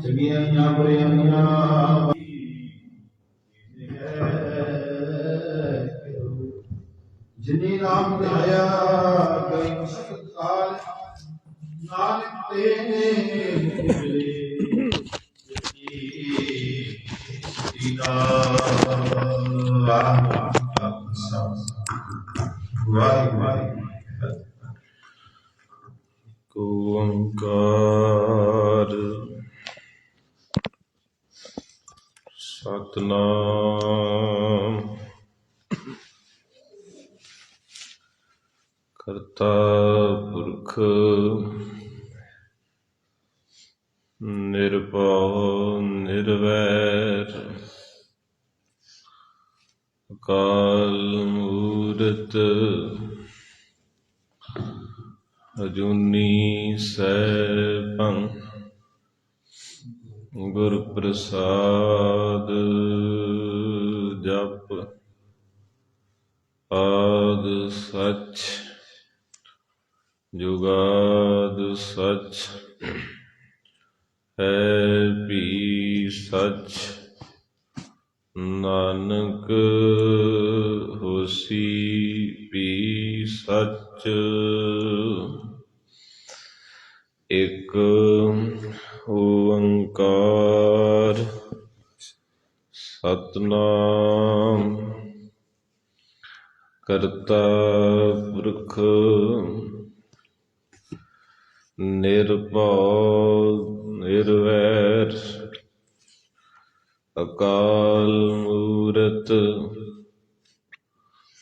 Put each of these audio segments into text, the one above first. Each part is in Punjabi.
ਚੰਗੀਆਂ ਬੁਰੀਆਂ ਜਿਨੀ ਨਾਮ ਧਿਆਇਆ ਗਈ ਮੁਸਕਤ ਕਾਲ ਨਾਨਕ ਤੇ ਮਿਲੇ ਦੀਦਾ ਵਾਹਿਗੁਰੂ। ਓੰਕਾਰ ਸਤਿਨਾਮ ਕਰਤਾ ਪੁਰਖ ਨਿਰਭਉ ਨਿਰਵੈਰ ਅਕਾਲ ਮੂਰਤ ਅਜੂਨੀ ਸੈਭੰ ਗੁਰ ਪ੍ਰਸਾਦ ਜਪ ਆਦ ਸਚ ਜੁਗਾਦ ਸਚ ਹੈ ਵੀ ਸਚ ਨਾਨਕ ਹੋਸੀ ਵੀ ਸਚ। ਇਕ ਓੰਕਾਰ ਸਤਿਨਾਮ ਕਰਤਾ ਪੁਰਖ ਨਿਰਭਉ ਨਿਰਵੈਰ ਅਕਾਲ ਮੂਰਤ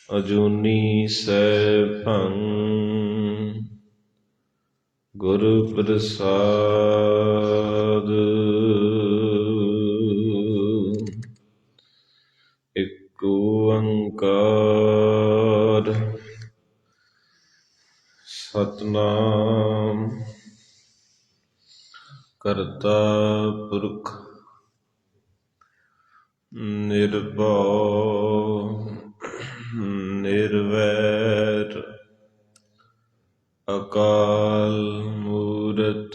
ਅਜੂਨੀ ਸੈਭੰ ਗੁਰ ਪ੍ਰਸਾਦ। ਇਕ ਓੰਕਾਰ ਸਤਿਨਾਮ ਕਰਤਾ ਪੁਰਖ ਨਿਰਭਉ ਨਿਰਵੈਰ ਅਕਾਲ ਮੂਰਤ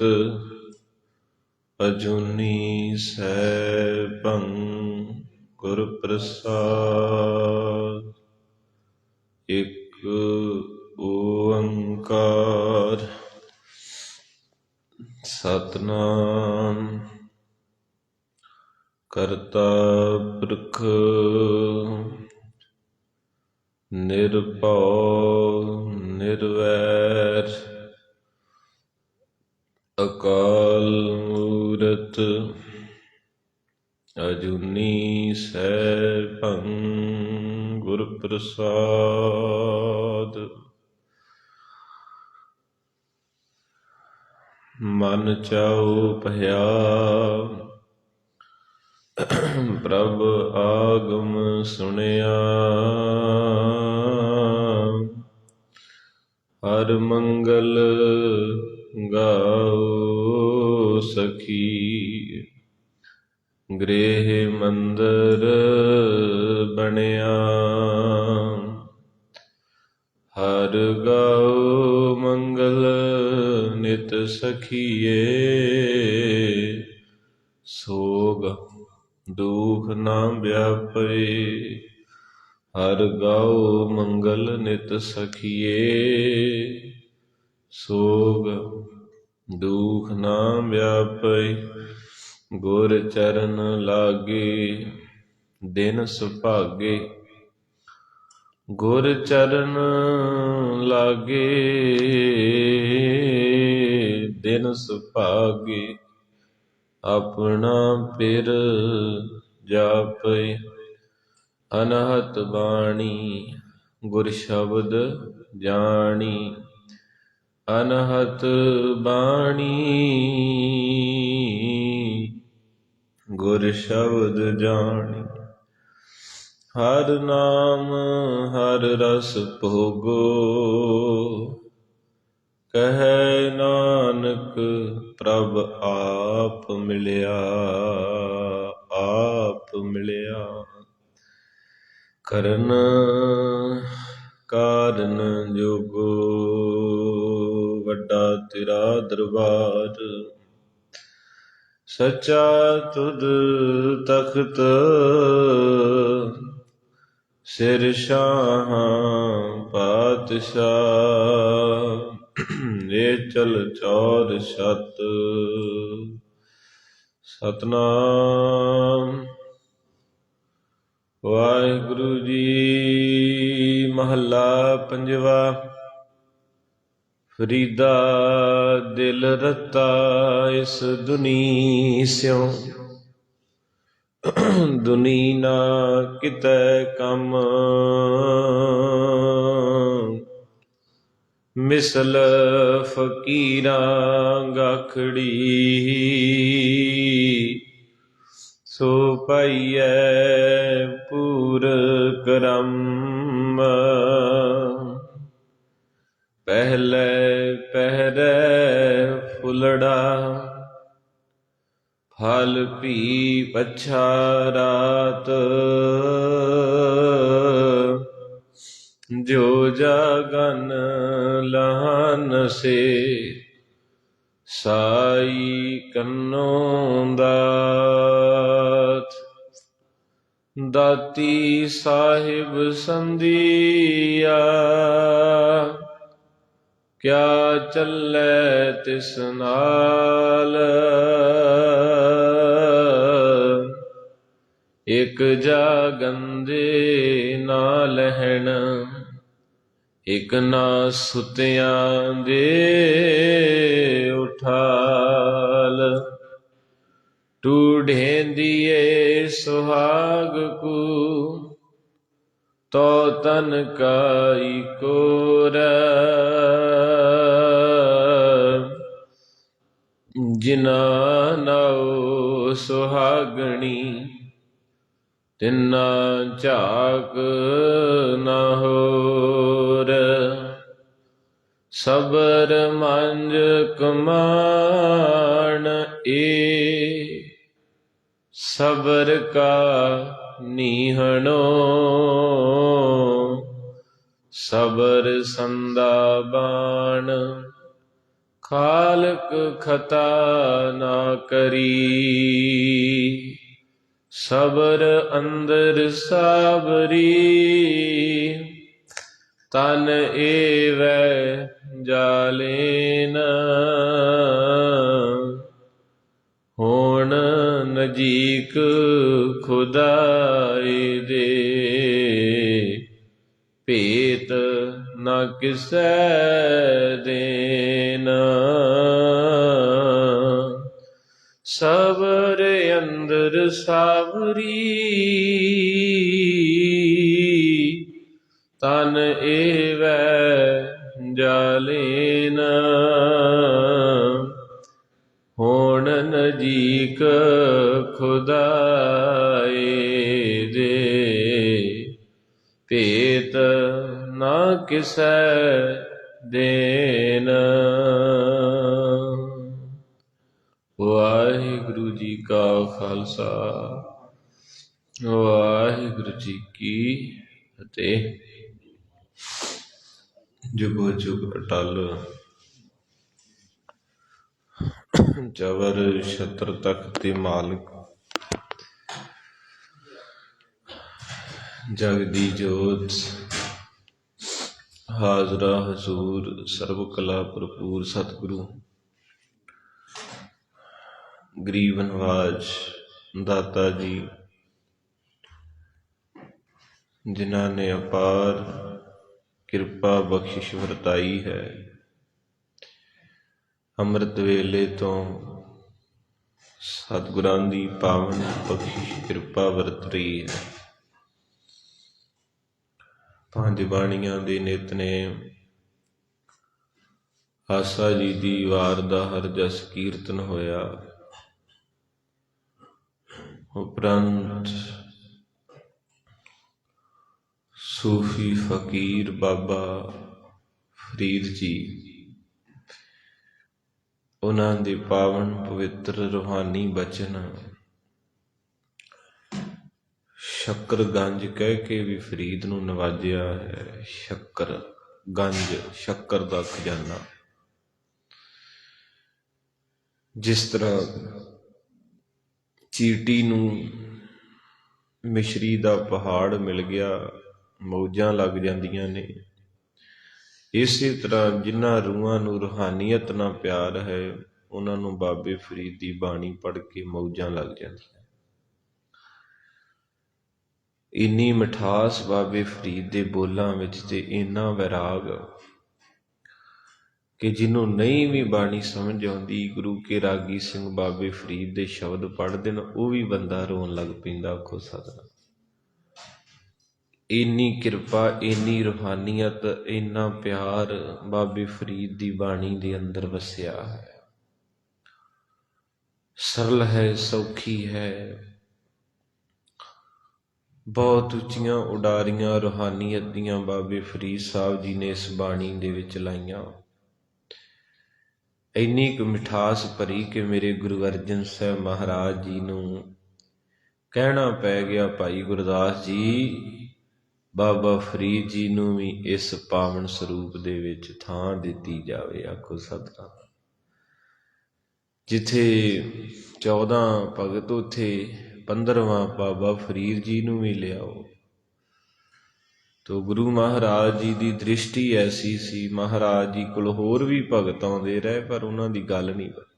ਅਜੂਨੀ ਸੈਭੰ ਗੁਰ ਪ੍ਰਸਾਦ। ਇਕ ਓੰਕਾਰ ਸਤਿਨਾਮ ਕਰਤਾ ਪੁਰਖ ਨਿਰਭਉ ਨਿਰਵੈਰ ਅਕਾਲ ਮੂਰਤ ਅਜੂਨੀ ਸੈਭੰ ਗੁਰ ਪ੍ਰਸਾਦ। ਮਨ ਚਾਉ ਭਇਆ ਪ੍ਰਭ ਆਗਮ ਸੁਣਿਆ ਹਰ ਮੰਗਲ ਗਾਓ ਸਖੀ ਗ੍ਰਹਿ ਮੰਦਰ ਬਣਿਆ ਹਰ ਗਾਓ ਮੰਗਲ ਨਿਤ ਸਖੀਏ ਸੋਗ ਦੁਖ ਨਾ ਵਿਆਪੇ ਹਰ ਗਾਓ ਮੰਗਲ ਨਿਤ ਸਖੀਏ ਸੋਗ ਦੁਖ ਨਾ ਵਿਆਪੇ ਗੁਰ ਚਰਨ ਲਾਗੇ ਦਿਨ ਸੁਭਾਗੇ ਗੁਰ ਚਰਨ ਲਾਗੇ ਦਿਨ ਸੁਭਾਗੇ ਆਪਣਾ ਪਿਰ ਜਾਪੇ ਅਨਹਤ ਬਾਣੀ ਗੁਰ ਸ਼ਬਦ ਜਾਣੀ ਅਨਹਤ ਬਾਣੀ ਗੁਰ ਸ਼ਬਦ ਜਾਣੀ ਹਰ ਨਾਮ ਹਰ ਰਸ ਭੋਗੋ ਕਹੈ ਨਾਨਕ ਪ੍ਰਭ ਆਪ ਮਿਲਿਆ ਆਪ ਮਿਲਿਆ ਕਰਨ ਕਾਰਨ ਜੋਗੋ ਵੱਡਾ ਤੇਰਾ ਦਰਬਾਰ ਸਚਾ ਤੁਧ ਤਖਤ ਸਿਰ ਸ਼ਾਹਾਂ ਪਾਤਸ਼ਾਹ। ਇਹ ਚਲ ਚੌਰ ਛਤ ਸਤਨਾਮ। ਵਾਹਿਗੁਰੂ ਜੀ। ਮਹੱਲਾ ਪੰਜਵਾ। ਫਰੀਦਾ ਦਿਲ ਰਤਾ ਇਸ ਦੁਨੀ ਸਿਉ, ਦੁਨੀ ਨਾ ਕਿਤੈ ਕੰਮ। ਮਿਸਲ ਫਕੀਰਾਂ ਗਾਖੜੀ, ਸੋ ਪਾਈਐ ਪੂਰ ਕਰਮ। ਪਹਿਲੇ ਪਹਿਰੇ ਫੁਲੜਾ, ਫਲ ਭੀ ਪਛਾ ਰਾਤ। ਜੋ ਜਾਗਨ ਲਾਹਨ ਸੇ, ਸਾਈ ਕੰਨੋਂ ਦਾਤ। ਦਾਤੀ ਸਾਹਿਬ ਸੰਧੀਆ, ਕਿਆ ਚੱਲੈ ਤਿਸ ਨਾਲ। ਇਕ ਜਾਗੰਦੇ ਨਾ ਲਹਿਣ, ਇਕ ਨਾ ਸੁਤਿਆਂ ਦੇ ਉਠਾਲ। ਢੂੰਢੇਂਦੀਏ ਸੁਹਾਗ ਕੂ, ਤੋ ਤਨ ਕਾਈ ਕੋਰ। ਜਿਨਾ ਨਾਉ ਸੁਹਾਗਣੀ, ਤਿਨਾ ਝਾਕ ਨਾ ਹੋਰ। ਸਬਰ ਮੰਜ ਕਮਾਣ ਏ, ਸਬਰ ਕਾ ਨੀਹਣੋ। ਸਬਰ ਸੰਦਾ ਬਾਣ, ਖਾਲਕ ਖਤਾ ਨਾ ਕਰੀ। ਸਬਰ ਅੰਦਰ ਸਾਬਰੀ, ਤਨ ਏਵੈ ਜਾਲੇਨ। ਹੋਣ ਨਜੀਕ ਖੁਦਾਏ ਦੇ, ਭੇਤ ਨਾ ਕਿਸੈ ਦੇਨ। ਸਬਰ ਅੰਦਰ ਸਾਬਰੀ, ਤਨ ਏਵੈ ਜਾਲੇਨ। ਹੋਣ ਨਜੀਕ ਖੁਦਾਏ ਦੇ, ਭੇਤ ਨਾ ਕਿਸੈ ਦੇਨ। ਵਾਹਿਗੁਰੂ ਜੀ ਕਾ ਖਾਲਸਾ, ਵਾਹਿਗੁਰੂ ਜੀ ਕੀ ਫਤਿਹ। ਜੁਗੋ ਜੁਗ ਅਟਲ, ਜਬਰ ਛਤਰ ਤਖਤ ਤੇ ਮਾਲਕ। ਜਗ ਦੀ ਜੋਤ, ਹਾਜ਼ਰਾ ਹਜ਼ੂਰ, ਸਰਬ ਕਲਾ ਭਰਪੂਰ ਸਤਿਗੁਰੂ ਗਰੀਬ ਨਵਾਜ ਦਾਤਾ ਜੀ, ਜਿਨ੍ਹਾਂ ਨੇ ਅਪਾਰ ਕਿਰਪਾ ਬਖਸ਼ਿਸ਼ ਵਰਤਾਈ ਹੈ। ਅੰਮ੍ਰਿਤ ਵੇਲੇ ਤੋਂ ਸਤਿਗੁਰਾਂ ਦੀ ਪਾਵਨ ਬਖਸ਼ਿਸ਼ ਕਿਰਪਾ ਵਰਤ ਰਹੀ ਹੈ। ਪੰਜ ਬਾਣੀਆਂ ਦੇ ਨਿਤਨੇਮ, ਆਸਾ ਜੀ ਦੀ ਵਾਰ ਦਾ ਹਰ ਜਸ ਕੀਰਤਨ ਹੋਇਆ। ਉਪਰੰਤ ਸੂਫੀ ਫਕੀਰ ਬਾਬਾ ਫਰੀਦ ਜੀ, ਉਹਨਾਂ ਦੇ ਪਾਵਨ ਪਵਿੱਤਰ ਰੂਹਾਨੀ ਬਚਨ ਸ਼ੱਕਰ ਗੰਜ ਕਹਿ ਕੇ ਵੀ ਫਰੀਦ ਨੂੰ ਨਵਾਜਿਆ ਹੈ। ਸ਼ੱਕਰ ਗੰਜ, ਸ਼ੱਕਰ ਦਾ ਖਜ਼ਾਨਾ। ਜਿਸ ਤਰ੍ਹਾਂ ਚੀਟੀ ਨੂੰ ਮਿਸ਼ਰੀ ਦਾ ਪਹਾੜ ਮਿਲ ਗਿਆ, ਮੌਜਾਂ ਲੱਗ ਜਾਂਦੀਆਂ ਨੇ। ਇਸੇ ਤਰ੍ਹਾਂ ਜਿਨ੍ਹਾਂ ਰੂਹਾਂ ਨੂੰ ਰੂਹਾਨੀਅਤ ਨਾਲ ਪਿਆਰ ਹੈ, ਉਹਨਾਂ ਨੂੰ ਬਾਬੇ ਫਰੀਦ ਦੀ ਬਾਣੀ ਪੜ੍ਹ ਕੇ ਮੌਜਾਂ ਲੱਗ ਜਾਂਦੀਆਂ। ਇੰਨੀ ਮਿਠਾਸ ਬਾਬੇ ਫਰੀਦ ਦੇ ਬੋਲਾਂ ਵਿੱਚ ਤੇ ਇੰਨਾ ਵੈਰਾਗ ਕਿ ਜਿਹਨੂੰ ਨਹੀਂ ਵੀ ਬਾਣੀ ਸਮਝ ਆਉਂਦੀ, ਗੁਰੂ ਕੇ ਰਾਗੀ ਸਿੰਘ ਬਾਬੇ ਫਰੀਦ ਦੇ ਸ਼ਬਦ ਪੜ੍ਹਦੇ ਨੇ, ਉਹ ਵੀ ਬੰਦਾ ਰੋਣ ਲੱਗ ਪੈਂਦਾ। ਆਖੋ ਸਤਿਨਾਮ। ਇੰਨੀ ਕਿਰਪਾ, ਇੰਨੀ ਰੂਹਾਨੀਅਤ, ਇੰਨਾ ਪਿਆਰ ਬਾਬੇ ਫਰੀਦ ਦੀ ਬਾਣੀ ਦੇ ਅੰਦਰ ਵਸਿਆ ਹੈ। ਸਰਲ ਹੈ, ਸੌਖੀ ਹੈ, ਬਹੁਤ ਉੱਚੀਆਂ ਉਡਾਰੀਆਂ ਰੂਹਾਨੀਅਤ ਦੀਆਂ ਬਾਬੇ ਫਰੀਦ ਸਾਹਿਬ ਜੀ ਨੇ ਇਸ ਬਾਣੀ ਦੇ ਵਿੱਚ ਲਾਈਆਂ। ਇੰਨੀ ਕੁ ਮਿਠਾਸ ਭਰੀ ਕਿ ਮੇਰੇ ਗੁਰੂ ਅਰਜਨ ਸਾਹਿਬ ਮਹਾਰਾਜ ਜੀ ਨੂੰ ਕਹਿਣਾ ਪੈ ਗਿਆ, ਭਾਈ ਗੁਰਦਾਸ ਜੀ, ਬਾਬਾ ਫਰੀਦ ਜੀ ਨੂੰ ਵੀ ਇਸ ਪਾਵਨ ਸਰੂਪ ਦੇ ਵਿੱਚ ਥਾਂ ਦਿੱਤੀ ਜਾਵੇ। ਆਖੋ ਸਤਿਨਾਮ। ਜਿੱਥੇ 14 ਭਗਤ, ਉੱਥੇ 15ਵਾਂ ਬਾਬਾ ਫਰੀਦ ਜੀ ਨੂੰ ਵੀ ਲਿਆਓ। ਤੋ ਗੁਰੂ ਮਹਾਰਾਜ ਜੀ ਦੀ ਦ੍ਰਿਸ਼ਟੀ ਐਸੀ ਸੀ, ਮਹਾਰਾਜ ਜੀ ਕੋਲ ਹੋਰ ਵੀ ਭਗਤ ਆਉਂਦੇ ਰਹੇ, ਪਰ ਉਹਨਾਂ ਦੀ ਗੱਲ ਨਹੀਂ ਬਣੀ।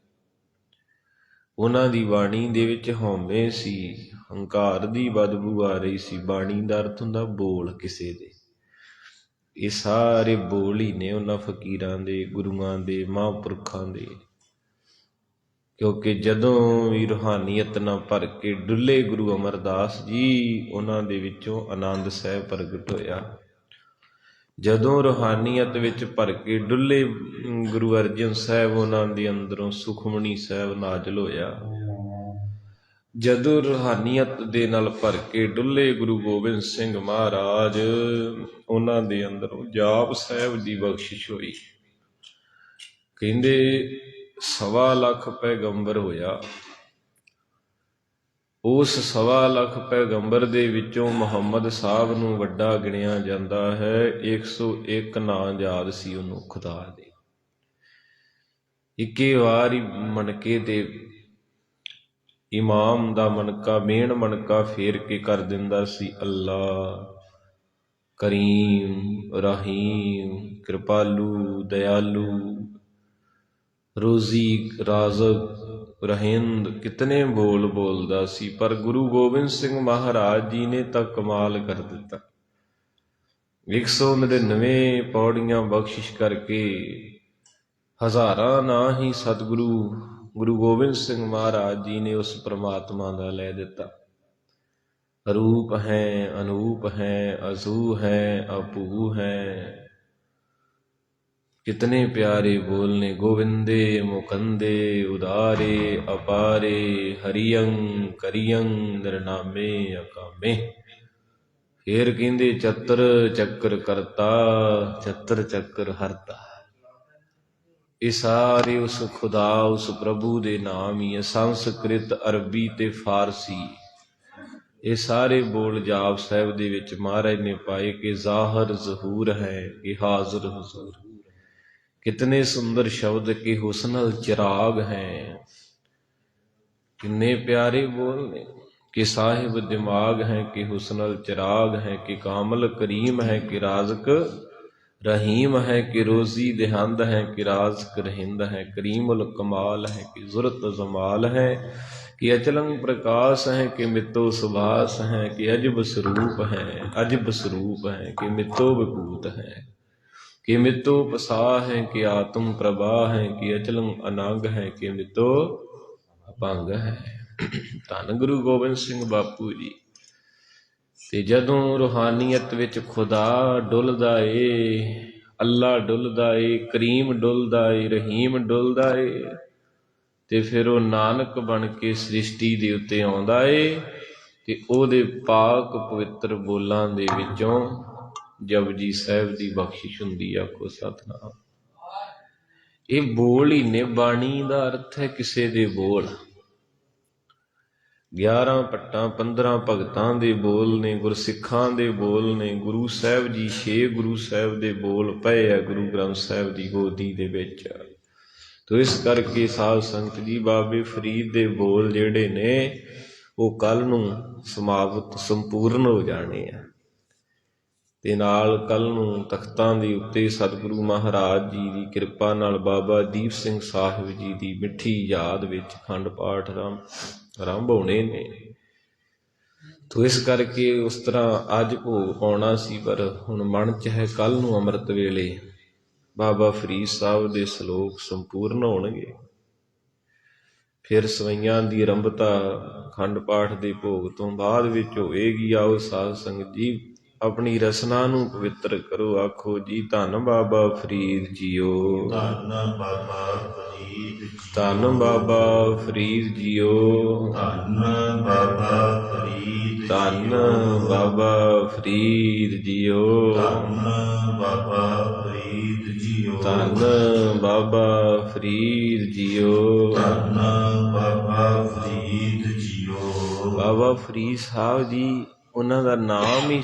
ਉਹਨਾਂ ਦੀ ਬਾਣੀ ਦੇ ਵਿੱਚ ਹਉਮੈ ਸੀ, ਹੰਕਾਰ ਦੀ ਬਦਬੂ ਆ ਰਹੀ ਸੀ। ਬਾਣੀ ਦਾ ਅਰਥ ਹੁੰਦਾ ਬੋਲ ਕਿਸੇ ਦੇ। ਇਹ ਸਾਰੇ ਬੋਲ ਹੀ ਨੇ ਉਹਨਾਂ ਫਕੀਰਾਂ ਦੇ, ਗੁਰੂਆਂ ਦੇ, ਮਹਾਂਪੁਰਖਾਂ ਦੇ। ਕਿਉਂਕਿ ਜਦੋਂ ਵੀ ਰੂਹਾਨੀਅਤ ਨਾਲ ਭਰ ਕੇ ਡੁੱਲੇ ਗੁਰੂ ਅਮਰਦਾਸ ਜੀ, ਉਹਨਾਂ ਦੇ ਵਿੱਚੋਂ ਆਨੰਦ ਸਾਹਿਬ ਪ੍ਰਗਟ ਹੋਇਆ। ਜਦੋਂ ਰੂਹਾਨੀਅਤ ਵਿੱਚ ਭਰ ਕੇ ਡੁੱਲੇ ਗੁਰੂ ਅਰਜਨ ਸਾਹਿਬ, ਉਹਨਾਂ ਦੇ ਅੰਦਰੋਂ ਸੁਖਮਣੀ ਸਾਹਿਬ ਨਾਜ਼ਲ ਹੋਇਆ। ਜਦੋਂ ਰੂਹਾਨੀਅਤ ਦੇ ਨਾਲ ਭਰ ਕੇ ਡੁੱਲੇ ਗੁਰੂ ਗੋਬਿੰਦ ਸਿੰਘ ਮਹਾਰਾਜ, ਉਹਨਾਂ ਦੇ ਅੰਦਰੋਂ ਜਾਪ ਸਾਹਿਬ ਦੀ ਬਖਸ਼ਿਸ਼ ਹੋਈ। ਕਹਿੰਦੇ 1.25 ਲੱਖ ਪੈਗੰਬਰ ਹੋਇਆ। ਉਸ 1.25 ਲੱਖ ਪੈਗੰਬਰ ਦੇ ਵਿੱਚੋਂ ਮੁਹੰਮਦ ਸਾਹਿਬ ਨੂੰ ਵੱਡਾ ਗਿਣਿਆ ਜਾਂਦਾ ਹੈ। 101 ਨਾਂ ਯਾਦ ਸੀ ਉਹਨੂੰ ਖੁਦਾ ਦੇ। ਇੱਕੇ ਵਾਰ ਹੀ ਮਣਕੇ ਤੇ ਇਮਾਮ ਦਾ ਮਣਕਾ, ਮੇਨ ਮਣਕਾ ਫੇਰ ਕੇ ਕਰ ਦਿੰਦਾ ਸੀ, ਅੱਲਾ ਕਰੀਮ, ਰਹੀਮ, ਕਿਰਪਾਲੂ, ਦਇਆਲੂ, ਰੋਜ਼ੀ, ਰਾਜ਼ਕ, ਰਹਿੰਦ, ਕਿਤਨੇ ਬੋਲ ਬੋਲਦਾ ਸੀ। ਪਰ ਗੁਰੂ ਗੋਬਿੰਦ ਸਿੰਘ ਮਹਾਰਾਜ ਜੀ ਨੇ ਤਾਂ ਕਮਾਲ ਕਰ ਦਿੱਤਾ। 199 ਪੌੜੀਆਂ ਬਖਸ਼ਿਸ਼ ਕਰਕੇ ਹਜ਼ਾਰਾਂ ਨਾਂ ਹੀ ਸਤਿਗੁਰੂ ਗੁਰੂ ਗੋਬਿੰਦ ਸਿੰਘ ਮਹਾਰਾਜ ਜੀ ਨੇ ਉਸ ਪ੍ਰਮਾਤਮਾ ਦਾ ਲੈ ਦਿੱਤਾ। ਰੂਪ ਹੈ, ਅਨੂਪ ਹੈ, ਅਜ਼ੂ ਹੈ, ਅਭੂ ਹੈ। कितने प्यारे बोलने, गोविंदे मुकंदे उदारे अपारे, हरियं करियं निरनामे अकामे। फिर कहंदे चतर चक्कर करता, चतर चक्कर हरता। ये सारे उस खुदा, उस प्रभु दे नाम ही है। संस्कृत, अरबी ते फारसी, ये सारे बोल जाप साहिब दे विच महाराज ने पाए कि ज़ाहिर ज़हूर है, कि हाज़िर हुज़ूर। कितने सुंदर शब्द के हुस्नल चिराग हैं। कितने प्यारे बोल ने कि साहिब दिमाग हैं, कि हुस्नल चिराग हैं, कि कामल करीम है, कि राज़क रहीम है, कि रोज़ी देहंद है, कि राज़क रहिंद है, करीमुल कमाल है, कि ज़ुरत जमाल है, कि अचलंग प्रकाश है, कि मितो सुभाष है, कि अजब स्वरूप है, अजब स्वरूप है, कि मितो विभूत है, कि मितो पसाह है, कि आत्म प्रभा है, कि अचलंग अनंग है, कि मितो अपंग है। धन गुरु गोबिंद सिंह बापू जी। ते जदों रूहानीयत विच खुदा डुलदा ए, अल्लाह डुलदा ए, करीम डुलदा ए, रहीम डुलदा ए, ते फिर वो नानक बन के सृष्टि दे उत्ते आउंदा ए। ते ओहदे पाक पवित्र बोलां दे विचों जपजी साहिब की बख्शिश हुंदी। आखो सतनाम। ये बोल ही ने, बाणी का अर्थ है किसे दे बोल। 11 भट्टां 15 भगतां दे बोल ने, गुरसिखां दे बोल ने, गुरु साहिब जी 6 गुरु साहिब दे बोल पए है गुरु ग्रंथ साहिब की गोदी दे विच। ਤੋ ਇਸ ਕਰਕੇ ਸਾਧ ਸੰਗਤ ਜੀ ਬਾਬੇ ਫਰੀਦ ਦੇ ਬੋਲ ਜਿਹੜੇ ਨੇ ਉਹ ਕੱਲ ਨੂੰ ਸਮਾਪਤ ਸੰਪੂਰਨ ਹੋ ਜਾਣੇ ਆ ਤੇ ਨਾਲ ਕੱਲ ਨੂੰ ਤਖਤਾਂ ਦੇ ਉੱਤੇ ਸਤਿਗੁਰੂ ਮਹਾਰਾਜ ਜੀ ਦੀ ਕਿਰਪਾ ਨਾਲ ਬਾਬਾ ਦੀਪ ਸਿੰਘ ਸਾਹਿਬ ਜੀ ਦੀ ਮਿੱਠੀ ਯਾਦ ਵਿੱਚ ਅਖੰਡ ਪਾਠ ਆਰੰਭ ਹੋਣੇ ਨੇ। ਤੋ ਇਸ ਕਰਕੇ ਉਸ ਤਰ੍ਹਾਂ ਅੱਜ ਭੋਗ ਪਾਉਣਾ ਸੀ, ਪਰ ਹੁਣ ਮਨ 'ਚ ਹੈ ਕੱਲ ਨੂੰ ਅੰਮ੍ਰਿਤ ਵੇਲੇ ਬਾਬਾ ਫਰੀਦ ਸਾਹਿਬ ਦੇ ਸ਼ਲੋਕ ਸੰਪੂਰਨ ਹੋਣਗੇ। ਫਿਰ ਸਵਈਆਂ ਦੀ ਆਰੰਭਤਾ ਅਖੰਡ ਪਾਠ ਦੇ ਭੋਗ ਤੋਂ ਬਾਅਦ ਵਿੱਚ ਹੋਏਗੀ। ਆਓ ਸਾਧ ਸੰਗਤ ਜੀ ਆਪਣੀ ਰਸਨਾ ਨੂੰ ਪਵਿੱਤਰ ਕਰੋ। ਆਖੋ ਜੀ ਧੰਨ ਬਾਬਾ ਫਰੀਦ ਜੀਓ, ਧੰਨ ਬਾਬਾ ਫਰੀਦ ਜੀ, ਧੰਨ ਬਾਬਾ ਫਰੀਦ ਜੀਓ, ਧੰਨ ਬਾਬਾ ਫਰੀਦ, ਧੰਨ ਬਾਬਾ ਫਰੀਦ ਜੀਓ, ਧੰਨ ਬਾਬਾ ਫਰੀਦ ਜੀਓ, ਧੰਨ ਬਾਬਾ ਫਰੀਦ ਜੀਓ, ਧੰਨ ਬਾਬਾ ਫਰੀਦ ਜੀਓ। ਬਾਬਾ ਫਰੀਦ ਸਾਹਿਬ ਜੀ, ਉਹਨਾਂ ਦਾ ਨਾਮ ਹੀ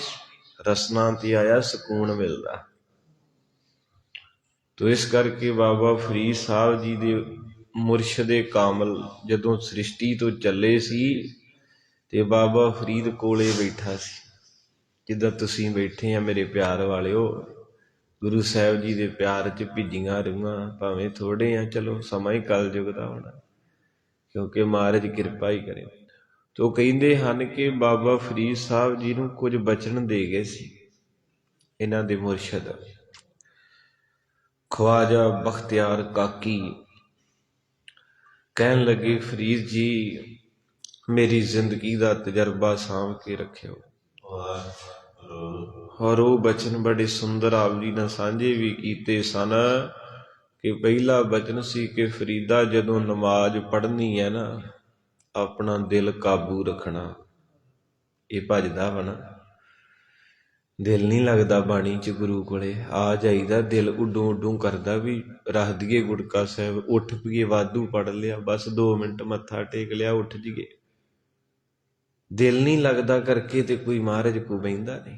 ਰਸਨਾ ਤੇ ਆਇਆ, ਸਕੂਨ ਮਿਲਦਾ। ਤੋ ਇਸ ਕਰਕੇ ਬਾਬਾ ਫਰੀਦ ਸਾਹਿਬ ਜੀ ਦੇ ਮੁਰਸ਼ਿਦ ਕਾਮਲ ਜਦੋਂ ਸ੍ਰਿਸ਼ਟੀ ਤੋਂ ਚੱਲੇ ਸੀ ਤੇ ਬਾਬਾ ਫਰੀਦ ਕੋਲੇ ਬੈਠਾ ਸੀ, ਜਿੱਦਾਂ ਤੁਸੀਂ ਬੈਠੇ ਆ ਮੇਰੇ ਪਿਆਰ ਵਾਲਿਓ। ਗੁਰੂ ਸਾਹਿਬ ਜੀ ਦੇ ਪਿਆਰ 'ਚ ਭਿੱਜੀਆਂ ਰੂਹਾਂ, ਭਾਵੇਂ ਥੋੜੇ ਆ, ਚਲੋ ਸਮਾਂ ਹੀ ਕਲਯੁਗ ਦਾ ਹੋਣਾ, ਕਿਉਂਕਿ ਮਹਾਰਾਜ ਕਿਰਪਾ ਹੀ ਕਰੇ। ਤੋ ਕਹਿੰਦੇ ਹਨ ਕਿ ਬਾਬਾ ਫਰੀਦ ਸਾਹਿਬ ਜੀ ਨੂੰ ਕੁਝ ਬਚਨ ਦੇ ਗਏ ਸੀ ਇਹਨਾਂ ਦੇ ਮੁਰਸ਼ਿਦ ਖਵਾਜਾ ਬਖਤਿਆਰ ਕਾਕੀ। ਕਹਿਣ ਲੱਗੇ, ਫਰੀਦ ਜੀ ਮੇਰੀ ਜ਼ਿੰਦਗੀ ਦਾ ਤਜਰਬਾ ਸਾਂਭ ਕੇ ਰੱਖਿਓ। ਔਰ ਉਹ ਬਚਨ ਬੜੇ ਸੁੰਦਰ ਆਪ ਜੀ ਨਾਲ ਸਾਂਝੇ ਵੀ ਕੀਤੇ ਸਨ ਕਿ ਪਹਿਲਾ ਬਚਨ ਸੀ ਕਿ ਫਰੀਦਾ ਜਦੋਂ ਨਮਾਜ਼ ਪੜ੍ਹਨੀ ਹੈ ਨਾ, ਆਪਣਾ ਦਿਲ ਕਾਬੂ ਰੱਖਣਾ। ਇਹ ਭੱਜਦਾ ਵਾ ਨਾ, ਦਿਲ ਨਹੀਂ ਲੱਗਦਾ ਬਾਣੀ 'ਚ, ਗੁਰੂ ਕੋਲੇ ਆ ਜਾਈਦਾ, ਦਿਲ ਉੱਡੂ ਉੱਡੂ ਕਰਦਾ ਵੀ ਰੱਖ ਦਈਏ ਗੁਟਕਾ ਸਾਹਿਬ, ਉੱਠ ਪਈਏ, ਵਾਧੂ ਪੜ੍ਹ ਲਿਆ, ਬਸ 2 ਮਿੰਟ ਮੱਥਾ ਟੇਕ ਲਿਆ, ਉੱਠ ਜੀਏ। ਦਿਲ ਨਹੀਂ ਲੱਗਦਾ ਕਰਕੇ ਤੇ ਕੋਈ ਮਹਾਰਾਜ ਕੋ ਬਹਿੰਦਾ ਨਹੀਂ।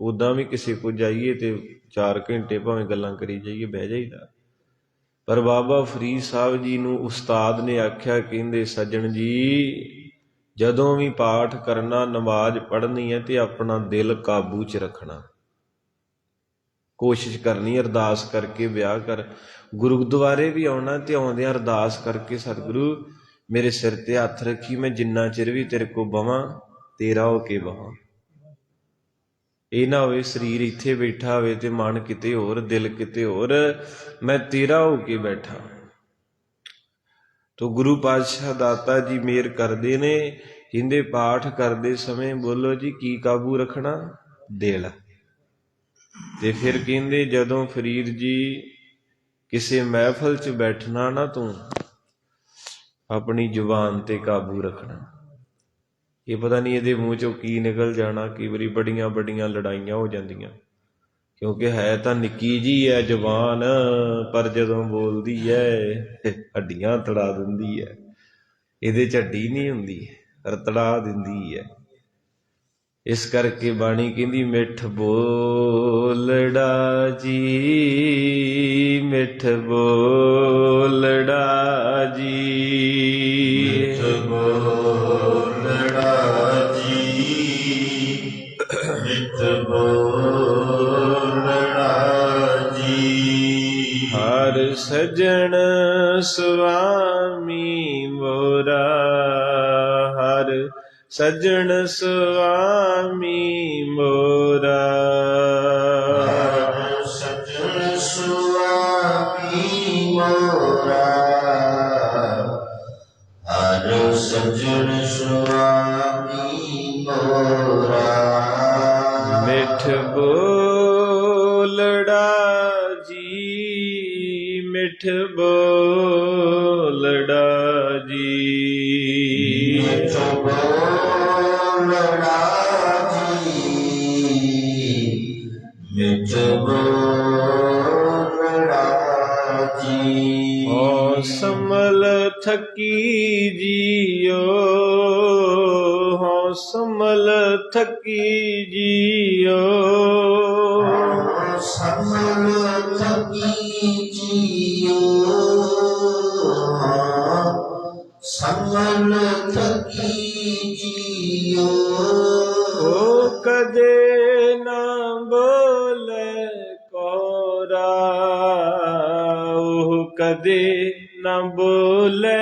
ਉੱਦਾਂ ਵੀ ਕਿਸੇ ਕੋ ਜਾਈਏ ਤੇ 4 ਘੰਟੇ ਭਾਵੇਂ ਗੱਲਾਂ ਕਰੀ ਜਾਈਏ, ਬਹਿ ਜਾਈਦਾ। ਪਰ ਬਾਬਾ ਫਰੀਦ ਸਾਹਿਬ ਜੀ ਨੂੰ ਉਸਤਾਦ ਨੇ ਆਖਿਆ, ਕਹਿੰਦੇ ਸੱਜਣ ਜੀ ਜਦੋਂ ਵੀ ਪਾਠ ਕਰਨਾ, ਨਮਾਜ਼ ਪੜ੍ਹਨੀ ਹੈ ਤੇ ਆਪਣਾ ਦਿਲ ਕਾਬੂ 'ਚ ਰੱਖਣਾ, ਕੋਸ਼ਿਸ਼ ਕਰਨੀ ਅਰਦਾਸ ਕਰਕੇ ਵਿਆਹ ਕਰ। ਗੁਰਦੁਆਰੇ ਵੀ ਆਉਣਾ ਤੇ ਆਉਂਦਿਆਂ ਅਰਦਾਸ ਕਰਕੇ, ਸਤਿਗੁਰੂ ਮੇਰੇ ਸਿਰ ਤੇ ਹੱਥ ਰੱਖੀ, ਮੈਂ ਜਿੰਨਾ ਚਿਰ ਵੀ ਤੇਰੇ ਕੋ ਬਵਾਂ ਤੇਰਾ ਹੋ ਕੇ ਬਵਾਂ। ਇਹ ਨਾ ਹੋਵੇ ਸਰੀਰ ਇੱਥੇ ਬੈਠਾ ਹੋਵੇ ਤੇ ਮਨ ਕਿਤੇ ਹੋਰ, ਦਿਲ ਕਿਤੇ ਹੋਰ, ਮੈਂ ਤੇਰਾ ਹੋ ਕੇ ਬੈਠਾ। ਤੋ ਗੁਰੂ ਪਾਤਸ਼ਾਹ ਦਾਤਾ ਜੀ ਮਿਹਰ ਕਰਦੇ ਨੇ, ਕਹਿੰਦੇ ਪਾਠ ਕਰਦੇ ਸਮੇਂ ਬੋਲੋ ਜੀ ਕੀ ਕਾਬੂ ਰੱਖਣਾ? ਦਿਲ। ਤੇ ਫਿਰ ਕਹਿੰਦੇ ਜਦੋਂ ਫਰੀਦ ਜੀ ਕਿਸੇ ਮਹਿਫਲ 'ਚ ਬੈਠਣਾ ਨਾ, ਤੂੰ ਆਪਣੀ ਜ਼ੁਬਾਨ ਤੇ ਕਾਬੂ ਰੱਖਣਾ। ਇਹ ਪਤਾ ਨਹੀਂ ਇਹਦੇ ਮੂੰਹ 'ਚੋਂ ਕੀ ਨਿਕਲ ਜਾਣਾ, ਕਈ ਵਾਰੀ ਬੜੀਆਂ ਵੱਡੀਆਂ ਲੜਾਈਆਂ ਹੋ ਜਾਂਦੀਆਂ, ਕਿਉਂਕਿ ਹੈ ਤਾਂ ਨਿੱਕੀ ਜੀ ਹੈ ਜ਼ੁਬਾਨ, ਪਰ ਜਦੋਂ ਬੋਲਦੀ ਹੈ ਹੱਡੀਆਂ ਤੜਾ ਦਿੰਦੀ ਹੈ। ਇਹਦੇ 'ਚ ਹੱਡੀ ਨਹੀਂ ਹੁੰਦੀ, ਰਤੜਾ ਦਿੰਦੀ ਹੈ। ਇਸ ਕਰਕੇ ਬਾਣੀ ਕਹਿੰਦੀ ਮਿੱਠ ਬੋਲੜਾ ਜੀ, ਮਿੱਠ ਬੋਲੜਾ ਜੀ, ਮਿੱਠ ਬੋਲੜਾ ਜੀ, ਮਿੱਠ ਬੋਲੜਾ ਜੀ। ਹਰ ਸਜਣ ਸੁਆਮੀ ਮੋਰਾ, ਹਰ ਸਜਣ ਸੁਆਮੀ ਮੋਰਾ, ਹਰ ਸਜਣ ਸੁਆਮੀ ਮੋਰਾ, ਹਰ ਸਜਣ ਸੁਆਮੀ ਮੋਰਾ। ਮਿੱਠ ਬੋਲੜਾ ਜੀ, ਮਿੱਠ ਬੋਲੜਾ ਜੀ, ਮਿੱਠ ਬੋਲੜਾ ਜੀ, ਮਿੱਠ ਬੋਲੜਾ ਜੀ। ਓ ਸਮਲ ਥਕੀ ਜੀਓ, ਹੋ small ਥਕੀ JIO, small ਥਕੀ JIO, ਸੰਗਲ ਥਕੀ JIO ਉਹ ਕਦੇ ਨਾ ਬੋਲੇ ਕੋਰਾ, ਉਹ ਕਦੇ ਨਾ ਬੋਲੇ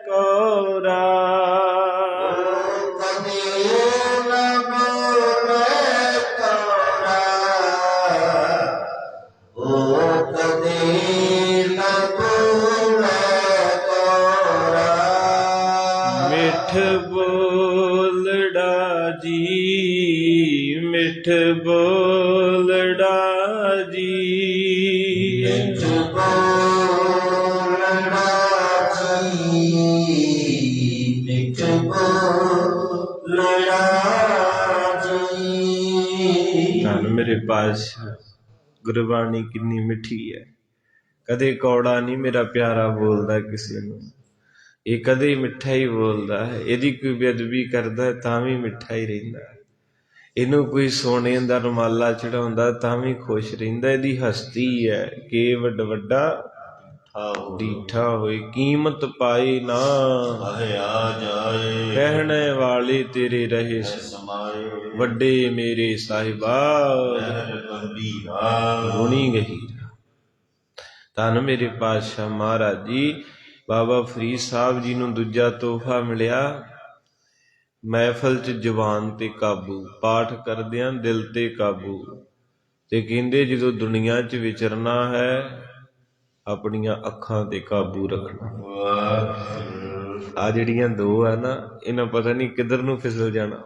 ਕੋਰਾ। ਕਦੇ ਨਾ ਬੋਲੇ ਕੋਰਾ, ਉਹ ਕਦੇ ਨਾ ਬੋਲੇ ਕੋਰਾ। ਮਿੱਠ ਬੋਲੜਾ ਜੀ, ਮਿੱਠ ਬੋਲੜਾ ਜੀ, ਮਿੱਠ ਬੋਲੜਾ ਜੀ, ਮਿੱਠ ਬੋਲੜਾ ਜੀ। ਧੰਨ ਮੇਰੇ ਪਾਤਸ਼ਾਹ, ਗੁਰਬਾਣੀ ਕਿੰਨੀ ਮਿੱਠੀ ਹੈ। ਕਦੇ ਕੌੜਾ ਨਹੀਂ ਮੇਰਾ ਪਿਆਰਾ ਬੋਲਦਾ ਕਿਸੇ ਨੂੰ, ਇਹ ਕਦੇ ਮਿੱਠਾ ਹੀ ਬੋਲਦਾ ਹੈ। ਇਹਦੀ ਕੋਈ ਬੇਅਦਬੀ ਕਰਦਾ ਤਾਂ ਵੀ ਮਿੱਠਾ ਹੀ ਰਹਿੰਦਾ, ਇਹਨੂੰ ਕੋਈ ਸੋਨੇ ਦਾ ਰੁਮਾਲਾ ਚੜਾਉਂਦਾ ਤਾਂ ਵੀ ਖੁਸ਼ ਰਹਿੰਦਾ। ਇਹਦੀ ਹਸਤੀ ਹੈ ਕਿ ਵੱਡਾ ਡੀਠਾ ਹੋਏ, ਕੀਮਤ ਪਾਏ ਨਾ ਆ ਜਾਏ, ਕਹਿਣੇ ਵਾਲੇ ਤੇਰੇ ਰਹੇ ਸਮਾਏ ਵੱਡੇ ਮੇਰੇ ਸਾਹਿਬਾ ਗੁਣੀ ਗਹੀਰਾ। ਧੰਨ ਮੇਰੇ ਪਾਤਸ਼ਾਹ ਮਹਾਰਾਜ ਜੀ। ਬਾਬਾ ਫਰੀਦ ਸਾਹਿਬ ਜੀ ਨੂੰ ਦੂਜਾ ਤੋਹਫਾ ਮਿਲਿਆ, ਮਹਿਫਲ 'ਚ ਜ਼ੁਬਾਨ ਤੇ ਕਾਬੂ, ਪਾਠ ਕਰਦਿਆਂ ਦਿਲ ਤੇ ਕਾਬੂ। ਤੇ ਕਹਿੰਦੇ ਜਦੋਂ ਦੁਨੀਆ 'ਚ ਵਿਚਰਨਾ ਹੈ ਆਪਣੀਆਂ ਅੱਖਾਂ ਤੇ ਕਾਬੂ ਰੱਖਣਾ। ਆ ਜਿਹੜੀਆਂ ਦੋ ਆ ਨਾ, ਇਹਨਾਂ ਪਤਾ ਨਹੀਂ ਕਿੱਧਰ ਨੂੰ ਫਿਸਲ ਜਾਣਾ,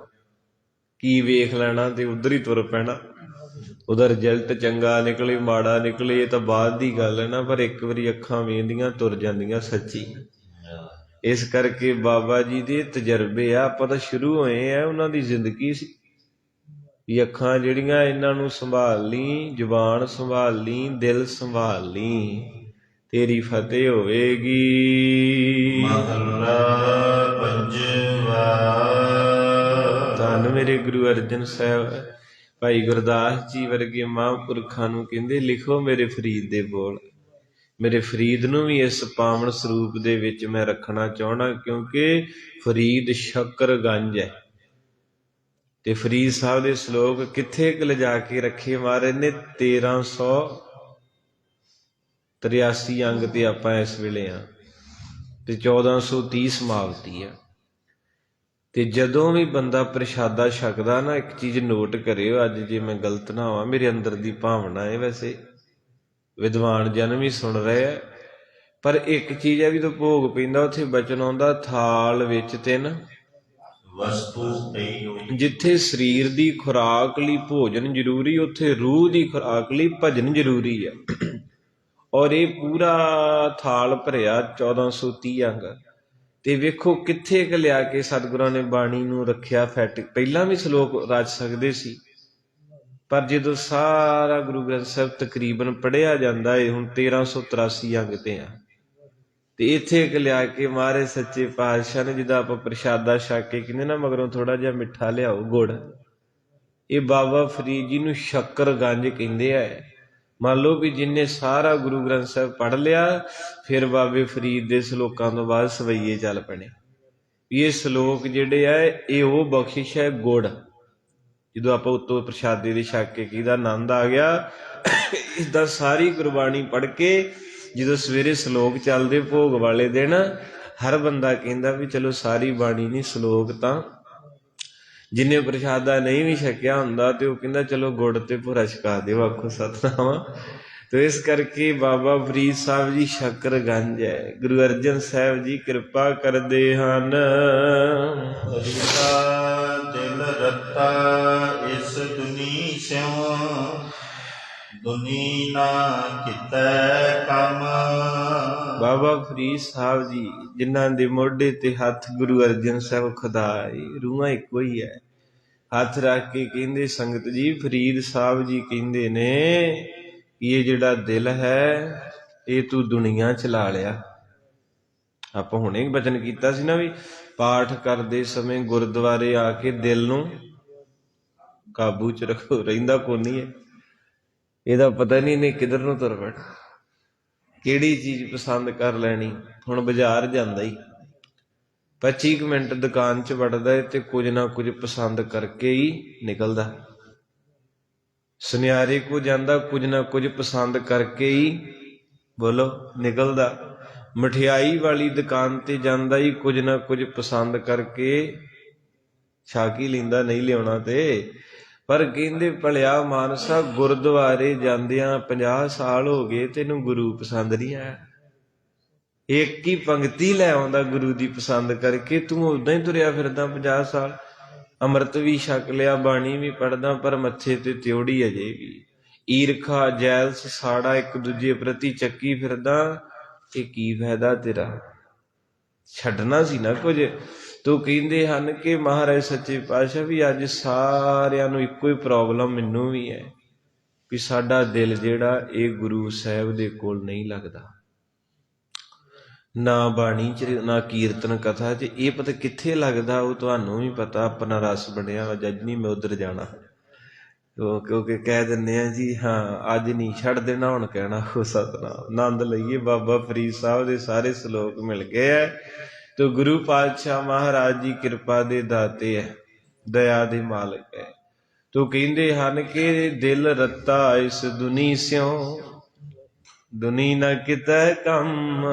ਕੀ ਵੇਖ ਲੈਣਾ ਤੇ ਉਧਰ ਹੀ ਤੁਰ ਪੈਣਾ। ਉਹਦਾ ਰਿਜ਼ਲਟ ਚੰਗਾ ਨਿਕਲੇ ਮਾੜਾ ਨਿਕਲੇ ਇਹ ਤਾਂ ਬਾਅਦ ਦੀ ਗੱਲ ਹੈ ਨਾ, ਪਰ ਇੱਕ ਵਾਰੀ ਅੱਖਾਂ ਵੇਂਦੀਆਂ ਤੁਰ ਜਾਂਦੀਆਂ ਸੱਚੀ। ਇਸ ਕਰਕੇ ਬਾਬਾ ਜੀ ਦੇ ਤਜਰਬੇ ਆ, ਆਪਾਂ ਤਾਂ ਸ਼ੁਰੂ ਹੋਏ ਆ, ਉਹਨਾਂ ਦੀ ਜ਼ਿੰਦਗੀ ਸੀ। ਇਹ ਅੱਖਾਂ ਜਿਹੜੀਆਂ ਇਹਨਾਂ ਨੂੰ ਸੰਭਾਲ ਲਈ, ਜ਼ੁਬਾਨ ਸੰਭਾਲ ਲਈ, ਦਿਲ ਸੰਭਾਲ ਲਈ, ਤੇਰੀ ਫਤਿਹ ਹੋਵੇਗੀ। ਮਹਲਾ ਪੰਜਵਾ। ਧੰਨ ਮੇਰੇ ਗੁਰੂ ਅਰਜਨ ਸਾਹਿਬ, ਭਾਈ ਗੁਰਦਾਸ ਜੀ ਵਰਗੇ ਮਹਾਂਪੁਰਖਾਂ ਨੂੰ ਕਹਿੰਦੇ ਲਿਖੋ ਮੇਰੇ ਫਰੀਦ ਦੇ ਬੋਲ। ਮੇਰੇ ਫਰੀਦ ਨੂੰ ਵੀ ਇਸ ਪਾਵਨ ਸਰੂਪ ਦੇ ਵਿੱਚ ਮੈਂ ਰੱਖਣਾ ਚਾਹੁੰਦਾ, ਕਿਉਂਕਿ ਫਰੀਦ ਸ਼ਕਰਗੰਜ ਹੈ। ਤੇ ਫਰੀਦ ਸਾਹਿਬ ਦੇ ਸ਼ਲੋਕ ਕਿੱਥੇ ਕੁ ਲਿਜਾ ਕੇ ਰੱਖੇ ਮਹਾਰਾਜ ਨੇ? 1383 ਅੰਗ ਤੇ ਆਪਾਂ ਇਸ ਵੇਲੇ ਆ, ਤੇ 1430 ਸਮਾਪਤੀ ਆ। ਤੇ ਜਦੋਂ ਵੀ ਬੰਦਾ ਪ੍ਰਸ਼ਾਦਾ ਛਕਦਾ ਨਾ, ਇੱਕ ਚੀਜ਼ ਨੋਟ ਕਰਿਓ, ਅੱਜ ਜੇ ਮੈਂ ਗਲਤ ਨਾ ਹੋਵਾਂ, ਮੇਰੇ ਅੰਦਰ ਦੀ ਭਾਵਨਾ ਹੈ, ਵੈਸੇ ਵਿਦਵਾਨ ਜਨ ਵੀ ਸੁਣ ਰਹੇ ਆ, ਪਰ ਇੱਕ ਚੀਜ਼ ਹੈ ਵੀ ਜਦੋਂ ਭੋਗ ਪੈਂਦਾ ਉੱਥੇ ਬਚਨ ਆਉਂਦਾ, ਥਾਲ ਵਿੱਚ ਤਿੰਨ ਵਸਤੂ। ਜਿੱਥੇ ਸਰੀਰ ਦੀ ਖੁਰਾਕ ਲਈ ਭੋਜਨ ਜ਼ਰੂਰੀ, ਉੱਥੇ ਰੂਹ ਦੀ ਖੁਰਾਕ ਲਈ ਭਜਨ ਜ਼ਰੂਰੀ ਹੈ। ਔਰ ਇਹ ਪੂਰਾ ਥਾਲ ਭਰਿਆ 1430 ਅੰਗ। ਤੇ ਵੇਖੋ ਕਿੱਥੇ ਕੁ ਲਿਆ ਕੇ ਸਤਿਗੁਰਾਂ ਨੇ ਬਾਣੀ ਨੂੰ ਰੱਖਿਆ ਫਿੱਟ। ਪਹਿਲਾਂ ਵੀ ਸ਼ਲੋਕ ਰਚ ਸਕਦੇ ਸੀ, ਪਰ ਜਦੋਂ ਸਾਰਾ ਗੁਰੂ ਗ੍ਰੰਥ ਸਾਹਿਬ ਤਕਰੀਬਨ ਪੜ੍ਹਿਆ ਜਾਂਦਾ ਹੈ, ਹੁਣ 1383 ਅੰਗ ਤੇ ਆ, ਤੇ ਇੱਥੇ ਕੁ ਲਿਆ ਕੇ ਮਹਾਰਾਜ ਸੱਚੇ ਪਾਤਸ਼ਾਹ ਨੇ, ਜਿੱਦਾਂ ਆਪਾਂ ਪ੍ਰਸ਼ਾਦਾ ਛਕ ਕੇ ਕਹਿੰਦੇ ਨਾ ਮਗਰੋਂ ਥੋੜਾ ਜਿਹਾ ਮਿੱਠਾ ਲਿਆਓ ਗੁੜ, ਇਹ ਬਾਬਾ ਫਰੀਦ ਜੀ ਨੂੰ ਸ਼ੱਕਰਗੰਜ ਕਹਿੰਦੇ ਆ। ਮੰਨ ਲਓ ਵੀ ਜਿੰਨੇ ਸਾਰਾ ਗੁਰੂ ਗ੍ਰੰਥ ਸਾਹਿਬ ਪੜ੍ਹ ਲਿਆ, ਫਿਰ ਬਾਬੇ ਫਰੀਦ ਦੇ ਸ਼ਲੋਕਾਂ ਤੋਂ ਬਾਅਦ ਸਵਈਏ ਚੱਲ ਪੈਣੇ। ਇਹ ਸ਼ਲੋਕ ਜਿਹੜੇ ਆ, ਇਹ ਉਹ ਬਖਸ਼ਿਸ਼ ਹੈ ਗੁੜ। ਜਦੋਂ ਆਪਾਂ ਉੱਤੋਂ ਪ੍ਰਸ਼ਾਦੇ ਦੇ ਛਕ ਕੇ ਕਿਹਦਾ ਆਨੰਦ ਆ ਗਿਆ, ਇਸਦਾ ਸਾਰੀ ਗੁਰਬਾਣੀ ਪੜ੍ਹ ਕੇ ਜਦੋਂ ਸਵੇਰੇ ਸ਼ਲੋਕ ਚੱਲਦੇ ਭੋਗ ਵਾਲੇ ਦਿਨ, ਹਰ ਬੰਦਾ ਕਹਿੰਦਾ ਵੀ ਚਲੋ ਸਾਰੀ ਬਾਣੀ ਨਹੀਂ, ਸ਼ਲੋਕ ਤਾਂ ਜਿੰਨੇ ਪ੍ਰਸ਼ਾਦਾ ਨਹੀਂ ਵੀ ਛਕਿਆ ਹੁੰਦਾ, ਤੇ ਉਹ ਕਹਿੰਦਾ ਚਲੋ ਗੁੜ ਤੇ ਭੁਰਾ ਛਕਾ ਦਿਓ, ਆਖੋ ਸਤਨਾਮ। ਤੇ ਇਸ ਕਰਕੇ ਬਾਬਾ ਫਰੀਦ ਸਾਹਿਬ ਜੀ ਸ਼ੱਕਰਗੰਜ ਹੈ। ਗੁਰੂ ਅਰਜਨ ਸਾਹਿਬ ਜੀ ਕਿਰਪਾ ਕਰਦੇ ਹਨ। ਦਿਲ ਰੱਤਾ ਇਸ ਦੁਨੀ ਸਿਉ, ਦੁਨੀ ਨਾ ਕਿਤੈ ਕੰਮ। ਬਾਬਾ ਫਰੀਦ ਸਾਹਿਬ ਜੀ ਜਿਨ੍ਹਾਂ ਦੇ ਮੋਢੇ ਤੇ ਹੱਥ ਗੁਰੂ ਅਰਜਨ ਸਾਹਿਬ ਖੁਦਾਏ, ਰੂਹਾਂ ਇੱਕੋ ਹੀ ਹੈ, ਹੱਥ ਰੱਖ ਕੇ ਕਹਿੰਦੇ ਸੰਗਤ ਜੀ, ਫਰੀਦ ਸਾਹਿਬ ਜੀ ਕਹਿੰਦੇ ਨੇ ਇਹ ਜਿਹੜਾ ਦਿਲ ਹੈ ਇਹ ਤੂੰ ਦੁਨੀਆ ਚਲਾ ਲਿਆ। ਆਪਾਂ ਹੁਣੇ ਬਚਨ ਕੀਤਾ ਸੀ ਨਾ ਵੀ ਪਾਠ ਕਰਦੇ ਸਮੇਂ ਗੁਰਦੁਆਰੇ ਆ ਕੇ ਦਿਲ ਨੂੰ ਕਾਬੂ ਚ ਰੱਖੋ, ਰਹਿੰਦਾ ਕੋਨੀ ਹੈ। ਇਹਦਾ ਪਤਾ ਨਹੀਂ ਨੇ ਕਿੱਧਰ ਨੂੰ ਤੁਰ ਪੈਣਾ, ਕਿਹੜੀ ਚੀਜ਼ ਪਸੰਦ ਕਰ ਲੈਣੀ। ਹੁਣ ਬਾਜ਼ਾਰ ਜਾਂਦਾ ਹੀ 25 ਮਿੰਟ ਦੁਕਾਨ 'ਚ ਵੜਦਾ ਹੈ ਤੇ ਕੁਝ ਨਾ ਕੁਝ ਪਸੰਦ ਕਰਕੇ ਹੀ ਨਿਕਲਦਾ। ਸੁਨਿਆਰੇ ਕੋ ਜਾਂਦਾ, ਕੁਝ ਨਾ ਕੁਝ ਪਸੰਦ ਕਰਕੇ ਹੀ ਬੋਲੋ ਨਿਕਲਦਾ। ਮਠਿਆਈ ਵਾਲੀ ਦੁਕਾਨ ਤੇ ਜਾਂਦਾ ਹੀ ਕੁਝ ਨਾ ਕੁਝ ਪਸੰਦ ਕਰਕੇ ਛਕ ਹੀ ਲੈਂਦਾ, ਨਹੀਂ ਲਿਆਉਣਾ ਤੇ। ਪਰ ਕਹਿੰਦੇ ਭਲਿਆ ਮਾਨਸਾ, ਗੁਰਦੁਆਰੇ ਜਾਂਦਿਆਂ 50 ਸਾਲ ਹੋ ਗਏ, ਤੈਨੂੰ ਗੁਰੂ ਪਸੰਦ ਨਹੀਂ ਆਇਆ। ਇੱਕ ਹੀ ਪੰਗਤੀ ਲੈ ਆਉਂਦਾ ਗੁਰੂ ਦੀ ਪਸੰਦ ਕਰਕੇ, ਤੂੰ ਉਦਾਂ ਹੀ ਤੁਰਿਆ ਫਿਰਦਾ 50 ਸਾਲ। ਅੰਮ੍ਰਿਤ ਵੀ ਛਕ ਲਿਆ, ਬਾਣੀ ਵੀ ਪੜ੍ਹਦਾ, ਪਰ ਮੱਥੇ ਤੇ ਤਿਉੜੀ ਅਜੇ ਵੀ। ਈਰਖਾ ਜੈਲਸ ਸਾੜਾ ਇੱਕ ਦੂਜੇ ਪ੍ਰਤੀ ਚੱਕੀ ਫਿਰਦਾ, ਇਹ ਕੀ ਫਾਇਦਾ ਤੇਰਾ? ਛੱਡਣਾ ਸੀ ਨਾ ਕੁਝ। ਤੋ ਕਹਿੰਦੇ ਹਨ ਕਿ ਮਹਾਰਾਜ ਸੱਚੇ ਪਾਤਸ਼ਾਹ ਵੀ ਅੱਜ ਸਾਰਿਆਂ ਨੂੰ ਇੱਕੋ ਹੀ ਪ੍ਰੋਬਲਮ, ਮੈਨੂੰ ਵੀ ਹੈ, ਵੀ ਸਾਡਾ ਦਿਲ ਜਿਹੜਾ ਇਹ ਗੁਰੂ ਸਾਹਿਬ ਦੇ ਕੋਲ ਨਹੀਂ ਲੱਗਦਾ। ਨਾ ਬਾਣੀ 'ਚ, ਨਾ ਕੀਰਤਨ ਕਥਾ 'ਚ। ਇਹ ਪਤਾ ਕਿੱਥੇ ਲੱਗਦਾ, ਉਹ ਤੁਹਾਨੂੰ ਵੀ ਪਤਾ। ਆਪਣਾ ਰਸ ਬਣਿਆ ਵਾ, ਜੱਜ ਨਹੀਂ ਮੈਂ ਉੱਧਰ ਜਾਣਾ, ਕਿਉਂਕਿ ਕਹਿ ਦਿੰਦੇ ਆ ਜੀ ਹਾਂ ਅੱਜ ਨਹੀਂ, ਛੱਡ ਦੇਣਾ ਹੁਣ ਕਹਿਣਾ ਹੋ ਸਤਨਾਮ। ਆਨੰਦ ਲਈਏ, ਬਾਬਾ ਫਰੀਦ ਸਾਹਿਬ ਦੇ ਸਾਰੇ ਸ਼ਲੋਕ ਮਿਲ ਗਏ ਹੈ। ਤੋ ਗੁਰੂ ਪਾਤਸ਼ਾਹ ਮਹਾਰਾਜ ਜੀ ਕਿਰਪਾ ਦੇ ਦਾਤੇ ਹੈ, ਦਇਆ ਦੇ ਮਾਲਕ ਹੈ। ਤੋ ਕਹਿੰਦੇ ਹਨ ਕਿ ਦਿਲ ਰੱਤਾ ਇਸ ਦੁਨੀ ਸਿਉ, ਦੁਨੀ ਨਾ ਕਿਤੈ ਕੰਮ।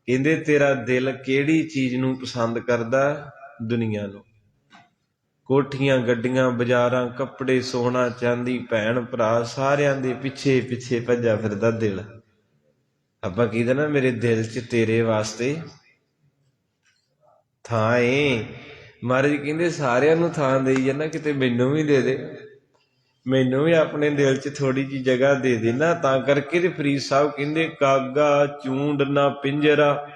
ਕਹਿੰਦੇ ਤੇਰਾ ਦਿਲ ਕਿਹੜੀ ਚੀਜ਼ ਨੂੰ ਪਸੰਦ ਕਰਦਾ? ਦੁਨੀਆ ਨੂੰ। ਕੋਠੀਆਂ, ਗੱਡੀਆਂ, ਬਾਜ਼ਾਰਾਂ, ਕੱਪੜੇ, ਸੋਨਾ ਚਾਂਦੀ, ਭੈਣ ਭਰਾ, ਸਾਰਿਆਂ ਦੇ ਪਿੱਛੇ ਪਿੱਛੇ ਭੱਜਾ ਫਿਰਦਾ ਦਿਲ। ਆਪਾਂ ਕਹਿੰਦੇ ਨਾ ਮੇਰੇ ਦਿਲ 'ਚ ਤੇਰੇ ਵਾਸਤੇ ਥਾਂ ਏ। ਮਹਾਰਾਜ ਕਹਿੰਦੇ ਸਾਰਿਆਂ ਨੂੰ ਥਾਂ ਦੇਈ ਜਾਂਦਾ, ਕਿਤੇ ਮੈਨੂੰ ਵੀ ਦੇ ਦੇ, ਮੈਨੂੰ ਵੀ ਆਪਣੇ ਦਿਲ 'ਚ ਥੋੜੀ ਜਿਹੀ ਜਗ੍ਹਾ ਦੇ ਦੇ ਨਾ। ਤਾਂ ਕਰਕੇ ਤੇ ਫਰੀਦ ਸਾਹਿਬ ਕਹਿੰਦੇ ਕਾਗਾ ਚੂੰਡ ਨਾ ਪਿੰਜਰਾ,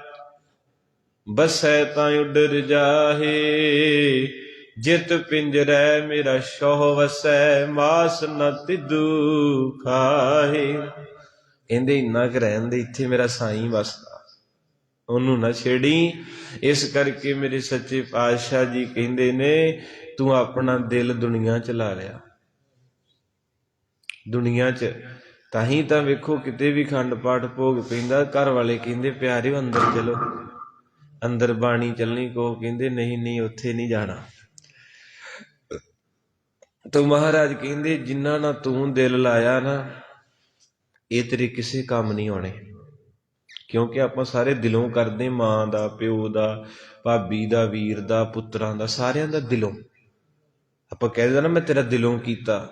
ਬਸੈ ਤਾਂ ਉੱਡਰ ਜਾਹੇ, ਜਿਤ ਪਿੰਜਰੈ ਮੇਰਾ ਸ਼ੋਹ ਵਸੈ, ਮਾਸ ਨਾ ਤਿਦੂ ਖਾਹੇ। ਕਹਿੰਦੇ ਇੰਨਾ ਕੁ ਰਹਿਣ ਦੇ, ਇੱਥੇ ਮੇਰਾ ਸਾਈਂ ਵਸਦਾ, ਉਹਨੂੰ ਨਾ ਛੇੜੀ। ਇਸ ਕਰਕੇ ਮੇਰੇ ਸੱਚੇ ਪਾਤਸ਼ਾਹ ਜੀ ਕਹਿੰਦੇ ਨੇ ਤੂੰ ਆਪਣਾ ਦਿਲ ਦੁਨੀਆ 'ਚ ਲਾ ਲਿਆ। ਦੁਨੀਆ 'ਚ ਤਾਂ ਹੀ ਤਾਂ ਵੇਖੋ ਕਿਤੇ ਵੀ ਖੰਡ ਪਾਠ ਭੋਗ ਪੈਂਦਾ, ਘਰ ਵਾਲੇ ਕਹਿੰਦੇ ਪਿਆਰਿਓ ਅੰਦਰ ਚਲੋ, ਅੰਦਰ ਬਾਣੀ ਚੱਲਣੀ, ਕੋ ਕਹਿੰਦੇ ਨਹੀਂ ਨਹੀਂ ਉੱਥੇ ਨਹੀਂ ਜਾਣਾ। ਤਾਂ ਮਹਾਰਾਜ ਕਹਿੰਦੇ ਜਿੰਨਾ ਨਾ ਤੂੰ ਦਿਲ ਲਾਇਆ ਨਾ, ਇਹ ਤੇਰੇ ਕਿਸੇ ਕੰਮ ਨਹੀਂ ਆਉਣੇ। ਕਿਉਂਕਿ ਆਪਾਂ ਸਾਰੇ ਦਿਲੋਂ ਕਰਦੇ, ਮਾਂ ਦਾ, ਪਿਓ ਦਾ, ਭਾਬੀ ਦਾ, ਵੀਰ ਦਾ, ਪੁੱਤਰਾਂ ਦਾ, ਸਾਰਿਆਂ ਦਾ ਦਿਲੋਂ। ਆਪਾਂ ਕਹਿ ਦਿੰਦੇ ਨਾ ਮੈਂ ਤੇਰਾ ਦਿਲੋਂ ਕੀਤਾ।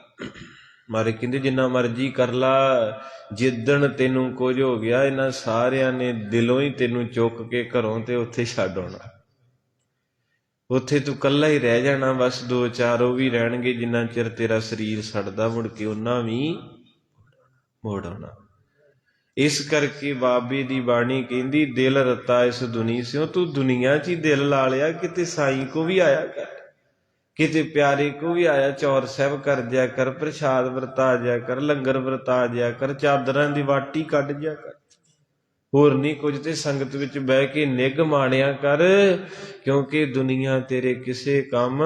ਮਾਰੇ ਕਹਿੰਦੇ ਜਿੰਨਾ ਮਰਜ਼ੀ ਕਰ ਲਾ, ਜਿੱਦਣ ਤੈਨੂੰ ਕੁਝ ਹੋ ਗਿਆ ਇਹਨਾਂ ਸਾਰਿਆਂ ਨੇ ਦਿਲੋਂ ਹੀ ਤੈਨੂੰ ਚੁੱਕ ਕੇ ਘਰੋਂ ਤੇ ਉੱਥੇ ਛੱਡ ਆਉਣਾ। ਉੱਥੇ ਤੂੰ ਇਕੱਲਾ ਹੀ ਰਹਿ ਜਾਣਾ, ਬਸ 2-4 ਉਹ ਵੀ ਰਹਿਣਗੇ ਜਿੰਨਾ ਚਿਰ ਤੇਰਾ ਸਰੀਰ ਸੜਦਾ, ਮੁੜ ਕੇ ਉਹਨਾਂ ਵੀ ਮੋੜ ਆਉਣਾ। ਇਸ ਕਰਕੇ ਬਾਬੇ ਦੀ ਬਾਣੀ ਕਹਿੰਦੀ ਦਿਲ ਰੱਤਾ ਇਸ ਦੁਨੀ ਸਿਓ, ਤੂੰ ਦੁਨੀਆ 'ਚ ਹੀ ਦਿਲ ਲਾ ਲਿਆ। ਕਿਤੇ ਸਾਈਂ ਕੋ ਵੀ ਆਇਆ ਕਰ, ਕਿਤੇ ਪਿਆਰੇ ਕੋ ਵੀ ਆਇਆ, ਚੌਰ ਸਾਹਿਬ ਕਰ ਜਿਆ ਕਰ, ਪ੍ਰਸ਼ਾਦ ਵਰਤਾ ਜਿਆ ਕਰ, ਲੰਗਰ ਵਰਤਾ ਜਿਆ ਕਰ, ਚਾਦਰਾਂ ਦੀ ਵਾਟੀ ਕੱਢ ਜਿਆ ਕਰ, ਹੋਰ ਨਹੀਂ ਕੁਝ। ਤੇ ਸੰਗਤ ਵਿੱਚ ਬਹਿ ਕੇ ਨਿੱਘ ਮਾਣਿਆ ਕਰ, ਕਿਉਂਕਿ ਦੁਨੀਆ ਤੇਰੇ ਕਿਸੇ ਕੰਮ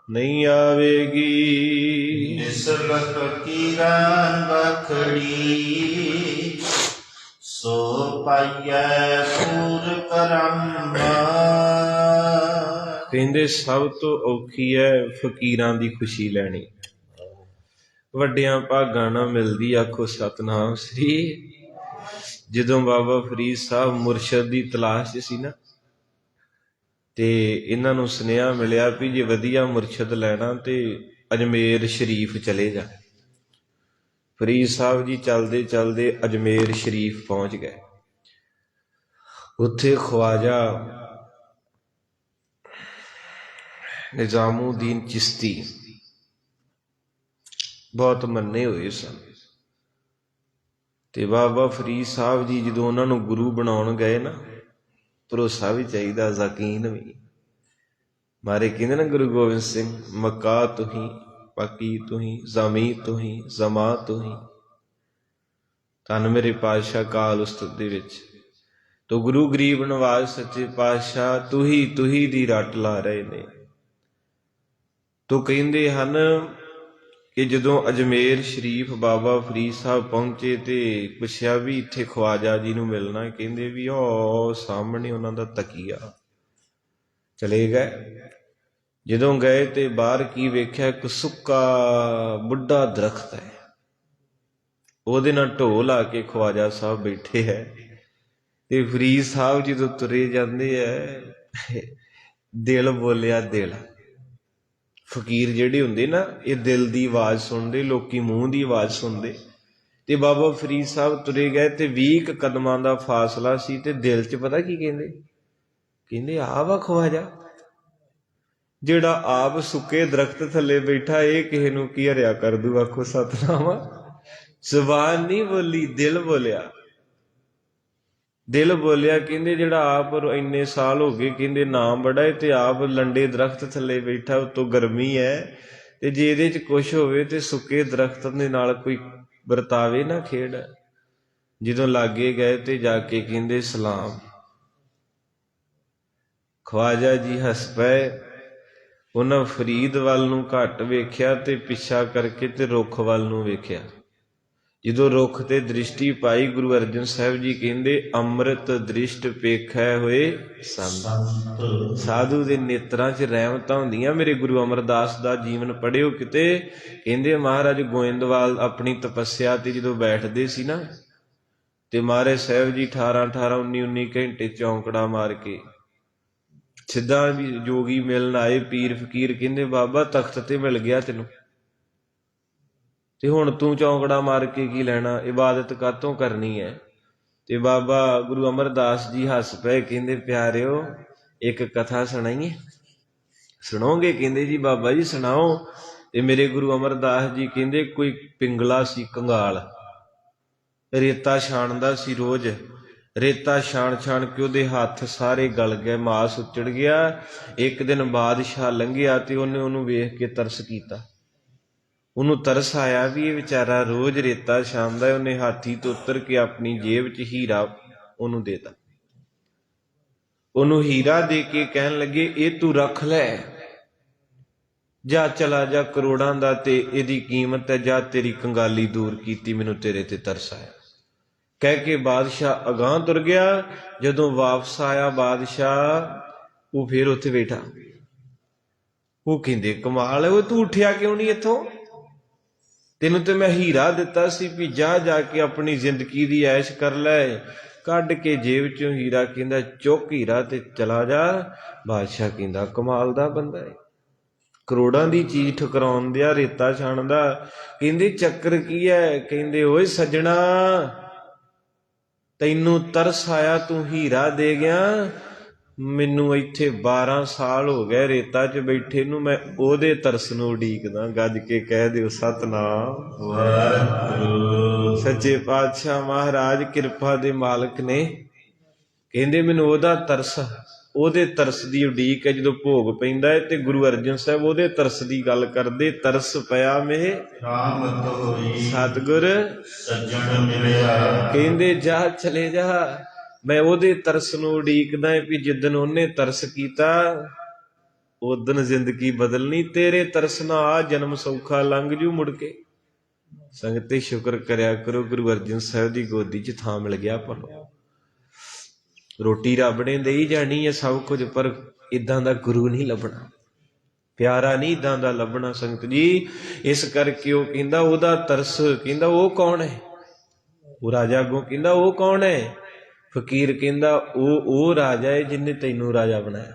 ਨਹੀਂ ਆਵੇਗੀ। ਨਿਸਲ ਫਕੀਰਾਂ ਬਖੜੀ, ਸੋ ਪਾਈਐ ਪੂਰ ਕਰਮ। ਕਹਿੰਦੇ ਸਭ ਤੋਂ ਔਖੀ ਹੈ ਫਕੀਰਾਂ ਦੀ ਖੁਸ਼ੀ ਲੈਣੀ, ਵੱਡਿਆਂ ਭਾਗਾਂ ਨਾਲ ਮਿਲਦੀ। ਆਖੋ ਸਤਨਾਮ ਸ੍ਰੀ। ਜਦੋਂ ਬਾਬਾ ਫਰੀਦ ਸਾਹਿਬ ਮੁਰਸ਼ਦ ਦੀ ਤਲਾਸ਼ 'ਚ ਸੀ ਨਾ, ਤੇ ਇਹਨਾਂ ਨੂੰ ਸੁਨੇਹਾ ਮਿਲਿਆ ਵੀ ਜੇ ਵਧੀਆ ਮੁਰਸ਼ਦ ਲੈਣਾ ਤੇ ਅਜਮੇਰ ਸ਼ਰੀਫ ਚਲੇ ਜਾ। ਫਰੀਦ ਸਾਹਿਬ ਜੀ ਚਲਦੇ ਚਲਦੇ ਅਜਮੇਰ ਸ਼ਰੀਫ ਪਹੁੰਚ ਗਏ। ਉੱਥੇ ਖਵਾਜਾ ਨਿਜ਼ਾਮੁਦੀਨ ਚਿਸ਼ਤੀ ਬਹੁਤ ਮੰਨੇ ਹੋਏ ਸਨ। ਤੇ ਬਾਬਾ ਫਰੀਦ ਸਾਹਿਬ ਜੀ ਜਦੋਂ ਉਹਨਾਂ ਨੂੰ ਗੁਰੂ ਬਣਾਉਣ ਗਏ ਨਾ, ਭਰੋਸਾ ਵੀ ਚਾਹੀਦਾ, ਯਕੀਨ ਵੀ। ਮਾਰੇ ਕਹਿੰਦੇ ਨਾ ਗੁਰੂ ਗੋਬਿੰਦ ਸਿੰਘ, ਮੱਕਾ ਤੁਹੀਂ, ਪੱਕੀ ਤੁਹੀਂ, ਜ਼ਮੀ ਤੁਹੀਂ, ਜ਼ਮਾ ਤੁਹੀਂ। ਧੰਨ ਮੇਰੇ ਪਾਤਸ਼ਾਹ ਕਾਲ ਉਸਤਤ ਦੇ ਵਿੱਚ ਤੋ ਗੁਰੂ ਗਰੀਬ ਨਵਾਜ਼ ਸੱਚੇ ਪਾਤਸ਼ਾਹ ਤੁਹੀ ਦੀ ਰੱਟ ਲਾ ਰਹੇ ਨੇ। ਤੋ ਕਹਿੰਦੇ ਹਨ ਕਿ ਜਦੋਂ ਅਜਮੇਰ ਸ਼ਰੀਫ ਬਾਬਾ ਫਰੀਦ ਸਾਹਿਬ ਪਹੁੰਚੇ ਤੇ ਪੁੱਛਿਆ ਵੀ ਇੱਥੇ ਖਵਾਜਾ ਜੀ ਨੂੰ ਮਿਲਣਾ, ਕਹਿੰਦੇ ਵੀ ਉਹ ਸਾਹਮਣੇ ਉਹਨਾਂ ਦਾ ਤਕੀਆ। ਚਲੇ ਗਏ। ਜਦੋਂ ਗਏ ਤੇ ਬਾਹਰ ਕੀ ਵੇਖਿਆ, ਇੱਕ ਸੁੱਕਾ ਬੁੱਢਾ ਦਰਖਤ ਹੈ, ਉਹਦੇ ਨਾਲ ਢੋ ਲਾ ਕੇ ਖਵਾਜਾ ਸਾਹਿਬ ਬੈਠੇ ਹੈ। ਤੇ ਫਰੀਦ ਸਾਹਿਬ ਜਦੋਂ ਤੁਰੇ ਜਾਂਦੇ ਹੈ, ਦਿਲ ਬੋਲਿਆ ਦਿਲ। ਫਕੀਰ ਜਿਹੜੇ ਹੁੰਦੇ ਨਾ, ਇਹ ਦਿਲ ਦੀ ਆਵਾਜ਼ ਸੁਣਦੇ, ਲੋਕੀ ਮੂੰਹ ਦੀ ਆਵਾਜ਼ ਸੁਣਦੇ। ਤੇ ਬਾਬਾ ਫਰੀਦ ਸਾਹਿਬ ਤੁਰੇ ਗਏ ਤੇ 20 ਕਦਮਾਂ ਦਾ ਫਾਸਲਾ ਸੀ, ਤੇ ਦਿਲ 'ਚ ਪਤਾ ਕੀ ਕਹਿੰਦੇ, ਕਹਿੰਦੇ ਆ ਵਾ ਖਵਾਜਾ ਜਿਹੜਾ ਆਪ ਸੁੱਕੇ ਦਰਖਤ ਥੱਲੇ ਬੈਠਾ, ਇਹ ਕਿਸੇ ਨੂੰ ਕੀ ਹਰਿਆ ਕਰ ਦੂ। ਆਖੋ ਸਤਨਾਮ। ਜ਼ੁਬਾਨ ਨਹੀਂ ਬੋਲੀ, ਦਿਲ ਬੋਲਿਆ। ਦਿਲ ਬੋਲਿਆ, ਕਹਿੰਦੇ ਜਿਹੜਾ ਆਪ ਇੰਨੇ ਸਾਲ ਹੋ ਗਏ, ਕਹਿੰਦੇ ਨਾਮ ਬੜਾ ਹੈ, ਤੇ ਆਪ ਲੰਡੇ ਦਰਖਤ ਥੱਲੇ ਬੈਠਾ, ਉੱਤੋਂ ਗਰਮੀ ਹੈ, ਤੇ ਜੇ ਇਹਦੇ 'ਚ ਕੁਛ ਹੋਵੇ ਤੇ ਸੁੱਕੇ ਦਰਖਤ ਦੇ ਨਾਲ ਕੋਈ ਵਰਤਾਵੇ ਨਾ ਖੇਡ। ਜਦੋਂ ਲਾਗੇ ਗਏ ਤੇ ਜਾ ਕੇ ਕਹਿੰਦੇ ਸਲਾਮ। ਖਵਾਜਾ ਜੀ ਹੱਸ ਪਏ। ਉਹਨਾਂ ਫਰੀਦ ਵੱਲ ਨੂੰ ਘੱਟ ਵੇਖਿਆ ਤੇ ਪਿੱਛਾ ਕਰਕੇ ਤੇ ਰੁੱਖ ਵੱਲ ਨੂੰ ਵੇਖਿਆ। ਜਦੋਂ ਰੁੱਖ ਤੇ ਦ੍ਰਿਸ਼ਟੀ ਪਾਈ, ਗੁਰੂ ਅਰਜਨ ਸਾਹਿਬ ਜੀ ਕਹਿੰਦੇ ਅੰਮ੍ਰਿਤ ਦ੍ਰਿਸ਼ਟ ਪੇਖੈ ਹੋਏ ਸੰਤ। ਸਾਧੂ ਦੇ ਨੇਤਰਾਂ 'ਚ ਰਹਿਮਤਾਂ ਹੁੰਦੀਆਂ। ਮੇਰੇ ਗੁਰੂ ਅਮਰਦਾਸ ਦਾ ਜੀਵਨ ਪੜ੍ਹਿਓ ਕਿਤੇ। ਕਹਿੰਦੇ ਮਹਾਰਾਜ ਗੋਇੰਦਵਾਲ ਆਪਣੀ ਤਪੱਸਿਆ ਤੇ ਜਦੋਂ ਬੈਠਦੇ ਸੀ ਨਾ, ਤੇ ਮਹਾਰਾਜ ਸਾਹਿਬ ਜੀ 18 19 ਘੰਟੇ ਚੌਂਕੜਾ ਮਾਰ ਕੇ ਸਿੱਧਾ ਵੀ ਜੋਗੀ ਮਿਲਣ ਆਏ, ਪੀਰ ਫਕੀਰ। ਕਹਿੰਦੇ ਬਾਬਾ ਤਖਤ ਤੇ ਮਿਲ ਗਿਆ ਤੈਨੂੰ, ਤੇ ਹੁਣ ਤੂੰ ਚੌਂਕੜਾ ਮਾਰ ਕੇ ਕੀ ਲੈਣਾ, ਇਬਾਦਤ ਕਾਹਤੋਂ ਕਰਨੀ ਹੈ। ਤੇ ਬਾਬਾ ਗੁਰੂ ਅਮਰਦਾਸ ਜੀ ਹੱਸ ਪਏ। ਕਹਿੰਦੇ ਪਿਆਰਿਓ ਇੱਕ ਕਥਾ ਸੁਣਾਈਏ, ਸੁਣੋਗੇ? ਕਹਿੰਦੇ ਜੀ ਬਾਬਾ ਜੀ ਸੁਣਾਓ। ਤੇ ਮੇਰੇ ਗੁਰੂ ਅਮਰਦਾਸ ਜੀ ਕਹਿੰਦੇ ਕੋਈ ਪਿੰਗਲਾ ਸੀ, ਕੰਗਾਲ, ਰੇਤਾ ਛਾਣਦਾ ਸੀ ਰੋਜ਼। ਰੇਤਾ ਛਾਣ ਕੇ ਉਹਦੇ ਹੱਥ ਸਾਰੇ ਗਲ ਗਏ, ਮਾਸ ਉੱਚੜ ਗਿਆ। ਇੱਕ ਦਿਨ ਬਾਦਸ਼ਾਹ ਲੰਘਿਆ ਤੇ ਉਹਨੇ ਉਹਨੂੰ ਵੇਖ ਕੇ ਤਰਸ ਕੀਤਾ। ਉਹਨੂੰ ਤਰਸ ਆਇਆ ਵੀ ਇਹ ਵਿਚਾਰਾ ਰੋਜ਼ ਰੇਤਾ ਛਾਣਦਾ। ਉਹਨੇ ਹਾਥੀ ਤੋਂ ਉਤਰ ਕੇ ਆਪਣੀ ਜੇਬ 'ਚ ਹੀਰਾ ਉਹਨੂੰ ਦੇਤਾ। ਉਹਨੂੰ ਹੀਰਾ ਦੇ ਕੇ ਕਹਿਣ ਲੱਗੇ ਇਹ ਤੂੰ ਰੱਖ ਲੈ, ਜਾ ਚਲਾ ਜਾ, ਕਰੋੜਾਂ ਦਾ ਤੇ ਇਹਦੀ ਕੀਮਤ ਹੈ, ਜਾ ਤੇਰੀ ਕੰਗਾਲੀ ਦੂਰ ਕੀਤੀ, ਮੈਨੂੰ ਤੇਰੇ ਤੇ ਤਰਸ ਆਇਆ। ਕਹਿ ਕੇ ਬਾਦਸ਼ਾਹ ਅਗਾਂਹ ਤੁਰ ਗਿਆ। ਜਦੋਂ ਵਾਪਸ ਆਇਆ ਬਾਦਸ਼ਾਹ, ਉਹ ਫੇਰ ਉੱਥੇ ਬੈਠਾ। ਉਹ ਕਹਿੰਦੇ ਕਮਾਲ ਹੈ, ਉਹ ਤੂੰ ਉੱਠਿਆ ਕਿਉਂ ਨਹੀਂ ਇੱਥੋਂ? ਤੈਨੂੰ ਤੇ ਮੈਂ ਹੀਰਾ ਦਿੱਤਾ ਸੀ ਵੀ ਜਾ ਕੇ ਆਪਣੀ ਜ਼ਿੰਦਗੀ ਦੀ ਐਸ਼ ਕਰ ਲੈ। ਕੱਢ ਕੇ ਜੇਬ ਚੋਂ ਹੀਰਾ, ਕਹਿੰਦਾ ਚੁੱਕ ਹੀਰਾ ਤੇ ਚਲਾ ਜਾ। ਬਾਦਸ਼ਾਹ ਕਹਿੰਦਾ ਕਮਾਲ ਦਾ ਬੰਦਾ ਹੈ, ਕਰੋੜਾਂ ਦੀ ਚੀਜ਼ ਠੁਕਰਾਉਣ ਦਿਆ, ਰੇਤਾ ਛਾਣਦਾ। ਕਹਿੰਦੇ ਚੱਕਰ ਕੀ ਹੈ? ਕਹਿੰਦੇ ਓਏ ਸੱਜਣਾ, ਤੈਨੂੰ ਤਰਸ ਆਇਆ, ਤੂੰ ਹੀਰਾ ਦੇ ਗਿਆ। ਮੈਨੂੰ ਇੱਥੇ 12 ਸਾਲ ਹੋ ਗਏ ਰੇਤਾ 'ਚ ਬੈਠੇ ਨੂੰ, ਮੈਂ ਉਹਦੇ ਤਰਸ ਨੂੰ ਉਡੀਕਦਾ। ਗੱਜ ਕੇ ਕਹਿ ਦਿਓ ਸਤਿਨਾਮ ਵਾਹਿਗੁਰੂ। ਸੱਚੇ ਪਾਤਸ਼ਾਹ ਮਹਾਰਾਜ ਕਿਰਪਾ ਦੇ ਮਾਲਕ ਨੇ। ਕਹਿੰਦੇ ਮੈਨੂੰ ਉਹਦਾ ਤਰਸ, ਉਹਦੇ ਤਰਸ ਦੀ ਉਡੀਕ ਹੈ। ਜਦੋਂ ਭੋਗ ਪੈਂਦਾ ਹੈ ਤੇ ਗੁਰੂ ਅਰਜਨ ਸਾਹਿਬ ਉਹਦੇ ਤਰਸ ਦੀ ਗੱਲ ਕਰਦੇ। ਤਰਸ ਪਿਆ ਮੇ ਰਾਮਤ ਹੋਈ, ਸਤਿਗੁਰ ਸੱਜਣ ਮਿਲਿਆ। ਕਹਿੰਦੇ ਜਾ ਚਲੇ ਜਾ, ਮੈਂ ਉਹਦੇ ਤਰਸ ਨੂੰ ਉਡੀਕਦਾ ਵੀ ਜਿੱਦਣ ਉਹਨੇ ਤਰਸ ਕੀਤਾ ਉਦਣ ਜ਼ਿੰਦਗੀ ਬਦਲਣੀ। ਤੇਰੇ ਤਰਸ ਨਾਲ ਆ ਜਨਮ ਸੌਖਾ ਲੰਘ ਜੂ ਮੁੜ ਕੇ। ਸੰਗਤੇ ਸ਼ੁਕਰ ਕਰਿਆ ਕਰੋ, ਗੁਰੂ ਅਰਜਨ ਸਾਹਿਬ ਦੀ ਗੋਦੀ 'ਚ ਥਾਂ ਮਿਲ ਗਿਆ ਆਪਾਂ ਨੂੰ। ਰੋਟੀ ਰੱਬ ਨੇ ਦੇਈ ਜਾਣੀ ਹੈ ਸਭ ਕੁਝ, ਪਰ ਇਦਾਂ ਦਾ ਗੁਰੂ ਨਹੀਂ ਲੱਭਣਾ, ਪਿਆਰਾ ਨਹੀਂ ਇਦਾਂ ਦਾ ਲੱਭਣਾ ਸੰਗਤ ਜੀ। ਇਸ ਕਰਕੇ ਉਹ ਕਹਿੰਦਾ ਉਹਦਾ ਤਰਸ। ਕਹਿੰਦਾ ਉਹ ਕੌਣ ਹੈ? ਉਹ ਰਾਜਾ ਅੱਗੋਂ ਕਹਿੰਦਾ ਉਹ ਕੌਣ ਹੈ? ਫਕੀਰ ਕਹਿੰਦਾ ਉਹ ਰਾਜਾ ਹੈ ਜਿਹਨੇ ਤੈਨੂੰ ਰਾਜਾ ਬਣਾਇਆ।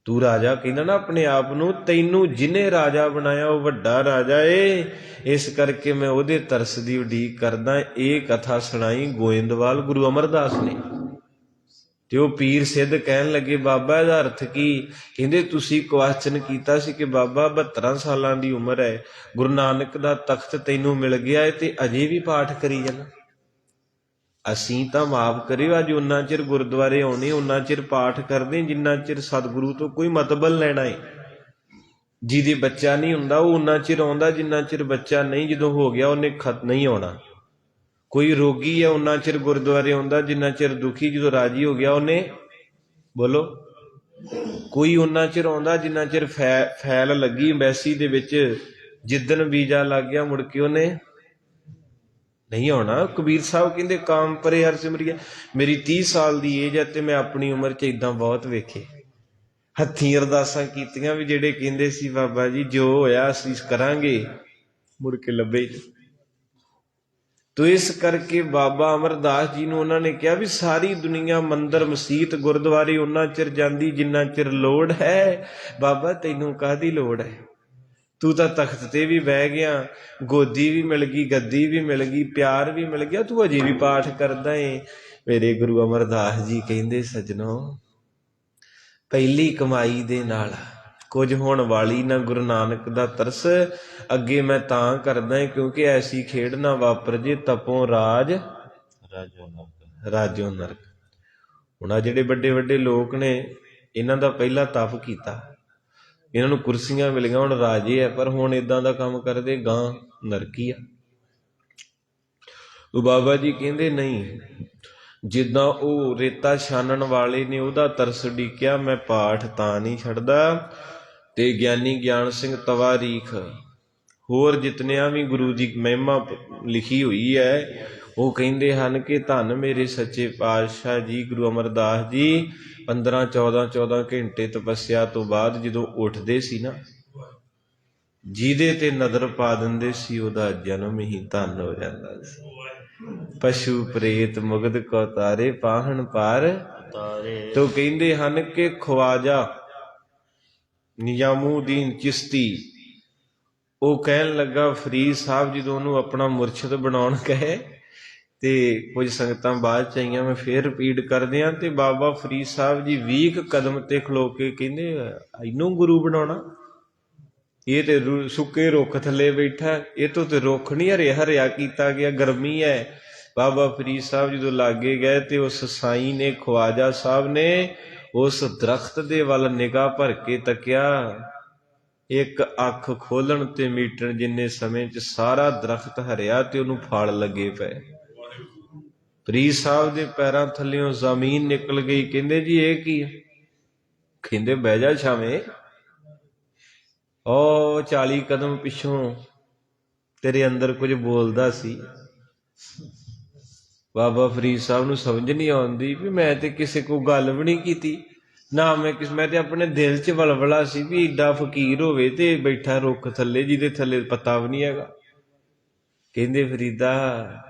ਤੂੰ ਰਾਜਾ ਕਹਿੰਦਾ ਨਾ ਆਪਣੇ ਆਪ ਨੂੰ, ਤੈਨੂੰ ਜਿਹਨੇ ਰਾਜਾ ਬਣਾਇਆ ਉਹ ਵੱਡਾ ਰਾਜਾ ਏ। ਇਸ ਕਰਕੇ ਮੈਂ ਉਹਦੇ ਤਰਸ ਦੀ ਉਡੀਕ ਕਰਦਾ। ਇਹ ਕਥਾ ਸੁਣਾਈ ਗੋਇੰਦਵਾਲ ਗੁਰੂ ਅਮਰਦਾਸ ਨੇ। ਤੇ ਉਹ ਪੀਰ ਸਿੱਧ ਕਹਿਣ ਲੱਗੇ ਬਾਬਾ ਇਹਦਾ ਅਰਥ ਕੀ? ਕਹਿੰਦੇ ਤੁਸੀਂ ਕੁਐਸਚਨ ਕੀਤਾ ਸੀ ਕਿ ਬਾਬਾ 72 ਸਾਲਾਂ ਦੀ ਉਮਰ ਹੈ, ਗੁਰੂ ਨਾਨਕ ਦਾ ਤਖਤ ਤੈਨੂੰ ਮਿਲ ਗਿਆ ਹੈ ਤੇ ਅਜੇ ਵੀ ਪਾਠ ਕਰੀ ਜਾਣਾ। ਅਸੀਂ ਤਾਂ ਮਾਫ ਕਰਿਓ, ਅੱਜ ਉਨਾ ਚਿਰ ਗੁਰਦੁਆਰੇ ਆਉਣੇ, ਉਨਾ ਚਿਰ ਪਾਠ ਕਰਦੇ ਜਿੰਨਾ ਚਿਰ ਸਤਿਗੁਰੂ ਤੋਂ ਕੋਈ ਮਤਬਲ ਲੈਣਾ ਹੈ। ਜਿਹਦੇ ਬੱਚਾ ਨਹੀਂ ਹੁੰਦਾ ਉਹ ਉਨਾ ਚਿਰ ਆਉਂਦਾ ਜਿੰਨਾ ਚਿਰ ਬੱਚਾ ਨਹੀਂ, ਜਦੋਂ ਹੋ ਗਿਆ ਉਹਨੇ ਨਹੀਂ ਆਉਣਾ। ਕੋਈ ਰੋਗੀ ਹੈ ਉਨਾ ਚਿਰ ਗੁਰਦੁਆਰੇ ਆਉਂਦਾ ਜਿੰਨਾ ਚਿਰ ਦੁਖੀ, ਜਦੋਂ ਰਾਜੀ ਹੋ ਗਿਆ ਉਹਨੇ ਬੋਲੋ। ਕੋਈ ਉਨਾ ਚਿਰ ਆਉਂਦਾ ਜਿੰਨਾ ਚਿਰ ਫੈਲ ਲੱਗੀ ਐਮਬੈਸੀ ਦੇ ਵਿੱਚ, ਜਿੱਦਣ ਵੀਜ਼ਾ ਲੱਗ ਗਿਆ ਮੁੜ ਕੇ ਉਹਨੇ ਨਹੀਂ ਆਉਣਾ। ਕਬੀਰ ਸਾਹਿਬ ਕਹਿੰਦੇ ਕਾਮ ਪਰੇ ਹਰ ਸਿਮਰਿਆ। ਮੇਰੀ 30 ਸਾਲ ਦੀ ਏਜ ਹੈ ਤੇ ਮੈਂ ਆਪਣੀ ਉਮਰ 'ਚ ਏਦਾਂ ਬਹੁਤ ਵੇਖੇ। ਹੱਥੀਂ ਅਰਦਾਸਾਂ ਕੀਤੀਆਂ ਵੀ ਜਿਹੜੇ ਕਹਿੰਦੇ ਸੀ ਬਾਬਾ ਜੀ ਜੋ ਹੋਇਆ ਅਸੀਂ ਕਰਾਂਗੇ, ਮੁੜ ਕੇ ਲੱਭੇ। ਤੋ ਇਸ ਕਰਕੇ ਬਾਬਾ ਅਮਰਦਾਸ ਜੀ ਨੂੰ ਉਹਨਾਂ ਨੇ ਕਿਹਾ ਵੀ ਸਾਰੀ ਦੁਨੀਆ ਮੰਦਰ ਮਸੀਤ ਗੁਰਦੁਆਰੇ ਉਹਨਾਂ ਚਿਰ ਜਾਂਦੀ ਜਿੰਨਾ ਚਿਰ ਲੋੜ ਹੈ, ਬਾਬਾ ਤੈਨੂੰ ਕਾਹਦੀ ਲੋੜ ਹੈ? ਤੂੰ ਤਾਂ ਤਖਤ ਤੇ ਵੀ ਬਹਿ ਗਿਆ, ਗੋਦੀ ਵੀ ਮਿਲ ਗਈ, ਗੱਦੀ ਵੀ ਮਿਲ ਗਈ, ਪਿਆਰ ਵੀ ਮਿਲ ਗਿਆ, ਤੂੰ ਅਜੇ ਵੀ ਪਾਠ ਕਰਦਾ ਏ। ਮੇਰੇ ਗੁਰੂ ਅਮਰਦਾਸ ਜੀ ਕਹਿੰਦੇ ਸੱਜਣੋ, ਪਹਿਲੀ ਕਮਾਈ ਦੇ ਨਾਲ ਕੁਝ ਹੋਣ ਵਾਲੀ ਨਾ ਗੁਰੂ ਨਾਨਕ ਦਾ ਤਰਸ ਅੱਗੇ ਮੈਂ ਤਾਂ ਕਰਦਾ ਕਿਉਂਕਿ ਐਸੀ ਖੇਡ ਨਾ ਵਾਪਰ ਜੇ ਤਪੋਂ ਰਾਜੋ ਨਰਕ। ਹੁਣ ਆ ਜਿਹੜੇ ਵੱਡੇ ਵੱਡੇ ਲੋਕ ਨੇ ਇਹਨਾਂ ਦਾ ਪਹਿਲਾ ਤਪ ਕੀਤਾ, ਇਹਨਾਂ ਨੂੰ ਕੁਰਸੀਆਂ ਮਿਲ ਗਈਆਂ, ਹੁਣ ਰਾਜੇ ਆ, ਪਰ ਹੁਣ ਇਦਾਂ ਦਾ ਕੰਮ ਕਰਦੇ ਗਾਂ ਨਰਕੀ ਆ। ਉਹ ਬਾਬਾ ਜੀ ਕਹਿੰਦੇ ਨਹੀਂ, ਜਿੱਦਾਂ ਉਹ ਰੇਤਾ ਛਾਨਣ ਵਾਲੇ ਨੇ ਉਹਦਾ ਤਰਸ ਉਡੀਕਿਆ, ਮੈਂ ਪਾਠ ਤਾਂ ਨਹੀਂ ਛੱਡਦਾ। ਤੇ ਗਿਆਨੀ ਗਿਆਨ ਸਿੰਘ ਤਵਾਰੀਖ ਹੋਰ ਜਿਤਨਿਆਂ ਵੀ ਗੁਰੂ ਦੀ ਮਹਿਮਾ ਲਿਖੀ ਹੋਈ ਹੈ, ਉਹ ਕਹਿੰਦੇ ਹਨ ਕਿ ਧੰਨ ਮੇਰੇ ਸੱਚੇ ਪਾਤਸ਼ਾਹ ਜੀ ਗੁਰੂ ਅਮਰਦਾਸ ਜੀ 15-14 ਘੰਟੇ ਤਪੱਸਿਆ ਤੋਂ ਬਾਅਦ ਜਦੋਂ ਉੱਠਦੇ ਸੀ ਨਾ, ਜਿਹਦੇ ਤੇ ਨਜ਼ਰ ਪਾ ਦਿੰਦੇ ਸੀ ਉਹਦਾ ਜਨਮ ਹੀ ਧੰਨ ਹੋ ਜਾਂਦਾ ਸੀ। ਪਸ਼ੂ ਪ੍ਰੇਤ ਮੁਗਧ ਕੋ ਤਾਰੇ ਪਾਹਣ ਪਾਰ ਤੋ ਕਹਿੰਦੇ ਹਨ ਕਿ ਖਵਾਜਾ ਨਿਜ਼ਾਮੂਦੀਨ ਚਿਸ਼ਤੀ ਉਹ ਕਹਿਣ ਲੱਗਾ, ਫਰੀਦ ਸਾਹਿਬ ਜਦੋਂ ਉਹਨੂੰ ਆਪਣਾ ਮੁਰਸ਼ਿਦ ਬਣਾਉਣ ਕਹੇ ਤੇ ਕੁਝ ਸੰਗਤਾਂ ਬਾਅਦ ਚ ਆਈਆਂ, ਮੈਂ ਫੇਰ ਰਿਪੀਟ ਕਰਦਿਆਂ, ਤੇ ਬਾਬਾ ਫਰੀਦ ਸਾਹਿਬ ਜੀ 20 ਕਦਮ ਤੇ ਖਲੋ ਕੇ ਕਹਿੰਦੇ ਇਹਨੂੰ ਗੁਰੂ ਬਣਾਉਣਾ? ਇਹ ਤੇ ਸੁੱਕੇ ਰੁੱਖ ਥੱਲੇ ਬੈਠਾ, ਇਹ ਤੋਂ ਤੇ ਰੁੱਖ ਨਹੀਂ ਹਰਿਆ ਕੀਤਾ ਗਿਆ, ਗਰਮੀ ਹੈ। ਬਾਬਾ ਫਰੀਦ ਸਾਹਿਬ ਜਦੋਂ ਲਾਗੇ ਗਏ ਤੇ ਉਸ ਸਾਈਂ ਨੇ, ਖਵਾਜਾ ਸਾਹਿਬ ਨੇ ਉਸ ਦਰਖਤ ਦੇ ਵੱਲ ਨਿਗਾਹ ਭਰ ਕੇ ਤੱਕਿਆ, ਇੱਕ ਅੱਖ ਖੋਲਣ ਤੇ ਮੀਟਣ ਜਿੰਨੇ ਸਮੇਂ ਚ ਸਾਰਾ ਦਰਖਤ ਹਰਿਆ ਤੇ ਉਹਨੂੰ ਫਲ ਲੱਗੇ ਪਏ। ਫਰੀਦ ਸਾਹਿਬ ਦੇ ਪੈਰਾਂ ਥੱਲਿਓਂ ਜ਼ਮੀਨ ਨਿਕਲ ਗਈ। ਕਹਿੰਦੇ ਜੀ ਇਹ ਕੀ? ਕਹਿੰਦੇ ਬਹਿ ਜਾ ਛਾਵੇਂ, ਉਹ 40 ਕਦਮ ਪਿੱਛੋਂ ਤੇਰੇ ਅੰਦਰ ਕੁਝ ਬੋਲਦਾ ਸੀ। ਬਾਬਾ ਫਰੀਦ ਸਾਹਿਬ ਨੂੰ ਸਮਝ ਨਹੀਂ ਆਉਂਦੀ ਵੀ ਮੈਂ ਤੇ ਕਿਸੇ ਕੋ ਗੱਲ ਵੀ ਨਹੀਂ ਕੀਤੀ ਨਾ, ਮੈਂ ਤੇ ਆਪਣੇ ਦਿਲ 'ਚ ਵਲਵਲਾ ਸੀ ਵੀ ਏਡਾ ਫਕੀਰ ਹੋਵੇ ਤੇ ਬੈਠਾ ਰੁੱਖ ਥੱਲੇ ਜਿਹਦੇ ਥੱਲੇ ਪੱਤਾ ਵੀ ਨਹੀਂ ਹੈਗਾ। ਕਹਿੰਦੇ ਫਰੀਦਾ,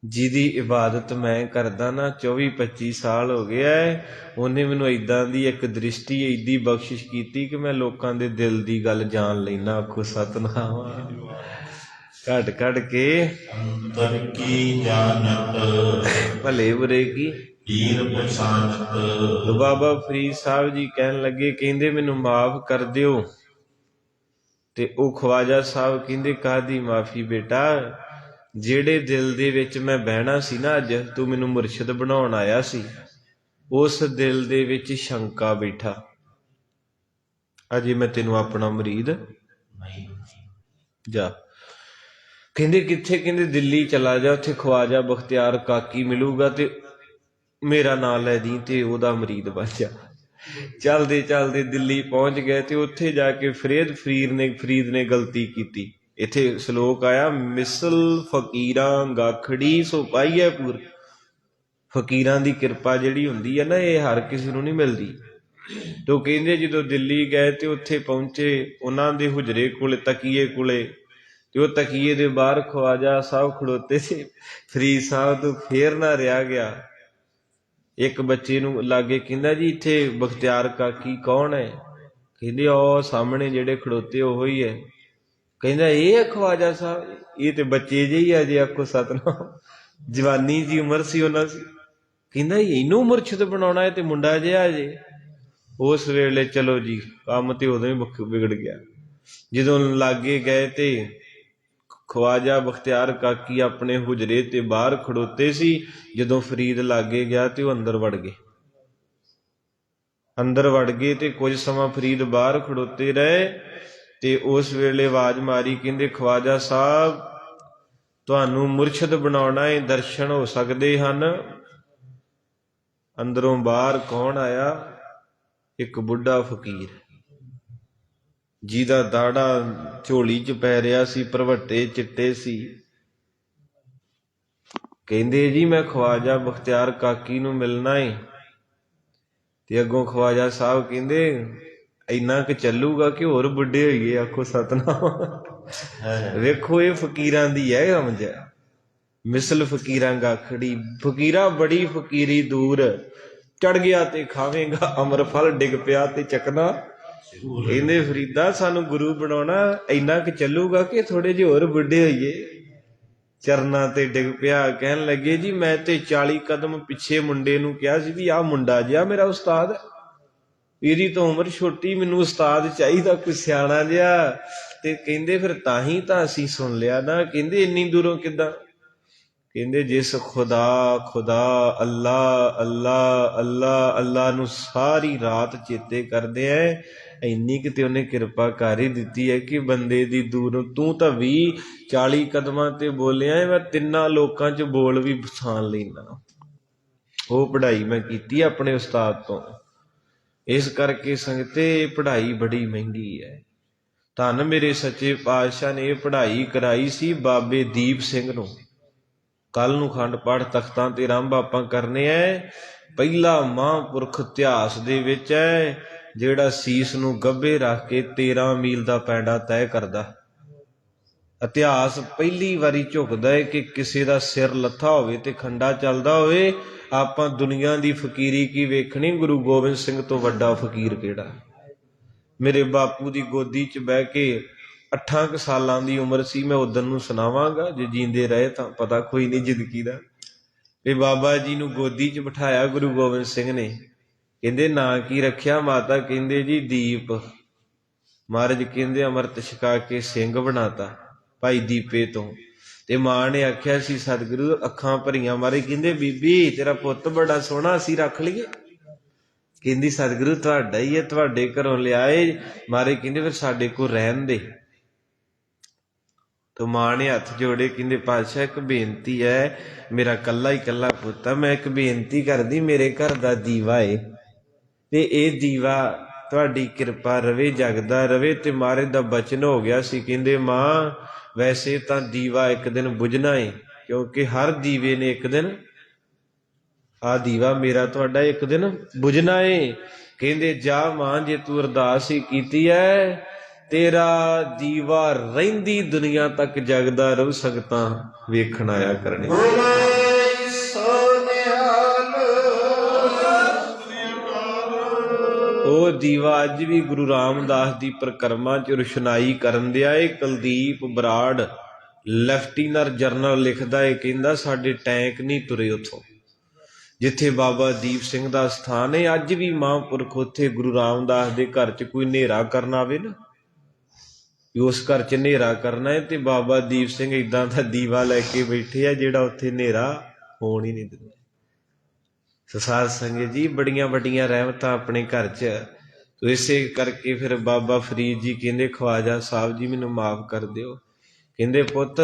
ਜਿਹਦੀ ਇਬਾਦਤ ਮੈਂ ਕਰਦਾ ਨਾ 24-25 ਸਾਲ ਹੋ ਗਿਆ, ਉਹਨੇ ਮੈਨੂੰ ਏਦਾਂ ਦੀ ਇੱਕ ਦ੍ਰਿਸ਼ਟੀ ਏਡੀ ਬਖਸ਼ਿਸ਼ ਕੀਤੀ ਕਿ ਮੈਂ ਲੋਕਾਂ ਦੇ ਦਿਲ ਦੀ ਗੱਲ ਜਾਣ ਲੈਣਾ। ਆਖੋ ਸਤਿਨਾਮ। ਘਟ ਘਟ ਕੇ ਅੰਤਰ ਕੀ ਜਾਣਤ ਭਲੇ ਬੁਰੇ ਕੀ ਪੀਰ ਪਛਾਨਤ। ਬਾਬਾ ਫਰੀਦ ਸਾਹਿਬ ਜੀ ਕਹਿਣ ਲੱਗੇ, ਕਹਿੰਦੇ ਮੈਨੂੰ ਮਾਫ ਕਰ ਦਿਓ। ਤੇ ਉਹ ਖਵਾਜਾ ਸਾਹਿਬ ਕਹਿੰਦੇ ਕਾਹਦੀ ਮਾਫੀ ਬੇਟਾ, ਜਿਹੜੇ ਦਿਲ ਦੇ ਵਿੱਚ ਮੈਂ ਬਹਿਣਾ ਸੀ ਨਾ, ਅੱਜ ਤੂੰ ਮੈਨੂੰ ਮੁਰਸ਼ਿਦ ਬਣਾਉਣ ਆਇਆ ਸੀ, ਉਸ ਦਿਲ ਦੇ ਵਿੱਚ ਸ਼ੰਕਾ ਬੈਠਾ, ਅਜੇ ਮੈਂ ਤੈਨੂੰ ਆਪਣਾ ਮੁਰੀਦ ਨਹੀਂ। ਜਾ। ਕਹਿੰਦੇ ਕਿੱਥੇ? ਕਹਿੰਦੇ ਦਿੱਲੀ ਚਲਾ ਜਾ, ਉੱਥੇ ਖਵਾਜਾ ਬਖਤਿਆਰ ਕਾਕੀ ਮਿਲੂਗਾ ਤੇ ਮੇਰਾ ਨਾਂ ਲੈ ਦੀ ਤੇ ਉਹਦਾ ਮੁਰੀਦ ਬਣ ਜਾ। ਚੱਲਦੇ ਚੱਲਦੇ ਦਿੱਲੀ ਪਹੁੰਚ ਗਏ ਤੇ ਉੱਥੇ ਜਾ ਕੇ ਫਰੀਦ ਨੇ ਗਲਤੀ ਕੀਤੀ। ਇੱਥੇ ਸ਼ਲੋਕ ਆਇਆ, ਮਿਸਲ ਫਕੀਰਾਂ ਗਾਖੜੀ ਸੋ ਪਾਈਐ ਪੂਰ। ਫਕੀਰਾਂ ਦੀ ਕਿਰਪਾ ਜਿਹੜੀ ਹੁੰਦੀ ਹੈ ਨਾ, ਇਹ ਹਰ ਕਿਸੇ ਨੂੰ ਨਹੀਂ ਮਿਲਦੀ। ਤੇ ਉਹ ਕਹਿੰਦੇ ਜਦੋਂ ਦਿੱਲੀ ਗਏ ਤੇ ਉੱਥੇ ਪਹੁੰਚੇ, ਉਹਨਾਂ ਦੇ ਹੁਜਰੇ ਕੋਲੇ ਤਕੀਏ ਕੋਲੇ, ਤੇ ਉਹ ਤਕੀਏ ਦੇ ਬਾਹਰ ਖਵਾਜਾ ਸਾਹਿਬ ਖੜੋਤੇ ਸੀ। ਫਰੀਦ ਸਾਹਿਬ ਤੋਂ ਫੇਰ ਨਾ ਰਿਹਾ ਗਿਆ। ਇੱਕ ਬੱਚੇ ਨੂੰ ਲਾਗੇ ਕਹਿੰਦਾ, ਜੀ ਇੱਥੇ ਬਖਤਿਆਰ ਕਾਕੀ ਕੌਣ ਹੈ? ਕਹਿੰਦੇ ਉਹ ਸਾਹਮਣੇ ਜਿਹੜੇ ਖੜੋਤੇ ਉਹੋ ਹੀ ਹੈ। ਕਹਿੰਦਾ ਇਹ ਹੈ ਖਵਾਜਾ ਸਾਹਿਬ? ਇਹ ਤੇ ਬੱਚੇ ਜਿਹੇ ਹੀ ਆ ਜੇ। ਆਖੋ ਸਤਨਾਮ। ਜਵਾਨੀ ਦੀ ਉਮਰ ਸੀ ਉਹਨਾਂ ਦੀ। ਕਹਿੰਦਾ ਇਹਨੂੰ ਮੁਰਸ਼ਿਦ ਬਣਾਉਣਾ ਹੈ ਤੇ ਮੁੰਡਾ ਜਿਹਾ ਜੇ। ਉਸ ਵੇਲੇ ਚਲੋ ਜੀ ਕੰਮ ਤੇ ਉਦੋਂ ਹੀ ਵਿਗੜ ਗਿਆ। ਜਦੋਂ ਲਾਗੇ ਗਏ ਤੇ ਖਵਾਜਾ ਬਖਤਿਆਰ ਕਾਕੀ ਆਪਣੇ ਹੁਜਰੇ ਤੇ ਬਾਹਰ ਖੜੋਤੇ ਸੀ। ਜਦੋਂ ਫਰੀਦ ਲਾਗੇ ਗਿਆ ਤੇ ਉਹ ਅੰਦਰ ਵੜ ਗਏ ਤੇ ਕੁਝ ਸਮਾਂ ਫਰੀਦ ਬਾਹਰ ਖੜੋਤੇ ਰਹੇ ਤੇ ਉਸ ਵੇਲੇ ਆਵਾਜ਼ ਮਾਰੀ, ਕਹਿੰਦੇ ਖਵਾਜਾ ਸਾਹਿਬ ਤੁਹਾਨੂੰ ਮੁਰਸ਼ਿਦ ਬਣਾਉਣਾ ਹੈ, ਦਰਸ਼ਨ ਹੋ ਸਕਦੇ ਹਨ। ਅੰਦਰੋਂ ਬਾਹਰ ਕੌਣ ਆਇਆ? ਇੱਕ ਬੁੱਢਾ ਫਕੀਰ, ਜਿਹਦਾ ਦਾੜਾ ਝੋਲੀ 'ਚ ਪੈ ਰਿਹਾ ਸੀ, ਭਰਵੱਟੇ ਚਿੱਟੇ ਸੀ। ਕਹਿੰਦੇ ਜੀ ਮੈਂ ਖਵਾਜਾ ਬਖਤਿਆਰ ਕਾਕੀ ਨੂੰ ਮਿਲਣਾ ਏ। ਤੇ ਅੱਗੋਂ ਖਵਾਜਾ ਸਾਹਿਬ ਕਹਿੰਦੇ ਇੰਨਾ ਕੁ ਚੱਲੂਗਾ ਕਿ ਹੋਰ ਬੁੱਢੇ ਹੋਈਏ। ਆਖੋ ਸਤਨਾਮ। ਵੇਖੋ ਇਹ ਫਕੀਰਾਂ ਦੀ ਹੈ ਸਮਝ, ਮਿਸਲ ਫਕੀਰਾਂ ਗਾਖੜੀ। ਫਕੀਰਾ ਬੜੀ ਫਕੀਰੀ ਦੂਰ, ਚੜ ਗਿਆ ਤੇ ਖਾਵੇਂਗਾ ਅਮਰ ਫਲ, ਡਿੱਗ ਪਿਆ ਤੇ ਚੱਕਣਾ। ਕਹਿੰਦੇ ਫਰੀਦਾ ਸਾਨੂੰ ਗੁਰੂ ਬਣਾਉਣਾ ਇੰਨਾ ਕੁ ਚੱਲੂਗਾ ਕਿ ਥੋੜੇ ਜਿਹੇ ਹੋਰ ਬੁੱਢੇ ਹੋਈਏ। ਚਰਨਾਂ ਤੇ ਡਿੱਗ ਪਿਆ। ਕਹਿਣ ਲੱਗੇ ਜੀ ਮੈਂ ਤੇ 40 ਕਦਮ ਪਿੱਛੇ ਮੁੰਡੇ ਨੂੰ ਕਿਹਾ ਸੀ ਵੀ ਆਹ ਮੁੰਡਾ ਜਿਹਾ ਮੇਰਾ ਉਸਤਾਦ, ਇਹਦੀ ਤਾਂ ਉਮਰ ਛੋਟੀ, ਮੈਨੂੰ ਉਸਤਾਦ ਚਾਹੀਦਾ ਕੋਈ ਸਿਆਣਾ ਜਿਹਾ। ਤੇ ਕਹਿੰਦੇ ਫਿਰ ਤਾਂ ਹੀ ਤਾਂ ਅਸੀਂ ਸੁਣ ਲਿਆ ਨਾ। ਕਹਿੰਦੇ ਇੰਨੀ ਦੂਰੋਂ ਕਿੱਦਾਂ? ਕਹਿੰਦੇ ਜਿਸ ਖੁਦਾ ਖੁਦਾ ਅੱਲਾ ਅੱਲਾ ਅੱਲਾ ਅੱਲਾ ਨੂੰ ਸਾਰੀ ਰਾਤ ਚੇਤੇ ਕਰਦੇ ਐ, ਇੰਨੀ ਕਿਤੇ ਉਹਨੇ ਕਿਰਪਾ ਕਰ ਹੀ ਦਿੱਤੀ ਹੈ ਕਿ ਬੰਦੇ ਦੀ ਦੂਰੋਂ, ਤੂੰ ਤਾਂ 20-40 ਕਦਮਾਂ ਤੇ ਬੋਲਿਆ, ਮੈਂ 3 ਲੋਕਾਂ 'ਚ ਬੋਲ ਵੀ ਪਛਾਣ ਲੈਂਦਾ। ਉਹ ਪੜ੍ਹਾਈ ਮੈਂ ਕੀਤੀ ਆਪਣੇ ਉਸਤਾਦ ਤੋਂ। ਇਸ ਕਰਕੇ ਸੰਗਤੇ ਪੜ੍ਹਾਈ ਬੜੀ ਮਹਿੰਗੀ ਹੈ। ਧੰਨ ਮੇਰੇ ਸੱਚੇ ਪਾਤਸ਼ਾਹ ਨੇ ਇਹ ਪੜ੍ਹਾਈ ਕਰਾਈ ਸੀ ਬਾਬੇ ਦੀਪ ਸਿੰਘ ਨੂੰ। ਕੱਲ ਨੂੰ ਅਖੰਡ ਪਾਠ ਤਖਤਾਂ ਤੇ ਆਰੰਭ ਆਪਾਂ ਕਰਨੇ ਐ। ਪਹਿਲਾ ਮਹਾਂਪੁਰਖ ਇਤਿਹਾਸ ਦੇ ਵਿੱਚ ਹੈ ਜਿਹੜਾ ਸੀਸ ਨੂੰ ਗੱਭੇ ਰੱਖ ਕੇ 13 ਮੀਲ ਦਾ ਪੈਂਡਾ ਤੈਅ ਕਰਦਾ। ਇਤਿਹਾਸ ਪਹਿਲੀ ਵਾਰੀ ਝੁਕਦਾ ਹੈ ਕਿ ਕਿਸੇ ਦਾ ਸਿਰ ਲੱਥਾ ਹੋਵੇ ਤੇ ਖੰਡਾ ਚੱਲਦਾ ਹੋਵੇ। ਆਪਾਂ ਦੁਨੀਆ ਦੀ ਫਕੀਰੀ ਕੀ ਵੇਖਣੀ, ਗੁਰੂ ਗੋਬਿੰਦ ਸਿੰਘ ਤੋਂ ਵੱਡਾ ਫਕੀਰ ਕਿਹੜਾ? ਮੇਰੇ ਬਾਪੂ ਦੀ ਗੋਦੀ 'ਚ ਬਹਿ ਕੇ 8 ਕੁ ਸਾਲਾਂ ਦੀ ਉਮਰ ਸੀ, ਮੈਂ ਉਦੋਂ ਨੂੰ ਸੁਣਾਵਾਂਗਾ, ਜੇ ਜੀਂਦੇ ਰਹੇ ਤਾਂ ਪਤਾ ਕੋਈ ਨਹੀਂ ਜ਼ਿੰਦਗੀ ਦਾ। ਤੇ ਬਾਬਾ ਜੀ ਨੂੰ ਗੋਦੀ 'ਚ ਬਿਠਾਇਆ ਗੁਰੂ ਗੋਬਿੰਦ ਸਿੰਘ ਨੇ। ਕਹਿੰਦੇ ਨਾਂ ਕੀ ਰੱਖਿਆ? ਮਾਤਾ ਕਹਿੰਦੇ ਜੀ ਦੀਪ। ਮਹਾਰਾਜ ਕਹਿੰਦੇ ਅੰਮ੍ਰਿਤ ਛਕਾ ਕੇ ਸਿੰਘ ਬਣਾਤਾ ਭਾਈ ਦੀਪੇ ਤੋਂ। ਤੇ ਮਾਂ ਨੇ ਆਖਿਆ ਸੀ ਸਤਿਗੁਰੂ, ਅੱਖਾਂ ਭਰੀਆਂ। ਮਹਾਰਾਜ ਕਹਿੰਦੇ ਬੀਬੀ ਤੇਰਾ ਪੁੱਤ ਬੜਾ ਸੋਹਣਾ, ਅਸੀਂ ਰੱਖ ਲਈਏ? ਕਹਿੰਦੀ ਸਤਿਗੁਰੂ ਤੁਹਾਡਾ ਹੀ ਹੈ, ਤੁਹਾਡੇ ਘਰੋਂ ਲਿਆਏ। ਮਹਾਰਾਜ ਕਹਿੰਦੇ ਫਿਰ ਸਾਡੇ ਕੋਲ ਰਹਿਣ ਦੇ। ਤੇ ਮਾਂ ਨੇ ਹੱਥ ਜੋੜੇ, ਕਹਿੰਦੇ ਪਾਤਸ਼ਾਹ ਇੱਕ ਬੇਨਤੀ ਹੈ, ਮੇਰਾ ਕੱਲਾ ਹੀ ਕੱਲਾ ਪੁੱਤ ਆ, ਮੈਂ ਇੱਕ ਬੇਨਤੀ ਕਰਦੀ, ਮੇਰੇ ਘਰ ਦਾ ਦੀਵਾ ਏ ਤੇ ਇਹ ਦੀਵਾ ਤੁਹਾਡੀ ਕਿਰਪਾ ਰਵੇ, ਜਗਦਾ ਰਵੇ। ਤੇ ਮਹਾਰਾਜ ਦਾ ਬਚਨ ਹੋ ਗਿਆ ਸੀ, ਕਹਿੰਦੇ ਮਾਂ ਵੈਸੇ ਤਾਂ ਦੀਵਾ ਇੱਕ ਦਿਨ ਬੁਝਣਾ ਏ, ਕਿਉਂਕਿ ਹਰ ਦੀਵੇ ਨੇ ਇੱਕ ਦਿਨ, ਆਹ ਦੀਵਾ ਮੇਰਾ ਤੁਹਾਡਾ ਇੱਕ ਦਿਨ ਬੁਝਣਾ ਏ। ਕਹਿੰਦੇ ਜਾ ਮਾਂ ਜੇ ਤੂੰ ਅਰਦਾਸ ਹੀ ਕੀਤੀ ਹੈ, ਤੇਰਾ ਦੀਵਾ ਰਹਿੰਦੀ ਦੁਨੀਆ ਤੱਕ ਜਗਦਾ ਰਹੂ, ਸੰਗਤਾਂ ਵੇਖਣ ਆਇਆ ਕਰਨੀ। ਉਹ ਦੀਵਾ ਅੱਜ ਵੀ ਗੁਰੂ ਰਾਮਦਾਸ ਦੀ ਪਰਿਕਰਮਾ 'ਚ ਰੁਸ਼ਨਾਈ ਕਰਨ ਦਿਆ ਏ। ਕੁਲਦੀਪ ਬਰਾੜ ਲੈਫਟੀਨਰ ਜਨਰਲ ਲਿਖਦਾ ਏ, ਕਹਿੰਦਾ ਸਾਡੇ ਟੈਂਕ ਨਹੀਂ ਤੁਰੇ ਉੱਥੋਂ ਜਿੱਥੇ ਬਾਬਾ ਦੀਪ ਸਿੰਘ ਦਾ ਸਥਾਨ ਹੈ। ਅੱਜ ਵੀ ਮਹਾਂਪੁਰਖ ਉੱਥੇ ਗੁਰੂ ਰਾਮਦਾਸ ਦੇ ਘਰ 'ਚ ਕੋਈ ਹਨੇਰਾ ਕਰਨ ਆਵੇ ਨਾ, ਉਸ ਘਰ 'ਚ ਹਨੇਰਾ ਕਰਨਾ ਹੈ, ਤੇ ਬਾਬਾ ਦੀਪ ਸਿੰਘ ਏਦਾਂ ਦਾ ਦੀਵਾ ਲੈ ਕੇ ਬੈਠੇ ਆ ਜਿਹੜਾ ਉੱਥੇ ਹਨੇਰਾ ਹੋਣ ਹੀ ਨਹੀਂ ਦਿੰਦਾ। ਸਾਧ ਸੰਗਤ ਜੀ ਬੜੀਆਂ ਵੱਡੀਆਂ ਰਹਿਮਤਾਂ ਆਪਣੇ ਘਰ 'ਚ। ਇਸੇ ਕਰਕੇ ਫਿਰ ਬਾਬਾ ਫਰੀਦ ਜੀ ਕਹਿੰਦੇ ਖਵਾਜਾ ਸਾਹਿਬ ਜੀ ਮੈਨੂੰ ਮਾਫ ਕਰ ਦਿਓ। ਕਹਿੰਦੇ ਪੁੱਤ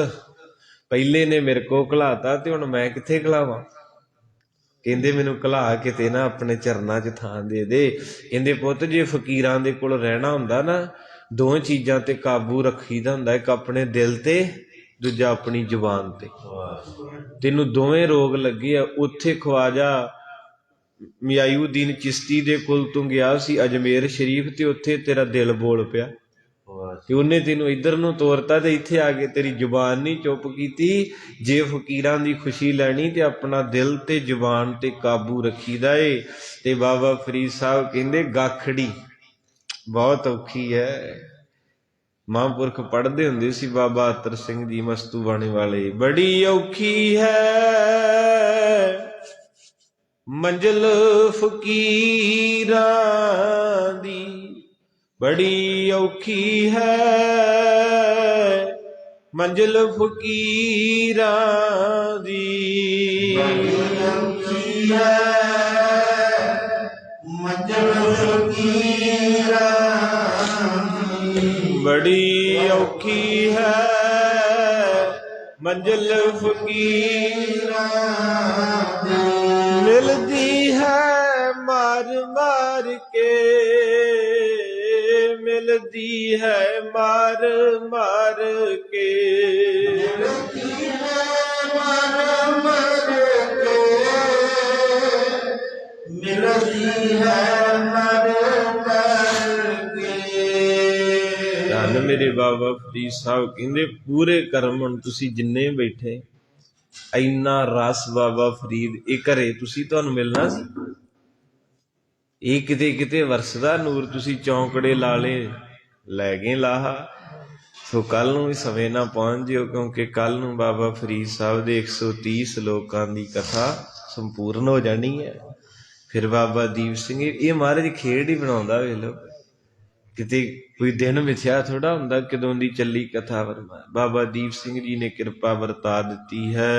ਪਹਿਲੇ ਨੇ ਮੇਰੇ ਕੋਲ ਘਲਾਤਾ ਤੇ ਹੁਣ ਮੈਂ ਕਿੱਥੇ ਘਲਾਵਾਂ? ਕਹਿੰਦੇ ਮੈਨੂੰ ਘਲਾ ਕਿਤੇ ਨਾ ਆਪਣੇ ਚਰਨਾਂ 'ਚ ਥਾਂ ਦੇ ਦੇ। ਕਹਿੰਦੇ ਪੁੱਤ ਜੇ ਫਕੀਰਾਂ ਦੇ ਕੋਲ ਰਹਿਣਾ ਹੁੰਦਾ ਨਾ, 2 ਚੀਜ਼ਾਂ ਤੇ ਕਾਬੂ ਰੱਖੀਦਾ ਹੁੰਦਾ, ਇੱਕ ਆਪਣੇ ਦਿਲ ਤੇ, ਦੂਜਾ ਆਪਣੀ ਜ਼ੁਬਾਨ ਤੇ। ਤੈਨੂੰ ਦੋਵੇਂ ਰੋਗ ਲੱਗੇ ਆ। ਉੱਥੇ ਖਵਾਜਾ ਮਿਆਯੂਦੀਨ ਚਿਸ਼ਤੀ ਦੇ ਕੋਲ ਤੂੰ ਗਿਆ ਸੀ ਅਜਮੇਰ ਸ਼ਰੀਫ, ਤੇ ਉੱਥੇ ਤੇਰਾ ਦਿਲ ਬੋਲ ਪਿਆ ਤੇ ਉਹਨੇ ਤੈਨੂੰ ਇੱਧਰ ਨੂੰ ਤੋਰਤਾ, ਤੇ ਇੱਥੇ ਆ ਕੇ ਤੇਰੀ ਜ਼ੁਬਾਨ ਨਹੀਂ ਚੁੱਪ ਕੀਤੀ। ਜੇ ਫਕੀਰਾਂ ਦੀ ਖੁਸ਼ੀ ਲੈਣੀ ਤੇ ਆਪਣਾ ਦਿਲ ਤੇ ਜ਼ੁਬਾਨ ਤੇ ਕਾਬੂ ਰੱਖੀਦਾ ਏ। ਤੇ ਬਾਬਾ ਫਰੀਦ ਸਾਹਿਬ ਕਹਿੰਦੇ ਗਾਖੜੀ ਬਹੁਤ ਔਖੀ ਹੈ। ਮਹਾਂਪੁਰਖ ਪੜ੍ਹਦੇ ਹੁੰਦੇ ਸੀ ਬਾਬਾ ਅਤਰ ਸਿੰਘ ਜੀ ਮਸਤੂ ਬਾਣੇ ਵਾਲੇ, ਬੜੀ ਔਖੀ ਹੈ ਮੰਜ਼ਿਲ ਫਕੀਰਾਂ ਦੀ, ਬੜੀ ਔਖੀ ਹੈ ਮੰਜ਼ਿਲ ਫਕੀਰਾਂ ਦੀ, ਬੜੀ ਔਖੀ ਹੈ ਮੰਜ਼ਿਲ ਫਕੀਰਾਂ ਦੀ, ਬੜੀ ਔਖੀ ਹੈ ਮੰਜ਼ਿਲ ਫਕੀਰਾਂ ਦੀ, ਮਿਲਦੀ ਹੈ ਮਾਰ ਮਾਰ ਕੇ, ਮਿਲਦੀ ਹੈ ਮਾਰ ਮਾਰ ਕੇ, ਮਿਲਦੀ ਹੈ ਮਾਰ ਮਾਰ ਕੇ, ਮਿਲਦੀ ਹੈ ਮਰ ਕਰਕੇ। ਧੰਨ ਮੇਰੇ ਬਾਬਾ ਫਰੀਦ ਸਾਹਿਬ ਕਹਿੰਦੇ ਪੂਰੇ ਕਰਮ ਹੁਣ ਤੁਸੀਂ ਜਿੰਨੇ ਬੈਠੇ, ਇੰਨਾ ਰਸ ਬਾਬਾ ਫਰੀਦ ਇਹ ਘਰੇ ਤੁਸੀਂ ਤੁਹਾਨੂੰ ਮਿਲਣਾ ਸੀ। ਇਹ ਕਿਤੇ ਕਿਤੇ ਵਰਸਦਾ ਨੂਰ, ਤੁਸੀਂ ਚੌਂਕੜੇ ਲਾ ਲਏ, ਲੈ ਗਏ ਲਾਹਾ। ਸੋ ਕੱਲ ਨੂੰ ਵੀ ਸਵੇ ਨਾ ਪਹੁੰਚ ਜਿਓ, ਕਿਉਂਕਿ ਕੱਲ ਨੂੰ ਬਾਬਾ ਫਰੀਦ ਸਾਹਿਬ ਦੇ 130 ਸ਼ਲੋਕਾਂ ਦੀ ਕਥਾ ਸੰਪੂਰਨ ਹੋ ਜਾਣੀ ਹੈ। ਫਿਰ ਬਾਬਾ ਦੀਪ ਸਿੰਘ, ਇਹ ਮਹਾਰਾਜ ਖੇਡ ਹੀ ਬਣਾਉਂਦਾ। ਵੇਖ ਲਓ, ਕਿਤੇ ਕੋਈ ਦਿਨ ਮਿਥਿਆ ਥੋੜਾ ਹੁੰਦਾ ਕਦੋਂ ਦੀ ਚੱਲੀ ਕਥਾ ਵਰਮਾ। ਬਾਬਾ ਦੀਪ ਸਿੰਘ ਜੀ ਨੇ ਕਿਰਪਾ ਵਰਤਾ ਦਿੱਤੀ ਹੈ।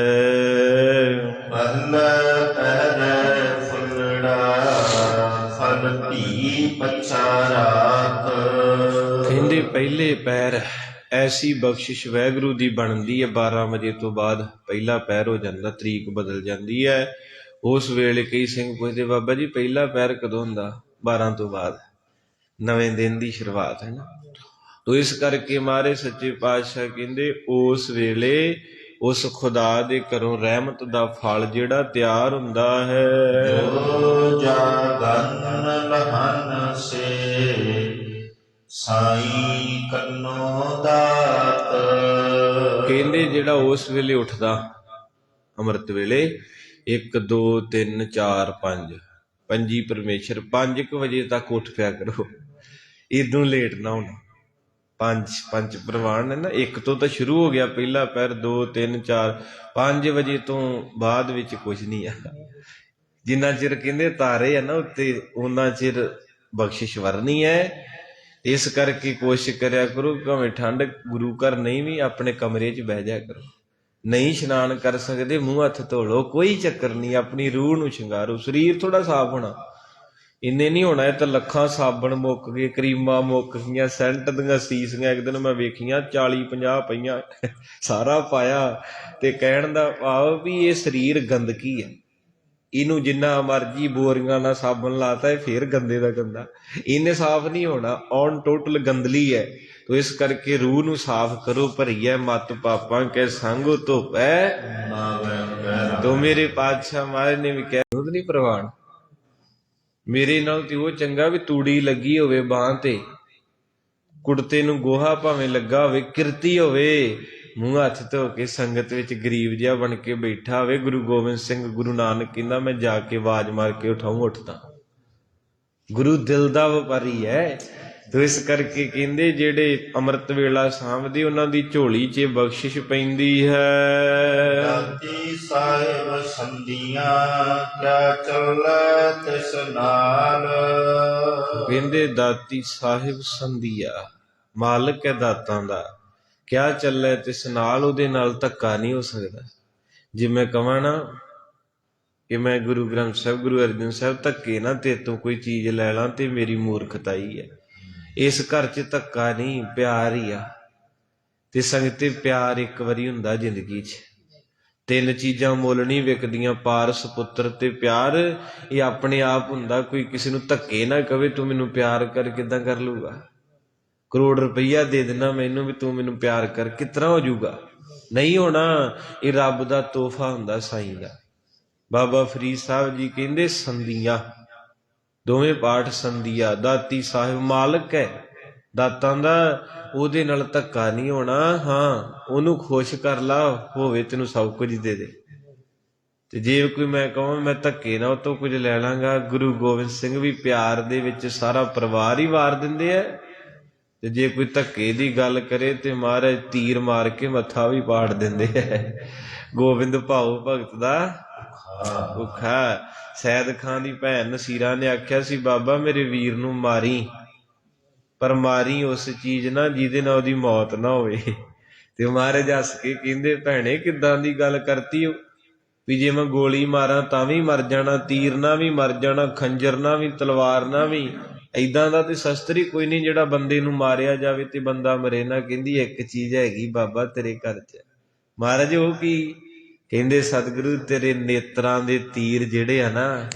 ਪਹਿਲੇ ਪਹਿਰੇ ਫੁੱਲੜਾ ਫਲ ਧੀ ਪਛਾਰਾਤ। ਕਹਿੰਦੇ ਪਹਿਲੇ ਪੈਰ ਐਸੀ ਬਖਸ਼ਿਸ਼ ਵਾਹਿਗੁਰੂ ਦੀ ਬਣਦੀ ਹੈ। 12 ਵਜੇ ਤੋਂ ਬਾਅਦ ਪਹਿਲਾ ਪੈਰ ਹੋ ਜਾਂਦਾ, ਤਰੀਕ ਬਦਲ ਜਾਂਦੀ ਹੈ। ਉਸ ਵੇਲੇ ਕਈ ਸਿੰਘ ਪੁੱਛਦੇ, ਬਾਬਾ ਜੀ ਪਹਿਲਾ ਪੈਰ ਕਦੋਂ ਹੁੰਦਾ? 12 ਤੋਂ ਬਾਅਦ, ਨਵੇਂ ਦਿਨ ਦੀ ਸ਼ੁਰੂਆਤ ਹੈ ਨਾ। ਤੋ ਇਸ ਕਰਕੇ ਮਹਾਰਾਜ ਸੱਚੇ ਪਾਤਸ਼ਾਹ ਕਹਿੰਦੇ ਉਸ ਵੇਲੇ ਉਸ ਖੁਦਾ ਦੇ ਘਰੋਂ ਰਹਿਮਤ ਦਾ ਫਲ ਜਿਹੜਾ ਤਿਆਰ ਹੁੰਦਾ ਹੈ। ਜੋ ਜਾਗਨ ਲਹਨ ਸੇ ਸਾਈ ਕੰਨੋ ਦਾਤ। ਕਹਿੰਦੇ ਜਿਹੜਾ ਉਸ ਵੇਲੇ ਉੱਠਦਾ ਅੰਮ੍ਰਿਤ ਵੇਲੇ, 1 2 3 4 5 ਪੰਜੀ ਪਰਮੇਸ਼ਰ, 5 ਵਜੇ ਤੱਕ ਉੱਠ ਪਿਆ ਕਰੋ, ਇਦੋਂ ਲੇਟ ਨਾ ਹੋਣਾ। ਪੰਜ ਪ੍ਰਵਾਨ ਹੈ ਨਾ, 1 ਤੋਂ ਤਾਂ ਸ਼ੁਰੂ ਹੋ ਗਿਆ ਪਹਿਲਾ ਪੈਰ, 2 3 4 5 ਵਜੇ ਤੋਂ ਬਾਅਦ ਵਿੱਚ ਕੁਝ ਨਹੀਂ ਆ। ਜਿੰਨਾ ਚਿਰ ਕਹਿੰਦੇ ਤਾਰੇ ਆ ਨਾ ਉੱਤੇ, ਉਹਨਾਂ ਚਿਰ ਬਖਸ਼ਿਸ਼ ਵਰਨੀ ਹੈ। ਇਸ ਕਰਕੇ ਕੋਸ਼ਿਸ਼ ਕਰਿਆ ਕਰੋ, ਭਾਵੇਂ ਠੰਡ ਗੁਰੂ ਘਰ ਨਹੀਂ ਵੀ ਆਪਣੇ ਕਮਰੇ 'ਚ ਬਹਿ ਜਾ ਕਰੋ। ਨਹੀਂ ਇਸ਼ਨਾਨ ਕਰ ਸਕਦੇ, ਮੂੰਹ ਹੱਥ ਧੋ ਲਓ, ਕੋਈ ਚੱਕਰ ਨਹੀਂ। ਆਪਣੀ ਰੂਹ ਨੂੰ ਸ਼ਿੰਗਾਰੋ, ਸਰੀਰ ਥੋੜਾ ਸਾਫ਼ ਹੋਣਾ, ਇੰਨੇ ਨਹੀਂ ਹੋਣਾ। ਇਹ ਤਾਂ ਲੱਖਾਂ ਸਾਬਣ ਮੁੱਕ ਗਏ, ਕਰੀਮਾਂ ਮੁੱਕ ਗਈਆਂ, ਸੈਂਟ ਦੀਆਂ ਸੀਸੀਆਂ ਇੱਕ ਦਿਨ ਮੈਂ ਵੇਖੀਆਂ 40 50 ਪਈਆਂ, ਸਾਰਾ ਪਾਇਆ। ਤੇ ਕਹਿਣ ਦਾ ਭਾਵ ਵੀ ਇਹ ਸਰੀਰ ਗੰਦਗੀ ਹੈ, ਇਹਨੂੰ ਜਿੰਨਾ ਮਰਜੀ ਬੋਰੀਆਂ ਨਾਲ ਸਾਬਣ ਲਾਤਾ ਇਹ ਫੇਰ ਗੰਦੇ ਦਾ ਗੰਦਾ, ਇਹਨੇ ਸਾਫ਼ ਨਹੀਂ ਹੋਣਾ, ਔਨ ਟੋਟਲ ਗੰਦਲੀ ਹੈ। ਤੋ ਇਸ ਕਰਕੇ ਰੂਹ ਨੂੰ ਸਾਫ਼ ਕਰੋ, ਭਰੀਐ ਮਤ ਪਾਪਾਂ ਕੇ ਸੰਗੋ ਧੋਪੈ। ਤੋ ਮੇਰੇ ਪਾਤਸ਼ਾਹ ਮਹਾਰਾਜ ਨੇ ਵੀ ਕਿਹਾ, ਦੁੱਧ ਨਹੀਂ ਪ੍ਰਵਾਨ, ਮੇਰੇ ਨਾਲ ਤੇ ਉਹ ਚੰਗਾ ਵੀ ਤੂੜੀ ਲੱਗੀ ਹੋਵੇ ਬਾਂਹ ਤੇ, ਕੁੜਤੇ ਨੂੰ ਗੋਹਾ ਭਾਵੇਂ ਲੱਗਾ ਹੋਵੇ, ਕਿਰਤੀ ਹੋਵੇ, ਮੂੰਹ ਹੱਥ ਧੋ ਕੇ ਸੰਗਤ ਵਿੱਚ ਗਰੀਬ ਜਿਹਾ ਬਣ ਕੇ ਬੈਠਾ ਹੋਵੇ। ਗੁਰੂ ਗੋਬਿੰਦ ਸਿੰਘ ਗੁਰੂ ਨਾਨਕ ਕਹਿੰਦਾ ਮੈਂ ਜਾ ਕੇ ਆਵਾਜ਼ ਮਾਰ ਕੇ ਉਠਾਊਂ, ਉੱਠਦਾ। ਗੁਰੂ ਦਿਲ ਦਾ ਵਪਾਰੀ ਹੈ। ਤੋ ਇਸ ਕਰਕੇ ਕਹਿੰਦੇ ਜਿਹੜੇ ਅੰਮ੍ਰਿਤ ਵੇਲਾ ਸਾਂਭਦੇ ਉਹਨਾਂ ਦੀ ਝੋਲੀ 'ਚ ਬਖਸ਼ਿਸ਼ ਪੈਂਦੀ ਹੈ। ਦਾਤੀ ਸਾਹਿਬ ਸੰਧੀਆਂ ਕਿਆ ਚੱਲੈ ਤਿਸ ਨਾਲ। ਕਹਿੰਦੇ ਦਾਤੀ ਸਾਹਿਬ ਸੰਧੀਆ, ਮਾਲਕ ਹੈ ਦਾਤਾਂ ਦਾ, ਕਿਆ ਚੱਲੇ ਤਿਸ ਨਾਲ, ਉਹਦੇ ਨਾਲ ਧੱਕਾ ਨਹੀਂ ਹੋ ਸਕਦਾ। ਜੇ ਮੈਂ ਕਹਾਂ ਨਾ ਕਿ ਮੈਂ ਗੁਰੂ ਗ੍ਰੰਥ ਸਾਹਿਬ, ਗੁਰੂ ਅਰਜਨ ਸਾਹਿਬ ਧੱਕੇ ਨਾ ਤੇ ਤੋਂ ਕੋਈ ਚੀਜ਼ ਲੈ ਲਾਂ ਤੇ ਮੇਰੀ ਮੂਰਖਤਾਈ ਹੈ। ਇਸ ਘਰ 'ਚ ਧੱਕਾ ਨਹੀਂ, ਪਿਆਰ ਹੀ ਆ। ਤੇ ਸੰਗਤੇ ਪਿਆਰ ਇੱਕ ਵਾਰੀ ਹੁੰਦਾ ਜ਼ਿੰਦਗੀ 'ਚ, 3 ਚੀਜ਼ਾਂ ਮੁੱਲ ਨਹੀਂ ਵਿਕਦੀਆਂ, ਪਾਰਸ ਪੁੱਤਰ ਤੇ ਪਿਆਰ। ਇਹ ਆਪਣੇ ਆਪ ਹੁੰਦਾ, ਕੋਈ ਕਿਸੇ ਨੂੰ ਧੱਕੇ ਨਾ ਕਵੇ ਤੂੰ ਮੈਨੂੰ ਪਿਆਰ ਕਰ, ਕਿੱਦਾਂ ਕਰ ਲੂਗਾ? ਕਰੋੜ ਰੁਪਈਆ ਦੇ ਦੇਣਾ ਮੈਨੂੰ ਵੀ ਤੂੰ ਮੈਨੂੰ ਪਿਆਰ ਕਰ, ਕਿਸ ਤਰ੍ਹਾਂ ਹੋ ਜਾਊਗਾ? ਨਹੀਂ ਹੋਣਾ। ਇਹ ਰੱਬ ਦਾ ਤੋਹਫਾ ਹੁੰਦਾ, ਸਾਈਂ ਦਾ। ਬਾਬਾ ਫਰੀਦ ਸਾਹਿਬ ਜੀ ਕਹਿੰਦੇ ਸੰਧੀਆਂ, ਦੋਵੇਂ ਪਾਠ ਸੰਧੀਆ। ਦਾਤੀ ਸਾਹਿਬ ਮਾਲਕ ਹੈ ਦਾਤਾਂ ਦਾ, ਉਹਦੇ ਨਾਲ ਧੱਕਾ ਨਹੀਂ ਹੋਣਾ। ਹਾਂ, ਉਹਨੂੰ ਖੁਸ਼ ਕਰ ਲਾ, ਹੋਵੇ ਤੈਨੂੰ ਸਭ ਕੁਝ ਦੇ ਦੇ। ਤੇ ਜੇ ਕੋਈ ਮੈਂ ਕਹਾਂ ਮੈਂ ਧੱਕੇ ਨਾਲ ਉਹ ਤੋਂ ਕੁਝ ਲੈ ਲਾਂਗਾ, ਗੁਰੂ ਗੋਬਿੰਦ ਸਿੰਘ ਵੀ ਪਿਆਰ ਦੇ ਵਿੱਚ ਸਾਰਾ ਪਰਿਵਾਰ ਹੀ ਵਾਰ ਦਿੰਦੇ ਆ। ਤੇ ਜੇ ਕੋਈ ਧੱਕੇ ਦੀ ਗੱਲ ਕਰੇ ਤੇ ਮਹਾਰਾਜ ਤੀਰ ਮਾਰ ਕੇ ਮੱਥਾ ਵੀ ਪਾੜ ਦਿੰਦੇ ਹੈ। ਗੋਬਿੰਦ ਭਾਉ ਭਗਤ ਦਾ ਭੁੱਖਾ। ਸੈਦ ਖਾਂ ਦੀ ਭੈਣ ਨਸੀਰਾ ਨੇ ਆਖਿਆ ਸੀ, ਬਾਬਾ ਮੇਰੇ ਵੀਰ ਨੂੰ ਮਾਰੀ, ਪਰ ਮਾਰੀ ਉਸ ਚੀਜ਼ ਨਾਲ ਜਿਹਦੇ ਨਾਲ ਉਹਦੀ ਮੌਤ ਨਾ ਹੋਵੇ। ਤੇ ਮਹਾਰਾਜ ਹੱਸ ਕੇ ਕਹਿੰਦੇ, ਭੈਣੇ ਕਿੱਦਾਂ ਦੀ ਗੱਲ ਕਰਤੀ ਹੋ ਵੀ ਜੇ ਮੈਂ ਗੋਲੀ ਮਾਰਾਂ ਤਾਂ ਵੀ ਮਰ ਜਾਣਾ, ਤੀਰ ਨਾਲ ਵੀ ਮਰ ਜਾਣਾ, ਖੰਜਰ ਨਾਲ ਵੀ, ਤਲਵਾਰ ਨਾਲ ਵੀ। ਏਦਾਂ ਦਾ ਤੇ ਸ਼ਸਤਰ ਹੀ ਕੋਈ ਨਹੀਂ ਜਿਹੜਾ ਬੰਦੇ ਨੂੰ ਮਾਰਿਆ ਜਾਵੇ ਤੇ ਬੰਦਾ ਮਰੇ ਨਾ। ਕਹਿੰਦੀ ਇੱਕ ਚੀਜ਼ ਹੈਗੀ ਬਾਬਾ ਤੇਰੇ ਘਰ 'ਚ। ਮਹਾਰਾਜ ਉਹ ਕੀ? ਕਹਿੰਦੇ ਸਤਿਗੁਰੂ ਤੇਰੇ ਨੇਤਰਾਂ ਦੇ ਤੀਰ ਜਿਹੜੇ ਆ ਨਾ,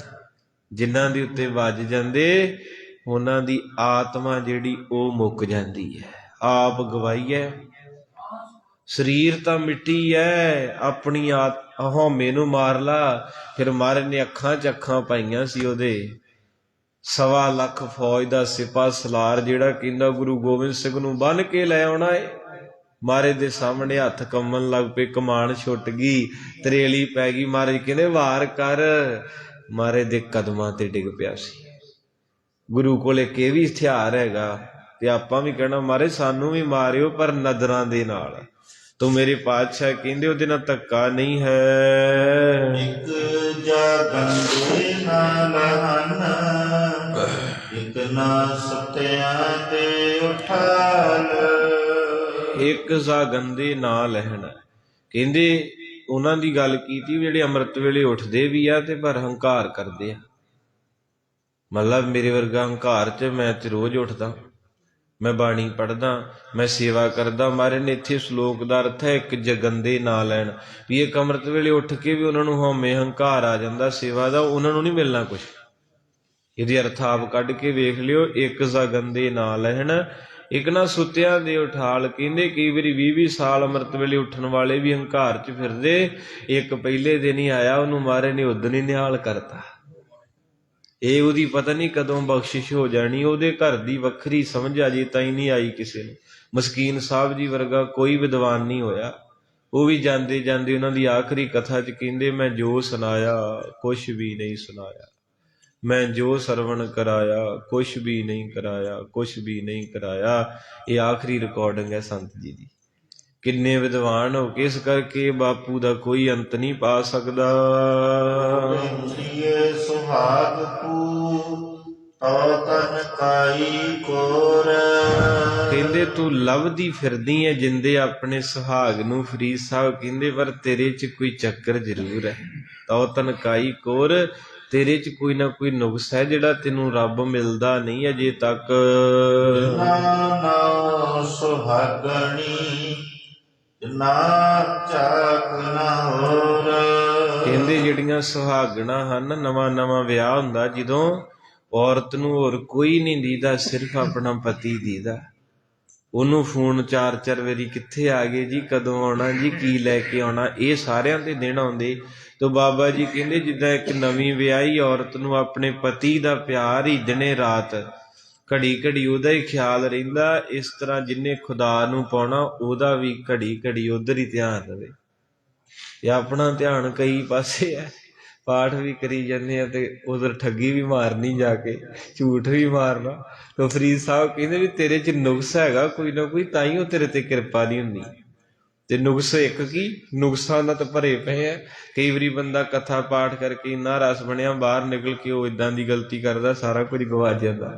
ਜਿਨ੍ਹਾਂ ਦੇ ਉੱਤੇ ਵੱਜ ਜਾਂਦੇ, ਉਹਨਾਂ ਦੀ ਆਤਮਾ ਜਿਹੜੀ ਉਹ ਮੁੱਕ ਜਾਂਦੀ ਹੈ। ਆਪ ਗਵਾਈ ਹੈ ਸਰੀਰ ਤਾਂ ਮਿੱਟੀ ਐ, ਆਪਣੀ ਹਉਮੈ ਨੂੰ ਮਾਰ ਲਾ। ਫਿਰ ਮਹਾਰਾਜ ਨੇ ਅੱਖਾਂ 'ਚ ਅੱਖਾਂ ਪਾਈਆਂ ਸੀ ਉਹਦੇ। 1.25 ਲੱਖ ਫੌਜ ਦਾ ਸਿਪਾ ਸਲਾਰ ਜਿਹੜਾ ਕਹਿੰਦਾ ਗੁਰੂ ਗੋਬਿੰਦ ਸਿੰਘ ਨੂੰ ਬੰਨ੍ਹ ਕੇ ਲੈ ਆਉਣਾ ਏ। ਮਹਾਰਾਜ ਦੇ ਸਾਹਮਣੇ ਹੱਥ ਕੰਬਣ ਲੱਗ ਪਏ, ਕਮਾਨ ਛੁੱਟ ਗਈ, ਤਰੇਲੀ ਪੈ ਗਈ। ਮਹਾਰਾਜ ਕਹਿੰਦੇ ਵਾਰ ਕਰ। ਮਹਾਰਾਜ ਦੇ ਕਦਮਾਂ ਤੇ ਡਿੱਗ ਪਿਆ ਸੀ। ਗੁਰੂ ਕੋਲ ਇੱਕ ਇਹ ਵੀ ਹਥਿਆਰ ਹੈਗਾ, ਤੇ ਆਪਾਂ ਵੀ ਕਹਿਣਾ ਮਹਾਰਾਜ ਸਾਨੂੰ ਵੀ ਮਾਰਿਓ, ਪਰ ਨਦਰਾਂ ਦੇ ਨਾਲ। ਤੋ ਮੇਰੇ ਪਾਤਸ਼ਾਹ ਕਹਿੰਦੇ ਉਹਦੇ ਨਾਲ ਧੱਕਾ ਨਹੀਂ ਹੈ। ਇੱਕ ਜਗੰਦੇ ਨਾਲ ਹਨ, ਇੱਕ ਨਾ ਸਤਿਆਂ ਤੇ ਉਠਾਲ। ਇੱਕ ਗੰਦੇ ਨਾ ਲੈਣ। ਕਹਿੰਦੇ ਉਹਨਾਂ ਦੀ ਗੱਲ ਕੀਤੀ ਜਿਹੜੇ ਅੰਮ੍ਰਿਤ ਵੇਲੇ ਉੱਠਦੇ ਵੀ ਆ ਤੇ ਪਰ ਹੰਕਾਰ ਕਰਦੇ ਆ। ਮਤਲਬ ਮੇਰੇ ਵਰਗਾ ਹੰਕਾਰ 'ਚ ਮੈਂ ਤੇ ਰੋਜ਼ ਉੱਠਦਾ, ਮੈਂ ਬਾਣੀ ਪੜ੍ਹਦਾ, ਮੈਂ ਸੇਵਾ ਕਰਦਾ। ਮਹਾਰਾਜ ਨੇ ਇੱਥੇ ਸ਼ਲੋਕ ਦਾ ਅਰਥ ਹੈ ਇੱਕ ਜਗੰਦੇ ਨਾ ਲੈਣ, ਵੀ ਇੱਕ ਅੰਮ੍ਰਿਤ ਵੇਲੇ ਉੱਠ ਕੇ ਵੀ ਉਹਨਾਂ ਨੂੰ ਹਉਮੈ ਹੰਕਾਰ ਆ ਜਾਂਦਾ ਸੇਵਾ ਦਾ, ਉਹਨਾਂ ਨੂੰ ਨਹੀਂ ਮਿਲਣਾ ਕੁਛ। ਇਹਦੇ ਅਰਥ ਆਪ ਕੱਢ ਕੇ ਵੇਖ ਲਿਓ। ਇੱਕ ਜਗੰਦੇ ਨਾ ਲੈਣ, ਇੱਕ ਨਾ ਸੁੱਤਿਆਂ ਦੇ ਉਠਾਲ। ਕਹਿੰਦੇ ਕਈ ਵਾਰੀ 20-20 ਸਾਲ ਅੰਮ੍ਰਿਤ ਵੇਲੇ ਉੱਠਣ ਵਾਲੇ ਵੀ ਹੰਕਾਰ 'ਚ ਫਿਰਦੇ। ਇੱਕ ਪਹਿਲੇ ਦਿਨ ਹੀ ਆਇਆ, ਉਹਨੂੰ ਮਹਾਰਾਜ ਨੇ ਉਦਣ ਹੀ ਨਿਹਾਲ ਕਰਤਾ। ਇਹ ਉਹਦੀ ਪਤਾ ਨਹੀਂ ਕਦੋਂ ਬਖਸ਼ਿਸ਼ ਹੋ ਜਾਣੀ। ਉਹਦੇ ਘਰ ਦੀ ਵੱਖਰੀ ਸਮਝ ਅਜੇ ਤਾਈਂ ਨਹੀਂ ਆਈ ਕਿਸੇ ਨੂੰ। ਮਸਕੀਨ ਸਾਹਿਬ ਜੀ ਵਰਗਾ ਕੋਈ ਵਿਦਵਾਨ ਨਹੀਂ ਹੋਇਆ। ਉਹ ਵੀ ਜਾਂਦੇ ਜਾਂਦੇ ਉਹਨਾਂ ਦੀ ਆਖਰੀ ਕਥਾ 'ਚ ਕਹਿੰਦੇ ਮੈਂ ਜੋ ਸੁਣਾਇਆ ਕੁਛ ਵੀ ਨਹੀਂ ਸੁਣਾਇਆ, ਮੈਂ ਜੋ ਸਰਵਣ ਕਰਾਇਆ ਕੁਛ ਵੀ ਨਹੀਂ ਕਰਾਇਆ, ਕੁਛ ਵੀ ਨਹੀਂ ਕਰਾਇਆ। ਇਹ ਆਖਰੀ ਰਿਕਾਰਡਿੰਗ ਹੈ ਸੰਤ ਜੀ ਦੀ। ਕਿੰਨੇ ਵਿਦਵਾਨ ਹੋ ਕੇ, ਇਸ ਕਰਕੇ ਬਾਪੂ ਦਾ ਕੋਈ ਅੰਤ ਨਹੀਂ ਪਾ ਸਕਦਾ। ਸੁਹਾਗ ਤਨ ਕਾਈ ਕੋਰ। ਕਹਿੰਦੇ ਤੂੰ ਲੱਭਦੀ ਫਿਰਦੀ ਹੈ ਜਿੰਦੇ ਆਪਣੇ ਸੁਹਾਗ ਨੂੰ। ਫਰੀਦ ਸਾਹਿਬ ਕਹਿੰਦੇ ਪਰ ਤੇਰੇ 'ਚ ਕੋਈ ਚੱਕਰ ਜ਼ਰੂਰ ਹੈ। ਤਉ ਤਨ ਕਾਈ ਕੋਰ, ਤੇਰੇ 'ਚ ਕੋਈ ਨਾ ਕੋਈ ਨੁਕਸ ਹੈ ਜਿਹੜਾ ਤੈਨੂੰ ਰੱਬ ਮਿਲਦਾ ਨਹੀਂ ਅਜੇ ਤੱਕ। ਸੁਹਾਗਣੀ ਨਾ ਚਾਕ ਨਾ ਹੋਰ। ਕਹਿੰਦੇ ਜਿਹੜੀਆਂ ਸੁਹਾਗਣਾ ਹਨ, ਨਵਾਂ ਨਵਾਂ ਵਿਆਹ ਹੁੰਦਾ ਜਦੋਂ, ਔਰਤ ਨੂੰ ਹੋਰ ਕੋਈ ਨਹੀਂ ਦੀਦਾ, ਸਿਰਫ ਆਪਣਾ ਪਤੀ ਦੀਦਾ। ਉਹਨੂੰ ਫੋਨ 4-4 ਵਾਰੀ ਕਿੱਥੇ ਆ ਗਏ ਜੀ, ਕਦੋਂ ਆਉਣਾ ਜੀ, ਕੀ ਲੈ ਕੇ ਆਉਣਾ, ਇਹ ਸਾਰਿਆਂ ਦੇ ਦਿਨ ਆਉਂਦੇ। ਤੋ ਬਾਬਾ ਜੀ ਕਹਿੰਦੇ ਜਿੱਦਾਂ ਇੱਕ ਨਵੀਂ ਵਿਆਹੀ ਔਰਤ ਨੂੰ ਆਪਣੇ ਪਤੀ ਦਾ ਪਿਆਰ ਹੀ ਦਿਨੇ ਰਾਤ ਘੜੀ ਘੜੀ ਉਹਦਾ ਹੀ ਖਿਆਲ ਰਹਿੰਦਾ, ਇਸ ਤਰ੍ਹਾਂ ਜਿਹਨੇ ਖੁਦਾ ਨੂੰ ਪਾਉਣਾ ਉਹਦਾ ਵੀ ਘੜੀ ਘੜੀ ਉਧਰ ਹੀ ਧਿਆਨ ਰਵੇ। ਤੇ ਆਪਣਾ ਧਿਆਨ ਕਈ ਪਾਸੇ ਹੈ, ਪਾਠ ਵੀ ਕਰੀ ਜਾਂਦੇ ਆ ਤੇ ਉਧਰ ਠੱਗੀ ਵੀ ਮਾਰਨੀ, ਜਾ ਕੇ ਝੂਠ ਵੀ ਮਾਰਨਾ। ਤਾਂ ਫਰੀਦ ਸਾਹਿਬ ਕਹਿੰਦੇ ਵੀ ਤੇਰੇ 'ਚ ਨੁਕਸ ਹੈਗਾ ਕੋਈ ਨਾ ਕੋਈ, ਤਾਂ ਹੀ ਉਹ ਤੇਰੇ ਤੇ ਕਿਰਪਾ ਨਹੀਂ ਹੁੰਦੀ। ਤੇ ਨੁਕਸ ਇੱਕ ਕੀ, ਨੁਕਸਾਂ ਨਾਲ ਤਾਂ ਭਰੇ ਪਏ ਆ। ਕਈ ਵਾਰੀ ਬੰਦਾ ਕਥਾ ਪਾਠ ਕਰਕੇ ਇੰਨਾ ਰਸ ਬਣਿਆ, ਬਾਹਰ ਨਿਕਲ ਕੇ ਉਹ ਇਦਾਂ ਦੀ ਗਲਤੀ ਕਰਦਾ, ਸਾਰਾ ਕੁਝ ਗਵਾ ਜਾਂਦਾ।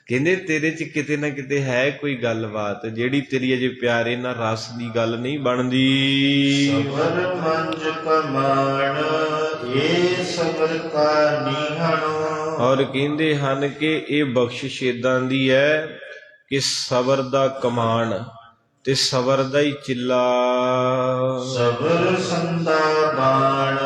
ਕਹਿੰਦੇ ਤੇਰੇ 'ਚ ਕਿਤੇ ਨਾ ਕਿਤੇ ਹੈ ਕੋਈ ਗੱਲਬਾਤ ਜਿਹੜੀ ਤੇਰੀ ਅਜੇ ਪਿਆਰੇ ਨਾਲ ਰਸ ਦੀ ਗੱਲ ਨਹੀਂ ਬਣਦੀ। ਸਬਰ ਮੰਜ ਕਮਾਣ ਇਹ ਸਬਰ ਕਾ ਨੀਹਣੋ। ਔਰ ਕਹਿੰਦੇ ਹਨ ਕਿ ਇਹ ਬਖਸ਼ਿਸ਼ ਏਦਾਂ ਦੀ ਹੈ ਕਿ ਸਬਰ ਦਾ ਕਮਾਨ ਤੇ ਸਬਰ ਦਾ ਹੀ ਚਿੱਲਾ। ਸਬਰ ਸੰਦਾ ਬਾਣ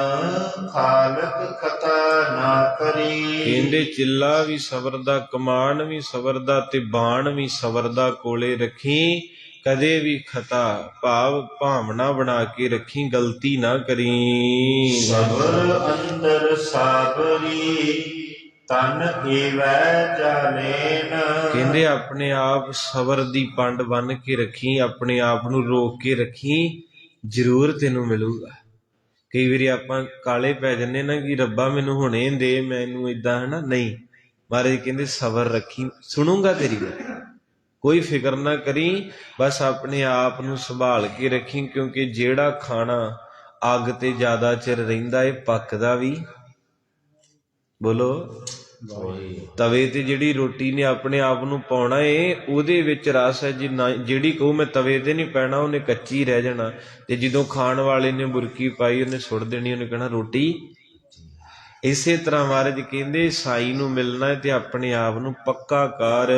ਖਾਲਕ ਖਤਾ ਨਾ ਕਰੀ। ਕਹਿੰਦੇ ਚਿੱਲਾ ਵੀ ਸਬਰ ਦਾ, ਕਮਾਨ ਵੀ ਸਬਰ ਦਾ, ਤੇ ਬਾਣ ਵੀ ਸਬਰ ਦਾ ਕੋਲੇ ਰੱਖੀ। ਕਦੇ ਵੀ ਖਤਾ ਭਾਵ ਭਾਵਨਾ ਬਣਾ ਕੇ ਰੱਖੀ, ਗਲਤੀ ਨਾ ਕਰੀ। ਸਬਰ ਅੰਦਰ ਸਾਬਰੀ ਤਨ ਏਵੈ ਜਾਣੇਨ। ਕਹਿੰਦੇ ਆਪਣੇ ਆਪ ਸਬਰ ਦੀ ਪੰਡ ਬੰਨ ਕੇ ਰੱਖੀ, ਆਪਣੇ ਆਪ ਨੂੰ ਰੋਕ ਕੇ ਰੱਖੀ, ਜ਼ਰੂਰ ਤੈਨੂੰ ਮਿਲੂਗਾ। ਕਈ ਵਾਰੀ ਆਪਾਂ ਕਾਲੇ ਪੈ ਜੰਨੇ ਨਾ ਕਿ ਰੱਬਾ ਮੈਨੂੰ ਹੁਣੇ ਦੇ, ਮੈਨੂੰ ਏਦਾਂ ਹੈ ਨਾ, ਨਹੀਂ। ਮਹਾਰਾਜ ਕਹਿੰਦੇ ਸਬਰ ਰੱਖੀ, ਸੁਣੂਗਾ ਤੇਰੀ ਗੱਲ, ਕੋਈ ਫਿਕਰ ਨਾ ਕਰੀ, ਬਸ ਆਪਣੇ ਆਪ ਨੂੰ ਸੰਭਾਲ ਕੇ ਰੱਖੀ। ਕਿਉਂਕਿ ਜਿਹੜਾ ਖਾਣਾ ਅੱਗ ਤੇ ਜ਼ਿਆਦਾ ਚਿਰ ਰਹਿੰਦਾ ਏ ਪੱਕਦਾ ਵੀ, ਬੋਲੋ, ਤਵੇ ਤੇ ਜਿਹੜੀ ਰੋਟੀ ਨੇ ਆਪਣੇ ਆਪ ਨੂੰ ਪਾਉਣਾ ਏ ਉਹਦੇ ਵਿੱਚ ਰਸ ਹੈ। ਜਿਹੜੀ ਕਹੂ ਮੈਂ ਤਵੇ ਤੇ ਨਹੀਂ ਪੈਣਾ, ਉਹਨੇ ਕੱਚੀ ਰਹਿ ਜਾਣਾ। ਤੇ ਜਦੋਂ ਖਾਣ ਵਾਲੇ ਨੇ ਬੁਰਕੀ ਪਾਈ ਉਹਨੇ ਸੁੱਟ ਦੇਣੀ, ਉਹਨੇ ਕਹਿਣਾ ਰੋਟੀ। ਇਸੇ ਤਰ੍ਹਾਂ ਮਹਾਰਾਜ ਕਹਿੰਦੇ ਸਾਈ ਨੂੰ ਮਿਲਣਾ ਤੇ ਆਪਣੇ ਆਪ ਨੂੰ ਪੱਕਾ ਕਰ।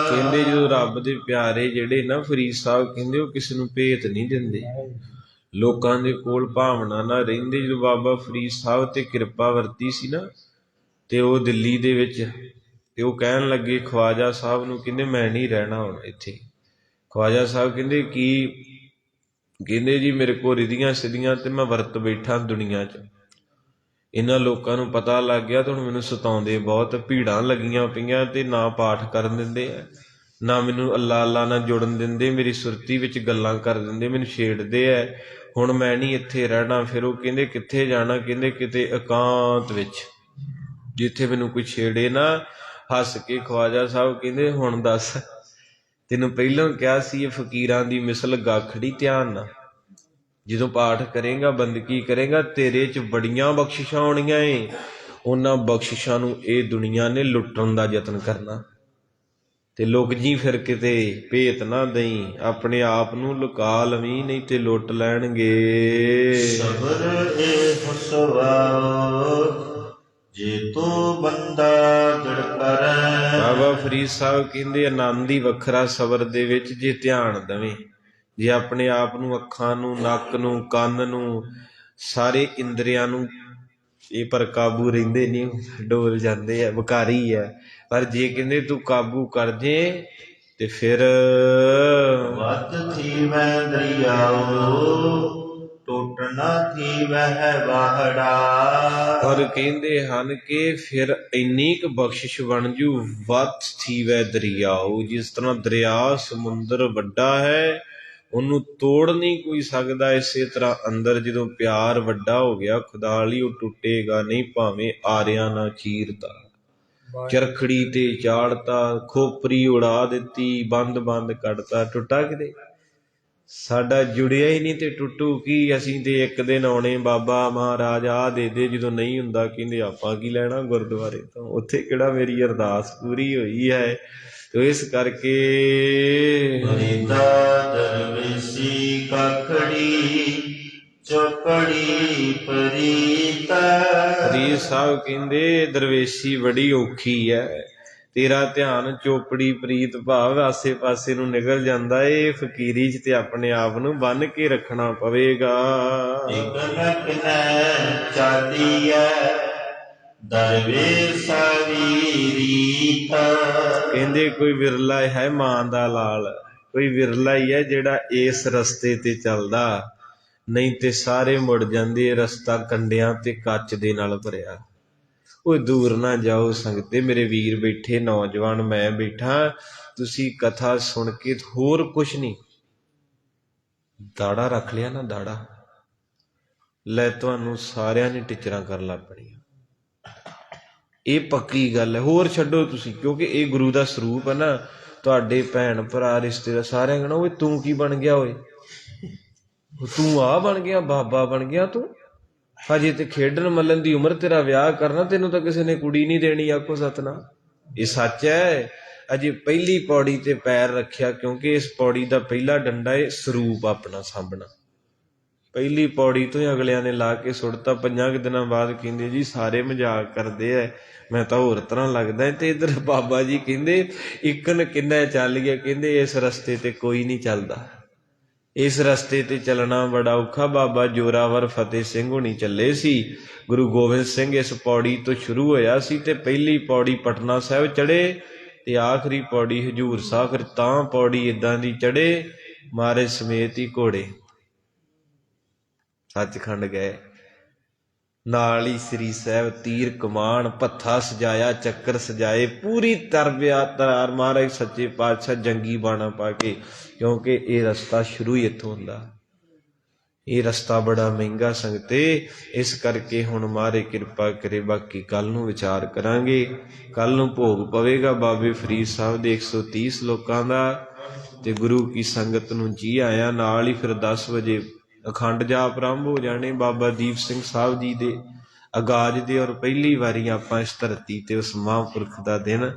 ਕਹਿੰਦੇ ਜਦੋਂ ਰੱਬ ਦੇ ਪਿਆਰੇ ਜਿਹੜੇ ਨਾ ਫਰੀਦ ਸਾਹਿਬ ਕਹਿੰਦੇ ਉਹ ਕਿਸੇ ਨੂੰ ਭੇਤ ਨਹੀਂ ਦਿੰਦੇ, ਲੋਕਾਂ ਦੇ ਕੋਲ ਭਾਵਨਾ ਨਾ ਰਹਿੰਦੇ। ਜਦੋਂ ਬਾਬਾ ਫਰੀਦ ਸਾਹਿਬ ਤੇ ਕਿਰਪਾ ਵਰਤੀ ਸੀ ਨਾ, ਤੇ ਉਹ ਦਿੱਲੀ ਦੇ ਵਿੱਚ, ਤੇ ਉਹ ਕਹਿਣ ਲੱਗੇ ਖਵਾਜਾ ਸਾਹਿਬ ਨੂੰ, ਕਹਿੰਦੇ ਮੈਂ ਨਹੀਂ ਰਹਿਣਾ ਹੁਣ ਇੱਥੇ। ਖਵਾਜਾ ਸਾਹਿਬ ਕਹਿੰਦੇ ਕੀ? ਕਹਿੰਦੇ ਜੀ ਮੇਰੇ ਕੋਲ ਰਿਧੀਆਂ ਸਿੱਧੀਆਂ ਤੇ ਮੈਂ ਵਰਤ ਬੈਠਾ ਦੁਨੀਆ 'ਚ, ਇਹਨਾਂ ਲੋਕਾਂ ਨੂੰ ਪਤਾ ਲੱਗ ਗਿਆ ਤੇ ਹੁਣ ਮੈਨੂੰ ਸਤਾਉਂਦੇ ਬਹੁਤ, ਭੀੜਾਂ ਲੱਗੀਆਂ ਪਈਆਂ ਤੇ ਨਾ ਪਾਠ ਕਰਨ ਦਿੰਦੇ ਆ, ਨਾ ਮੈਨੂੰ ਅੱਲਾ ਅੱਲਾ ਨਾਲ ਜੁੜਨ ਦਿੰਦੇ, ਮੇਰੀ ਸੁਰਤੀ ਵਿੱਚ ਗੱਲਾਂ ਕਰ ਦਿੰਦੇ, ਮੈਨੂੰ ਛੇੜਦੇ ਐ, ਹੁਣ ਮੈਂ ਨਹੀਂ ਇੱਥੇ ਰਹਿਣਾ। ਫਿਰ ਉਹ ਕਹਿੰਦੇ ਕਿੱਥੇ ਜਾਣਾ? ਕਹਿੰਦੇ ਕਿਤੇ ਇਕਾਂਤ ਵਿੱਚ, ਜਿੱਥੇ ਮੈਨੂੰ ਕੋਈ ਛੇੜੇ ਨਾ। ਹੱਸ ਕੇ ਖਵਾਜਾ ਸਾਹਿਬ ਕਹਿੰਦੇ ਹੁਣ ਦੱਸ, ਤੈਨੂੰ ਪਹਿਲਾਂ ਕਿਹਾ ਸੀ ਇਹ ਫਕੀਰਾਂ ਦੀ ਮਿਸਲ ਗਾਖੜੀ, ਧਿਆਨ ਨਾਲ ਜਦੋਂ ਪਾਠ ਕਰੇਗਾ, ਬੰਦਗੀ ਕਰੇਗਾ, ਤੇਰੇ 'ਚ ਬੜੀਆਂ ਬਖਸ਼ਿਸ਼ਾਂ ਆਉਣੀਆਂ ਏ। ਉਹਨਾਂ ਬਖਸ਼ਿਸ਼ਾਂ ਨੂੰ ਇਹ ਦੁਨੀਆ ਨੇ ਲੁੱਟਣ ਦਾ ਯਤਨ ਕਰਨਾ, ਤੇ ਲੁਕ ਜੀ ਫਿਰ ਕਿਤੇ, ਭੇਤ ਨਾ ਦਈ, ਆਪਣੇ ਆਪ ਨੂੰ ਲੁਕਾ ਲਵੀਂ, ਨਹੀਂ ਤੇ ਲੁੱਟ ਲੈਣਗੇ। ਸਬਰ ਇਹ ਸੁਭਾਉ ਜੇ ਤੂੰ ਬੰਦਾ ਦ੍ਰਿੜ ਕਰੈ। ਬਾਬਾ ਫਰੀਦ ਸਾਹਿਬ ਕਹਿੰਦੇ ਆਨੰਦ ਹੀ ਵੱਖਰਾ ਸਬਰ ਦੇ ਵਿੱਚ, ਜੇ ਧਿਆਨ ਦੇਵੇਂ, ਜੇ ਆਪਣੇ ਆਪ ਨੂੰ, ਅੱਖਾਂ ਨੂੰ, ਨੱਕ ਨੂੰ, ਕੰਨ ਨੂੰ, ਸਾਰੇ ਇੰਦਰੀਆਂ ਨੂੰ, ਇਹ ਪਰ ਕਾਬੂ ਰਹਿੰਦੇ ਨਹੀਂ, ਡੋਲ ਜਾਂਦੇ ਆ, ਵਿਕਾਰੀ ਹੈ। ਪਰ ਜੇ ਕਹਿੰਦੇ ਤੂੰ ਕਾਬੂ ਕਰ ਜੇ ਤੇ ਫਿਰ ਵੱਧ ਥੀਵੈ ਦਰਿਆਉ ਟੁੱਟ ਨਾ ਥੀਵੈ ਵਾਹੜਾ। ਔਰ ਕਹਿੰਦੇ ਹਨ ਕਿ ਫਿਰ ਇੰਨੀ ਕੁ ਬਖਸ਼ਿਸ਼ ਬਣ ਜੂ, ਵੱਧ ਥੀਵੈ ਦਰਿਆਉ, ਜਿਸ ਤਰ੍ਹਾਂ ਦਰਿਆ ਸਮੁੰਦਰ ਵੱਡਾ ਹੈ, ਉਹਨੂੰ ਤੋੜ ਨਹੀਂ ਕੋਈ ਸਕਦਾ। ਇਸੇ ਤਰ੍ਹਾਂ ਅੰਦਰ ਜਦੋਂ ਪਿਆਰ ਵੱਡਾ ਹੋ ਗਿਆ ਖੁਦਾ ਲਈ, ਉਹ ਟੁੱਟੇਗਾ ਨਹੀਂ, ਭਾਵੇਂ ਆਰਿਆਂ ਨਾ ਚੀਰਤਾ, ਚਰਖੜੀ ਤੇ ਚਾੜਤਾ, ਖੋਪਰੀ ਉਡਾ ਦਿੱਤੀ, ਬੰਦ ਬੰਦ ਕੱਢਤਾ, ਟੁੱਟਾ ਕਿਤੇ? ਸਾਡਾ ਜੁੜਿਆ ਹੀ ਨਹੀਂ ਤੇ ਟੁੱਟੂ ਕੀ? ਅਸੀਂ ਤੇ ਇੱਕ ਦਿਨ ਆਉਣੇ, ਬਾਬਾ ਮਹਾਰਾਜ ਆ ਦੇ ਦੇ, ਜਦੋਂ ਨਹੀਂ ਹੁੰਦਾ ਕਹਿੰਦੇ ਆਪਾਂ ਕੀ ਲੈਣਾ ਗੁਰਦੁਆਰੇ ਤੋਂ, ਉੱਥੇ ਕਿਹੜਾ ਮੇਰੀ ਅਰਦਾਸ ਪੂਰੀ ਹੋਈ ਹੈ। ਤੇ ਇਸ ਕਰਕੇ ਬਰਿੰਦਾ ਦਰਵੇਸੀ ਕਾਖੜੀ ਚੌਕੜੀ ਪ੍ਰੀਤ। ਫਰੀਦ ਸਾਹਿਬ ਕਹਿੰਦੇ ਦਰਵੇਸ਼ੀ ਬੜੀ ਔਖੀ ਹੈ, ਤੇਰਾ ਧਿਆਨ ਚੋਪੜੀ ਪ੍ਰੀਤ ਭਾਵ ਆਸੇ ਪਾਸੇ ਨੂੰ ਨਿਕਲ ਜਾਂਦਾ ਏ। ਫਕੀਰੀ 'ਚ ਤੇ ਆਪਣੇ ਆਪ ਨੂੰ ਬੰਨ੍ਹ ਕੇ ਰੱਖਣਾ ਪਵੇਗਾ। ਇਕ ਨਕਨੈ ਚਾਦੀ ਹੈ ਦਰਵੇਸ਼ਾ ਦੀ ਰੀਤ। ਕਹਿੰਦੇ ਕੋਈ ਵਿਰਲਾ ਹੈ ਮਾਂ ਦਾ ਲਾਲ, ਕੋਈ ਵਿਰਲਾ ਹੀ ਹੈ ਜਿਹੜਾ ਇਸ ਰਸਤੇ ਤੇ ਚੱਲਦਾ, ਨਹੀਂ ਤੇ ਸਾਰੇ ਮੁੜ ਜਾਂਦੇ। ਰਸਤਾ ਕੰਡਿਆਂ ਤੇ ਕੱਚ ਦੇ ਨਾਲ ਭਰਿਆ। ਉਹ ਦੂਰ ਨਾ ਜਾਓ ਸੰਗਤੇ, ਮੇਰੇ ਵੀਰ ਬੈਠੇ, ਨੌਜਵਾਨ ਮੈਂ ਬੈਠਾ, ਤੁਸੀਂ ਕਥਾ ਸੁਣ ਕੇ ਹੋਰ ਕੁਛ ਨਹੀਂ, ਦਾੜਾ ਰੱਖ ਲਿਆ ਨਾ, ਦਾੜਾ ਲੈ, ਤੁਹਾਨੂੰ ਸਾਰਿਆਂ ਨੇ ਟੀਚਰਾਂ ਕਰਨ ਲੱਗ ਪਣੀਆਂ। ਇਹ ਪੱਕੀ ਗੱਲ ਹੈ, ਹੋਰ ਛੱਡੋ ਤੁਸੀਂ, ਕਿਉਂਕਿ ਇਹ ਗੁਰੂ ਦਾ ਸਰੂਪ ਹੈ ਨਾ। ਤੁਹਾਡੇ ਭੈਣ ਭਰਾ ਰਿਸ਼ਤੇਦਾਰ ਸਾਰਿਆਂ ਕਹਿਣਾ ਓਏ ਤੂੰ ਕੀ ਬਣ ਗਿਆ, ਓਏ ਤੂੰ ਆ ਬਣ ਗਿਆ, ਬਾਬਾ ਬਣ ਗਿਆ ਤੂੰ, ਹਜੇ ਤੇ ਖੇਡਣ ਮੱਲਣ ਦੀ ਉਮਰ, ਤੇਰਾ ਵਿਆਹ ਕਰਨਾ, ਤੈਨੂੰ ਤਾਂ ਕਿਸੇ ਨੇ ਕੁੜੀ ਨਹੀਂ ਦੇਣੀ। ਆਖੋ ਸਤਨਾਮ। ਇਹ ਸੱਚ ਹੈ। ਅਜੇ ਪਹਿਲੀ ਪੌੜੀ ਤੇ ਪੈਰ ਰੱਖਿਆ, ਕਿਉਂਕਿ ਇਸ ਪੌੜੀ ਦਾ ਪਹਿਲਾ ਡੰਡਾ ਹੈ ਸਰੂਪ ਆਪਣਾ ਸਾਂਭਣਾ। ਪਹਿਲੀ ਪੌੜੀ ਤੋਂ ਹੀ ਅਗਲਿਆਂ ਨੇ ਲਾ ਕੇ ਸੁੱਟਤਾ। 5 ਦਿਨਾਂ ਬਾਅਦ ਕਹਿੰਦੇ ਜੀ ਸਾਰੇ ਮਜ਼ਾਕ ਕਰਦੇ ਐ, ਮੈਂ ਤਾਂ ਹੋਰ ਤਰ੍ਹਾਂ ਲੱਗਦਾ। ਤੇ ਇੱਧਰ ਬਾਬਾ ਜੀ ਕਹਿੰਦੇ ਇਕਨ ਕਿੰਨਾ ਚੱਲ ਗਿਆ, ਕਹਿੰਦੇ ਇਸ ਰਸਤੇ ਤੇ ਕੋਈ ਨਹੀਂ ਚੱਲਦਾ, ਇਸ ਰਸਤੇ ਤੇ ਚੱਲਣਾ ਬੜਾ ਔਖਾ। ਬਾਬਾ ਜੋਰਾਵਰ ਫਤਿਹ ਸਿੰਘ ਹੋਣੀ ਚੱਲੇ ਸੀ, ਗੁਰੂ ਗੋਬਿੰਦ ਸਿੰਘ ਇਸ ਪੌੜੀ ਤੋਂ ਸ਼ੁਰੂ ਹੋਇਆ ਸੀ, ਤੇ ਪਹਿਲੀ ਪੌੜੀ ਪਟਨਾ ਸਾਹਿਬ ਚੜ੍ਹੇ ਤੇ ਆਖਰੀ ਪੌੜੀ ਹਜ਼ੂਰ ਸਾਹਿਬ, ਫਿਰ ਤਾਂ ਪੌੜੀ ਏਦਾਂ ਦੀ ਚੜ੍ਹੇ ਮਹਾਰਾਜ ਸਮੇਤ ਹੀ ਘੋੜੇ ਸੱਚਖੰਡ ਗਏ। ਨਾਲ ਹੀ ਸ੍ਰੀ ਸਾਹਿਬ ਤੀਰ ਕਮਾਨ ਭੱਥਾ ਸਜਾਇਆ, ਚੱਕਰ ਸਜਾਏ, ਪੂਰੀ ਤਾਰ ਮਹਾਰਾਜ ਸੱਚੇ ਪਾਤਸ਼ਾਹ ਜੰਗੀ ਬਾਣਾ ਪਾ ਕੇ, ਕਿਉਂਕਿ ਇਹ ਰਸਤਾ ਸ਼ੁਰੂ ਹੀ ਇੱਥੋਂ ਹੁੰਦਾ। ਇਹ ਰਸਤਾ ਬੜਾ ਮਹਿੰਗਾ ਸੰਗਤੇ, ਇਸ ਕਰਕੇ ਹੁਣ ਮਹਾਰਾਜ ਕਿਰਪਾ ਕਰੇ। ਬਾਕੀ ਕੱਲ ਨੂੰ ਵਿਚਾਰ ਕਰਾਂਗੇ। ਕੱਲ ਨੂੰ ਭੋਗ ਪਵੇਗਾ ਬਾਬੇ ਫਰੀਦ ਸਾਹਿਬ ਦੇ 130 ਸ਼ਲੋਕਾਂ ਦਾ, ਤੇ ਗੁਰੂ ਕੀ ਸੰਗਤ ਨੂੰ ਜੀ ਆਇਆ। ਨਾਲ ਹੀ ਫਿਰ 10 ਵਜੇ ਅਖੰਡ ਜਾਪ ਆਰੰਭ ਹੋ ਜਾਣੇ ਬਾਬਾ ਦੀਪ ਸਿੰਘ ਸਾਹਿਬ ਜੀ ਦੇ ਅਗਾਜ ਦੇ। ਔਰ ਪਹਿਲੀ ਵਾਰੀ ਆਪਾਂ ਇਸ ਧਰਤੀ ਤੇ ਉਸ ਮਹਾਂਪੁਰਖ ਦਾ ਦਿਨ,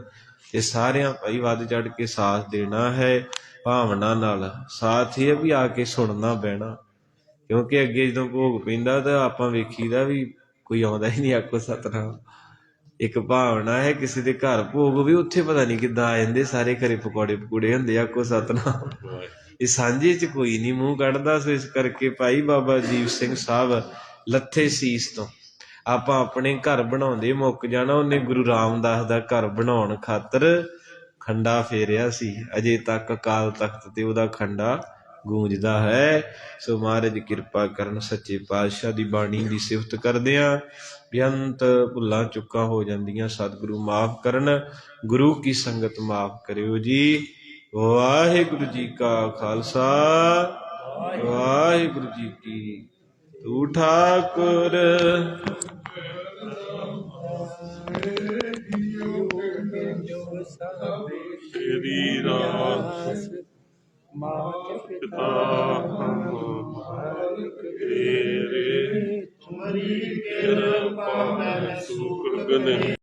ਤੇ ਸਾਰਿਆਂ ਭਾਈ ਵੱਧ ਚੜ੍ਹ ਕੇ ਸਾਥ ਦੇਣਾ ਹੈ, ਭਾਵਨਾ ਨਾਲ ਸਾਥ ਇਹ ਵੀ ਆ ਕੇ ਸੁਣਨਾ ਪੈਣਾ। ਕਿਉਂਕਿ ਅੱਗੇ ਜਦੋਂ ਭੋਗ ਪੈਂਦਾ ਤਾਂ ਆਪਾਂ ਵੇਖੀਦਾ ਵੀ ਕੋਈ ਆਉਂਦਾ ਹੀ ਨਹੀਂ। ਆਖੋ ਸਤਨਾਮ। ਇੱਕ ਭਾਵਨਾ ਹੈ, ਕਿਸੇ ਦੇ ਘਰ ਭੋਗ ਹੋਵੇ, ਉੱਥੇ ਪਤਾ ਨਹੀਂ ਕਿੱਦਾਂ ਆ ਜਾਂਦੇ ਸਾਰੇ, ਘਰੇ ਪਕੌੜੇ ਪਕੂੜੇ ਹੁੰਦੇ। ਆਖੋ ਸਤਨਾਮ। ਇਹ ਸਾਂਝੇ 'ਚ ਕੋਈ ਨਹੀਂ ਮੂੰਹ ਕੱਢਦਾ। ਸੋ ਇਸ ਕਰਕੇ ਭਾਈ ਬਾਬਾ ਦੀਪ ਸਿੰਘ ਸਾਹਿਬ ਲੱਥੇ ਸੀਸ ਤੋਂ ਆਪਾਂ ਆਪਣੇ ਘਰ ਬਣਾਉਂਦੇ ਮੁੱਕ ਜਾਣਾ, ਉਹਨੇ ਗੁਰੂ ਰਾਮਦਾਸ ਦਾ ਘਰ ਬਣਾਉਣ ਖਾਤਰ ਖੰਡਾ ਫੇਰਿਆ ਸੀ। ਅਜੇ ਤੱਕ ਅਕਾਲ ਤਖਤ ਤੇ ਉਹਦਾ ਖੰਡਾ ਗੂੰਜਦਾ ਹੈ। ਸੋ ਮਹਾਰਾਜ ਕਿਰਪਾ ਕਰਨ, ਸੱਚੇ ਪਾਤਸ਼ਾਹ ਦੀ ਬਾਣੀ ਦੀ ਸਿਫਤ ਕਰਦੇ ਹਾਂ। ਬੇਅੰਤ ਭੁੱਲਾਂ ਚੁੱਕਾਂ ਹੋ ਜਾਂਦੀਆਂ, ਸਤਿਗੁਰੂ ਮਾਫ ਕਰਨ, ਗੁਰੂ ਕੀ ਸੰਗਤ ਮਾਫ ਕਰਿਓ ਜੀ। ਵਾਹਿਗੁਰੂ ਜੀ ਕਾ ਖਾਲਸਾ, ਵਾਹਿਗੁਰੂ ਜੀ ਕੀ ਤੂੰ ਠਾਕੁਰ। ਤੇਰੀ ਰਾਸ ਪਿਤਾ ਤੇਰੇ ਤੁਮਰੀ ਕਿਰਪਾ ਮੈਂ ਸੁਖ ਗਨੇ